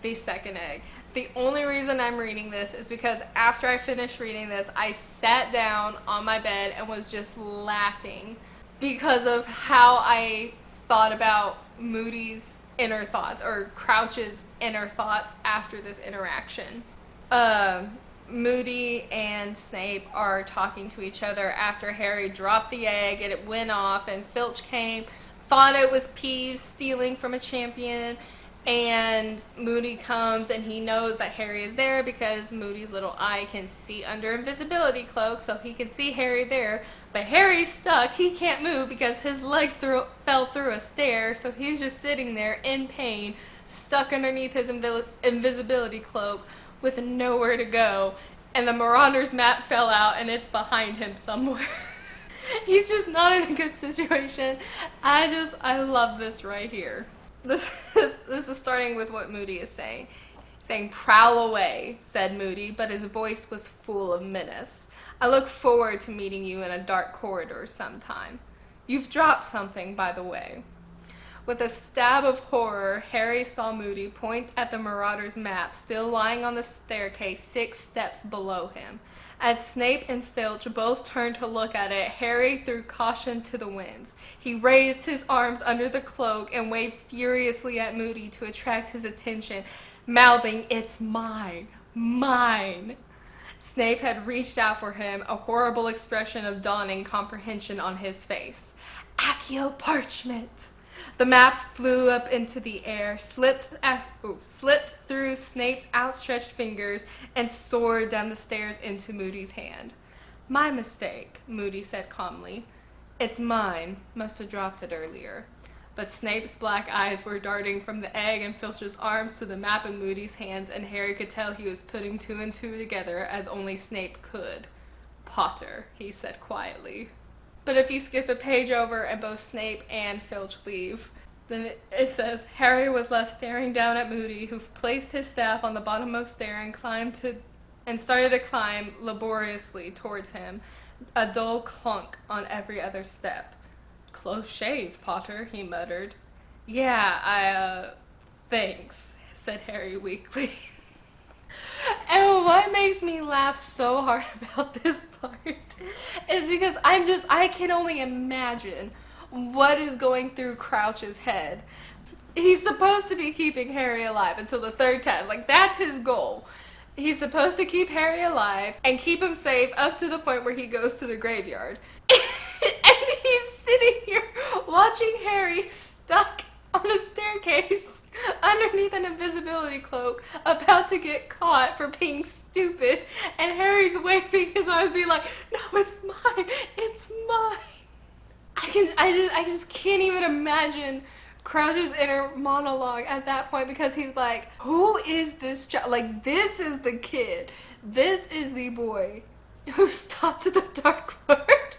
the second egg. The only reason I'm reading this is because after I finished reading this, I sat down on my bed and was just laughing because of how I thought about Moody's inner thoughts, or Crouch's inner thoughts after this interaction. Moody and Snape are talking to each other after Harry dropped the egg and it went off, and Filch came, thought it was Peeves stealing from a champion, and Moody comes and he knows that Harry is there because Moody's little eye can see under invisibility cloak, so he can see Harry there. But Harry's stuck. He can't move because his leg fell through a stair, so he's just sitting there in pain, stuck underneath his invisibility cloak with nowhere to go. And the Marauders map fell out and it's behind him somewhere. He's just not in a good situation. I love this right here. This is starting with what Moody is saying. Saying, "Prowl away," said Moody, but his voice was full of menace. "I look forward to meeting you in a dark corridor sometime. You've dropped something, by the way." With a stab of horror, Harry saw Moody point at the Marauder's map, still lying on the staircase 6 steps below him. As Snape and Filch both turned to look at it, Harry threw caution to the winds. He raised his arms under the cloak and waved furiously at Moody to attract his attention, mouthing, "It's mine, mine." Snape had reached out for him, a horrible expression of dawning comprehension on his face. Accio parchment! The map flew up into the air, slipped through Snape's outstretched fingers, and soared down the stairs into Moody's hand. "My mistake," Moody said calmly. "It's mine. Must have dropped it earlier." But Snape's black eyes were darting from the egg in Filch's arms to the map in Moody's hands, and Harry could tell he was putting 2 and 2 together as only Snape could. "Potter," he said quietly. But if you skip a page over and both Snape and Filch leave, then it says, Harry was left staring down at Moody, who placed his staff on the bottommost stair and started to climb laboriously towards him, a dull clunk on every other step. "Close shave, Potter," he muttered. "Yeah, thanks," said Harry weakly. And what makes me laugh so hard about this part is because I can only imagine what is going through Crouch's head. He's supposed to be keeping Harry alive until the 3rd test. Like, that's his goal. He's supposed to keep Harry alive and keep him safe up to the point where he goes to the graveyard. And he's sitting here watching Harry stuck on a staircase underneath an invisibility cloak, about to get caught for being stupid, and Harry's waving his arms being like, "No, it's mine, it's mine." I just can't even imagine Crouch's inner monologue at that point, because he's like, who is this child? Like, this is the kid. This is the boy who stopped the Dark Lord.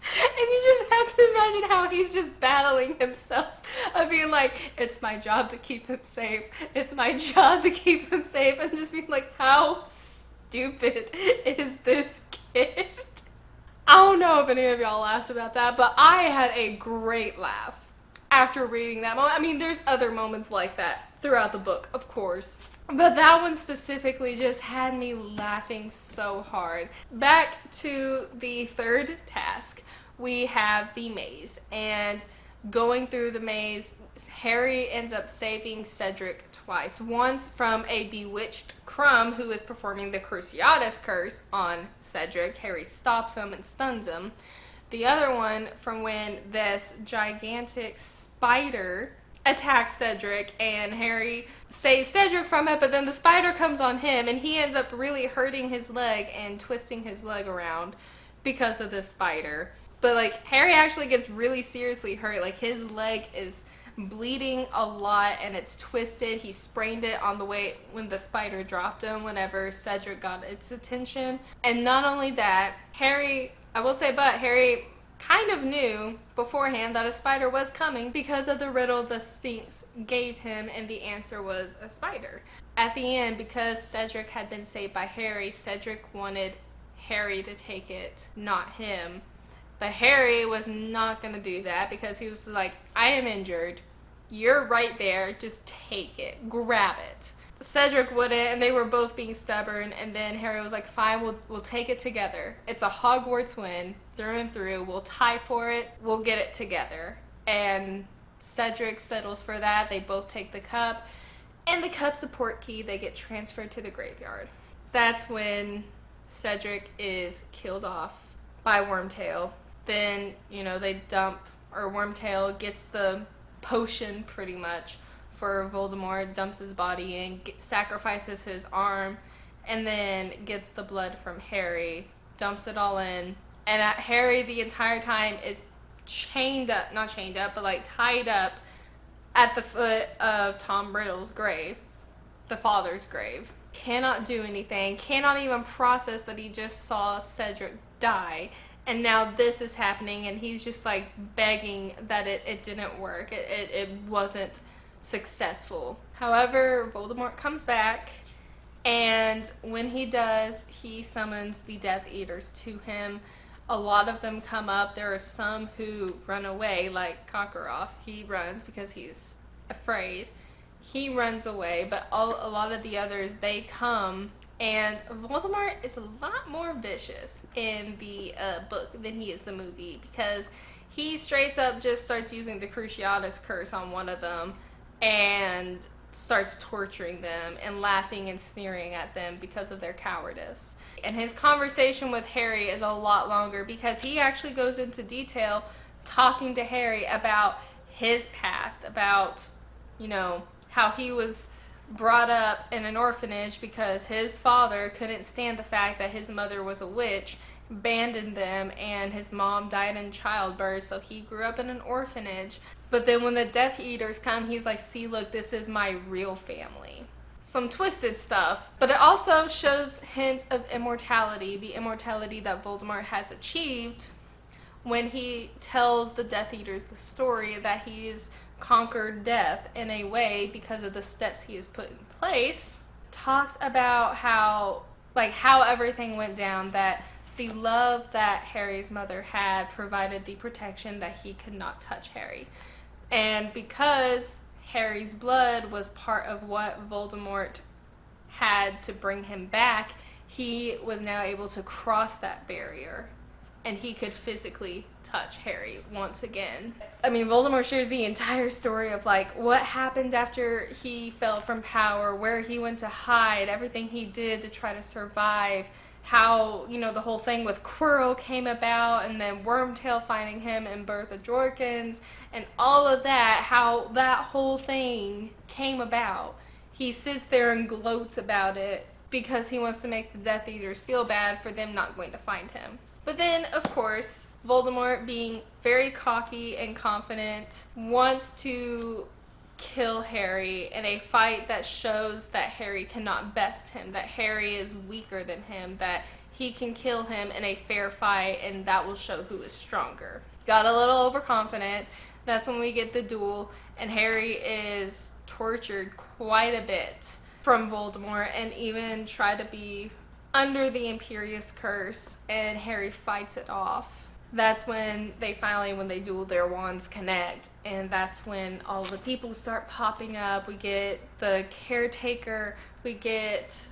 And you just have to imagine how he's just battling himself of being like, it's my job to keep him safe. It's my job to keep him safe. And just being like, how stupid is this kid? I don't know if any of y'all laughed about that, but I had a great laugh after reading that moment. I mean, there's other moments like that throughout the book, of course. But that one specifically just had me laughing so hard. Back to the 3rd task. We have the maze, and going through the maze, Harry ends up saving Cedric twice. Once from a bewitched Crumb who is performing the Cruciatus curse on Cedric. Harry stops him and stuns him. The other one from when this gigantic spider attacks Cedric, and Harry saves Cedric from it, but then the spider comes on him, and he ends up really hurting his leg and twisting his leg around because of this spider. But, like, Harry actually gets really seriously hurt. Like, his leg is bleeding a lot, and it's twisted. He sprained it on the way when the spider dropped him whenever Cedric got its attention. And not only that, Harry kind of knew beforehand that a spider was coming because of the riddle the Sphinx gave him, and the answer was a spider. At the end, because Cedric had been saved by Harry, Cedric wanted Harry to take it, not him. But Harry was not going to do that because he was like, I am injured. You're right there. Just take it. Grab it. Cedric wouldn't, and they were both being stubborn, and then Harry was like, fine, we'll take it together. It's a Hogwarts win, through and through. We'll tie for it. We'll get it together. And Cedric settles for that. They both take the cup, and the cup support key, they get transferred to the graveyard. That's when Cedric is killed off by Wormtail. Then, Wormtail gets the potion pretty much for Voldemort, dumps his body in, sacrifices his arm, and then gets the blood from Harry, dumps it all in. And Harry the entire time is tied up at the foot of Tom Riddle's grave, the father's grave. Cannot do anything, cannot even process that he just saw Cedric die. And now this is happening, and he's just like begging that it didn't work. It wasn't successful. However, Voldemort comes back, and when he does, he summons the Death Eaters to him. A lot of them come up. There are some who run away, like Kakarov. He runs because he's afraid. He runs away, but a lot of the others, they come. And Voldemort is a lot more vicious in the book than he is the movie, because he straight up just starts using the Cruciatus curse on one of them and starts torturing them and laughing and sneering at them because of their cowardice. And his conversation with Harry is a lot longer because he actually goes into detail talking to Harry about his past, about, you know, how he was brought up in an orphanage because his father couldn't stand the fact that his mother was a witch, abandoned them, and his mom died in childbirth, so he grew up in an orphanage. But then when the Death Eaters come, he's like, see, look, this is my real family. Some twisted stuff, but it also shows hints of immortality, the immortality that Voldemort has achieved when he tells the Death Eaters the story that he's conquered death in a way because of the steps he has put in place. Talks about how everything went down, that the love that Harry's mother had provided the protection that he could not touch Harry. And because Harry's blood was part of what Voldemort had to bring him back, he was now able to cross that barrier and he could physically touch Harry once again. I mean, Voldemort shares the entire story of like what happened after he fell from power, where he went to hide, everything he did to try to survive, how, you know, the whole thing with Quirrell came about, and then Wormtail finding him in Bertha Jorkins, and all of that, how that whole thing came about. He sits there and gloats about it because he wants to make the Death Eaters feel bad for them not going to find him. But then, of course, Voldemort, being very cocky and confident, wants to kill Harry in a fight that shows that Harry cannot best him, that Harry is weaker than him, that he can kill him in a fair fight, and that will show who is stronger. Got a little overconfident. That's when we get the duel, and Harry is tortured quite a bit from Voldemort, and even try to be under the Imperius curse, and Harry fights it off. That's when they finally, when they duel, their wands connect, and that's when all the people start popping up. We get the caretaker, we get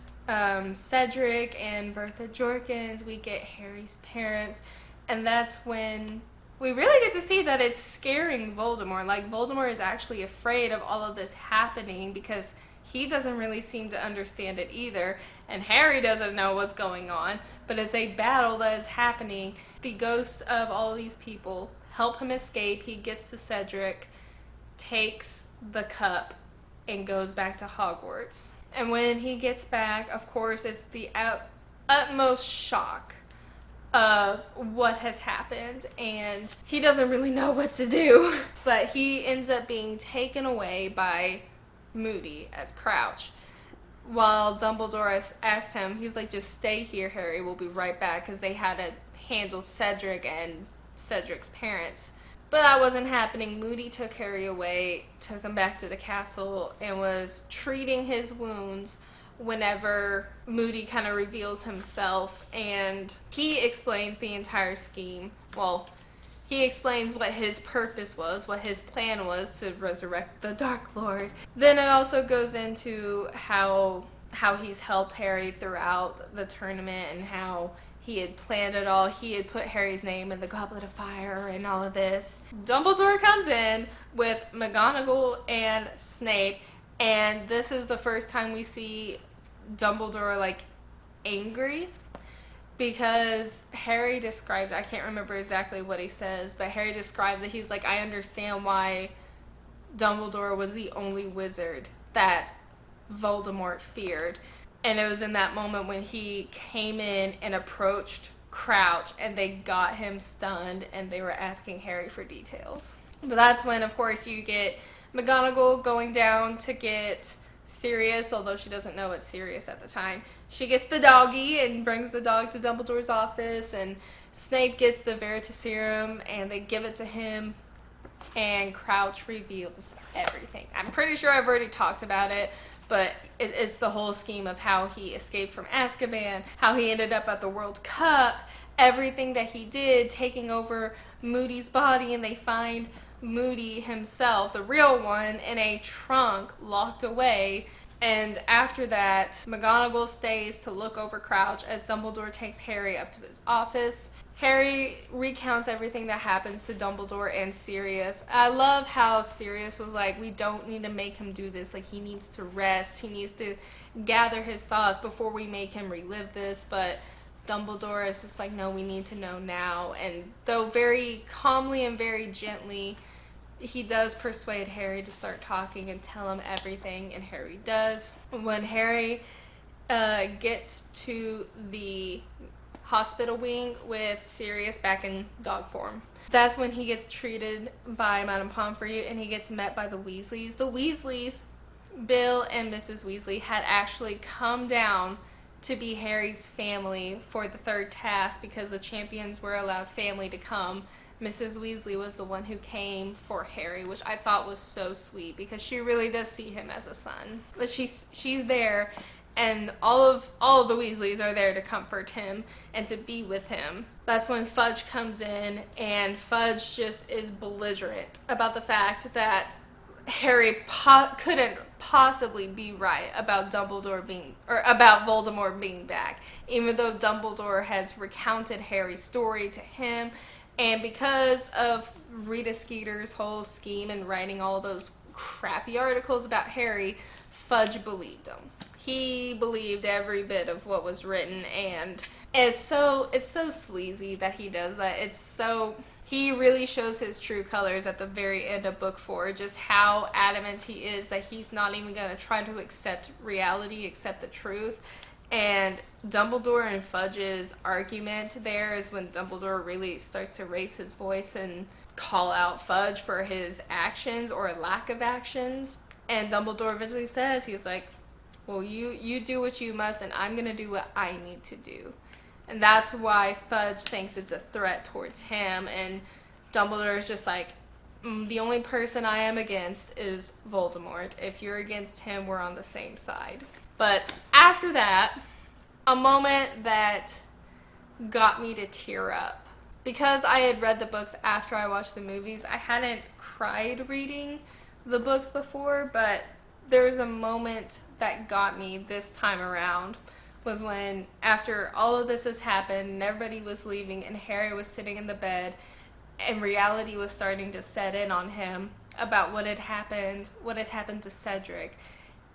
Cedric and Bertha Jorkins, we get Harry's parents, and that's when we really get to see that it's scaring Voldemort. Like, Voldemort is actually afraid of all of this happening because he doesn't really seem to understand it either, and Harry doesn't know what's going on, but it's a battle that is happening. The ghosts of all these people help him escape. He gets to Cedric, takes the cup, and goes back to Hogwarts. And when he gets back, of course, it's the utmost shock of what has happened, and he doesn't really know what to do. But he ends up being taken away by Moody as Crouch. While Dumbledore asked him, he was like, just stay here, Harry, we'll be right back, because they had to handle Cedric and Cedric's parents. But that wasn't happening. Moody took Harry away, took him back to the castle, and was treating his wounds whenever Moody kind of reveals himself, and he explains the entire scheme. Well, he explains what his purpose was, what his plan was to resurrect the Dark Lord. Then it also goes into how he's helped Harry throughout the tournament and how he had planned it all. He had put Harry's name in the Goblet of Fire and all of this. Dumbledore comes in with McGonagall and Snape, and this is the first time we see Dumbledore, like, angry. Because Harry describes, I can't remember exactly what he says, but Harry describes it. He's like, I understand why Dumbledore was the only wizard that Voldemort feared. And it was in that moment when he came in and approached Crouch, and they got him stunned, and they were asking Harry for details. But that's when, of course, you get McGonagall going down to get Sirius, although she doesn't know it's Sirius at the time. She gets the doggy and brings the dog to Dumbledore's office, and Snape gets the Veritaserum, and they give it to him, and Crouch reveals everything. I'm pretty sure I've already talked about it, but it's the whole scheme of how he escaped from Azkaban, how he ended up at the World Cup, everything that he did, taking over Moody's body, and they find Moody himself, the real one, in a trunk locked away. And after that, McGonagall stays to look over Crouch as Dumbledore takes Harry up to his office. Harry recounts everything that happens to Dumbledore and Sirius. I love how Sirius was like, we don't need to make him do this. Like, he needs to rest. He needs to gather his thoughts before we make him relive this. But Dumbledore is just like, no, we need to know now. And though very calmly and very gently, he does persuade Harry to start talking and tell him everything, and Harry does. When Harry gets to the hospital wing with Sirius back in dog form, that's when he gets treated by Madame Pomfrey, and he gets met by the Weasleys. The Weasleys, Bill and Mrs. Weasley, had actually come down to be Harry's family for the third task because the champions were allowed family to come. Mrs. Weasley was the one who came for Harry, which I thought was so sweet because she really does see him as a son. But she's there, and all of the Weasleys are there to comfort him and to be with him. That's when Fudge comes in, and Fudge just is belligerent about the fact that Harry couldn't possibly be right about about Voldemort being back, even though Dumbledore has recounted Harry's story to him. And because of Rita Skeeter's whole scheme and writing all those crappy articles about Harry, Fudge believed him. He believed every bit of what was written, and it's so sleazy that he does that. He really shows his true colors at the very end of book 4, just how adamant he is that he's not even going to try to accept reality, accept the truth. And Dumbledore and Fudge's argument there is when Dumbledore really starts to raise his voice and call out Fudge for his actions or lack of actions. And Dumbledore eventually says, he's like, well, you do what you must, and I'm going to do what I need to do. And that's why Fudge thinks it's a threat towards him. And Dumbledore is just like, the only person I am against is Voldemort. If you're against him, we're on the same side. But after that, a moment that got me to tear up. Because I had read the books after I watched the movies, I hadn't cried reading the books before, but there's a moment that got me this time around. Was when, after all of this has happened and everybody was leaving and Harry was sitting in the bed and reality was starting to set in on him about what had happened to Cedric,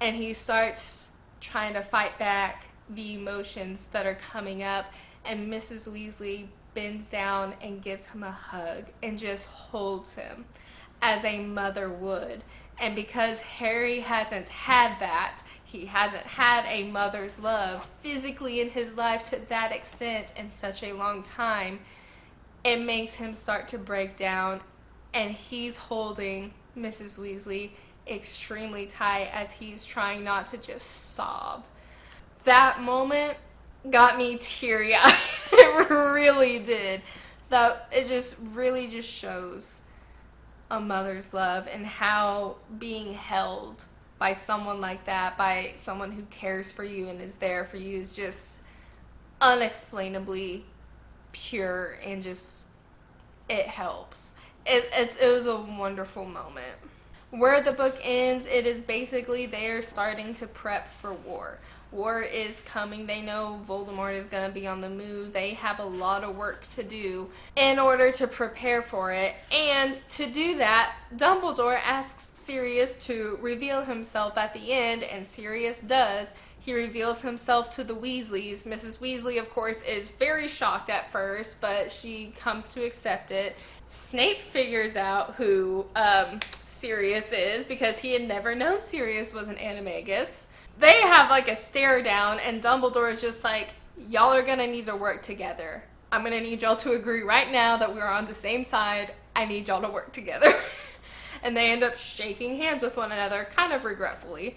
and he starts trying to fight back the emotions that are coming up, and Mrs. Weasley bends down and gives him a hug and just holds him as a mother would. And because Harry hasn't had that, he hasn't had a mother's love physically in his life to that extent in such a long time, it makes him start to break down, and he's holding Mrs. Weasley extremely tight as he's trying not to just sob. That moment got me teary-eyed. It really did. It just really just shows a mother's love and how being held by someone like that, by someone who cares for you and is there for you, is just unexplainably pure, and just, it helps. It was a wonderful moment. Where the book ends, it is basically they are starting to prep for war. War is coming. They know Voldemort is going to be on the move. They have a lot of work to do in order to prepare for it. And to do that, Dumbledore asks Sirius to reveal himself at the end, and Sirius does. He reveals himself to the Weasleys. Mrs. Weasley, of course, is very shocked at first, but she comes to accept it. Snape figures out who Sirius is because he had never known Sirius was an animagus. They have like a stare down, and Dumbledore is just like, y'all are gonna need to work together. I'm gonna need y'all to agree right now that we're on the same side. I need y'all to work together. And they end up shaking hands with one another, kind of regretfully,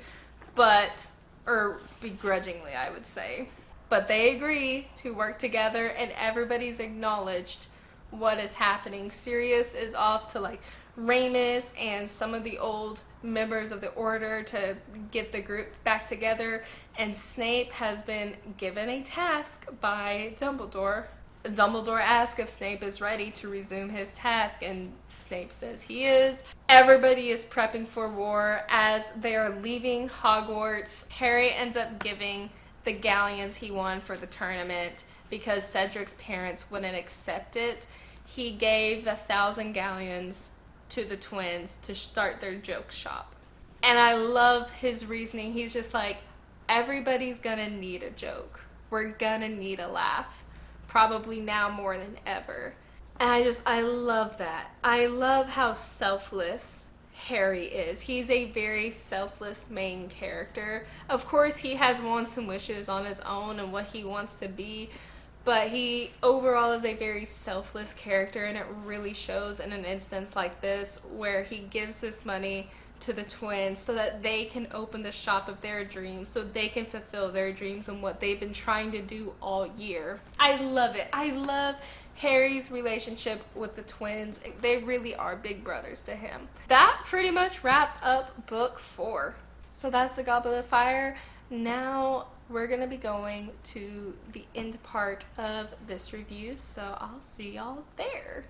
or begrudgingly, I would say. But they agree to work together, and everybody's acknowledged what is happening. Sirius is off to like Ramus and some of the old members of the Order to get the group back together, and Snape has been given a task by Dumbledore Dumbledore asks if Snape is ready to resume his task, and Snape says he is. Everybody is prepping for war. As they are leaving Hogwarts, Harry ends up giving the galleons he won for the tournament because Cedric's parents wouldn't accept it. He gave the 1,000 galleons to the twins to start their joke shop. And I love his reasoning. He's just like, everybody's gonna need a joke. We're gonna need a laugh. Probably now more than ever. And I love that. I love how selfless Harry is. He's a very selfless main character. Of course, he has wants and wishes on his own and what he wants to be, but he overall is a very selfless character, and it really shows in an instance like this where he gives this money to the twins so that they can open the shop of their dreams, so they can fulfill their dreams and what they've been trying to do all year. I love it. I love Harry's relationship with the twins. They really are big brothers to him. That pretty much wraps up book 4. So that's the Goblet of Fire. Now we're gonna be going to the end part of this review, so I'll see y'all there.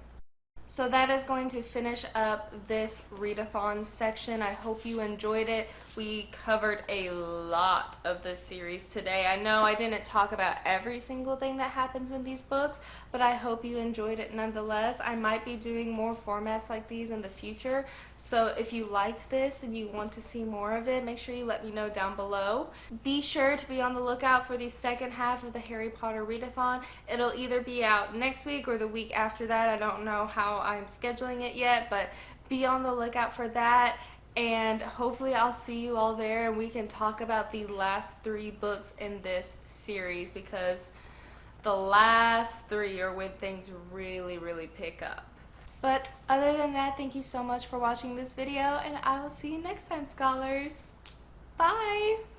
So that is going to finish up this readathon section. I hope you enjoyed it. We covered a lot of this series today. I know I didn't talk about every single thing that happens in these books, but I hope you enjoyed it nonetheless. I might be doing more formats like these in the future, so if you liked this and you want to see more of it, make sure you let me know down below. Be sure to be on the lookout for the second half of the Harry Potter readathon. It'll either be out next week or the week after that. I don't know how I'm scheduling it yet, but be on the lookout for that. And hopefully I'll see you all there and we can talk about the last 3 books in this series, because the last 3 are when things really pick up. But other than that, thank you so much for watching this video, and I will see you next time, scholars. Bye!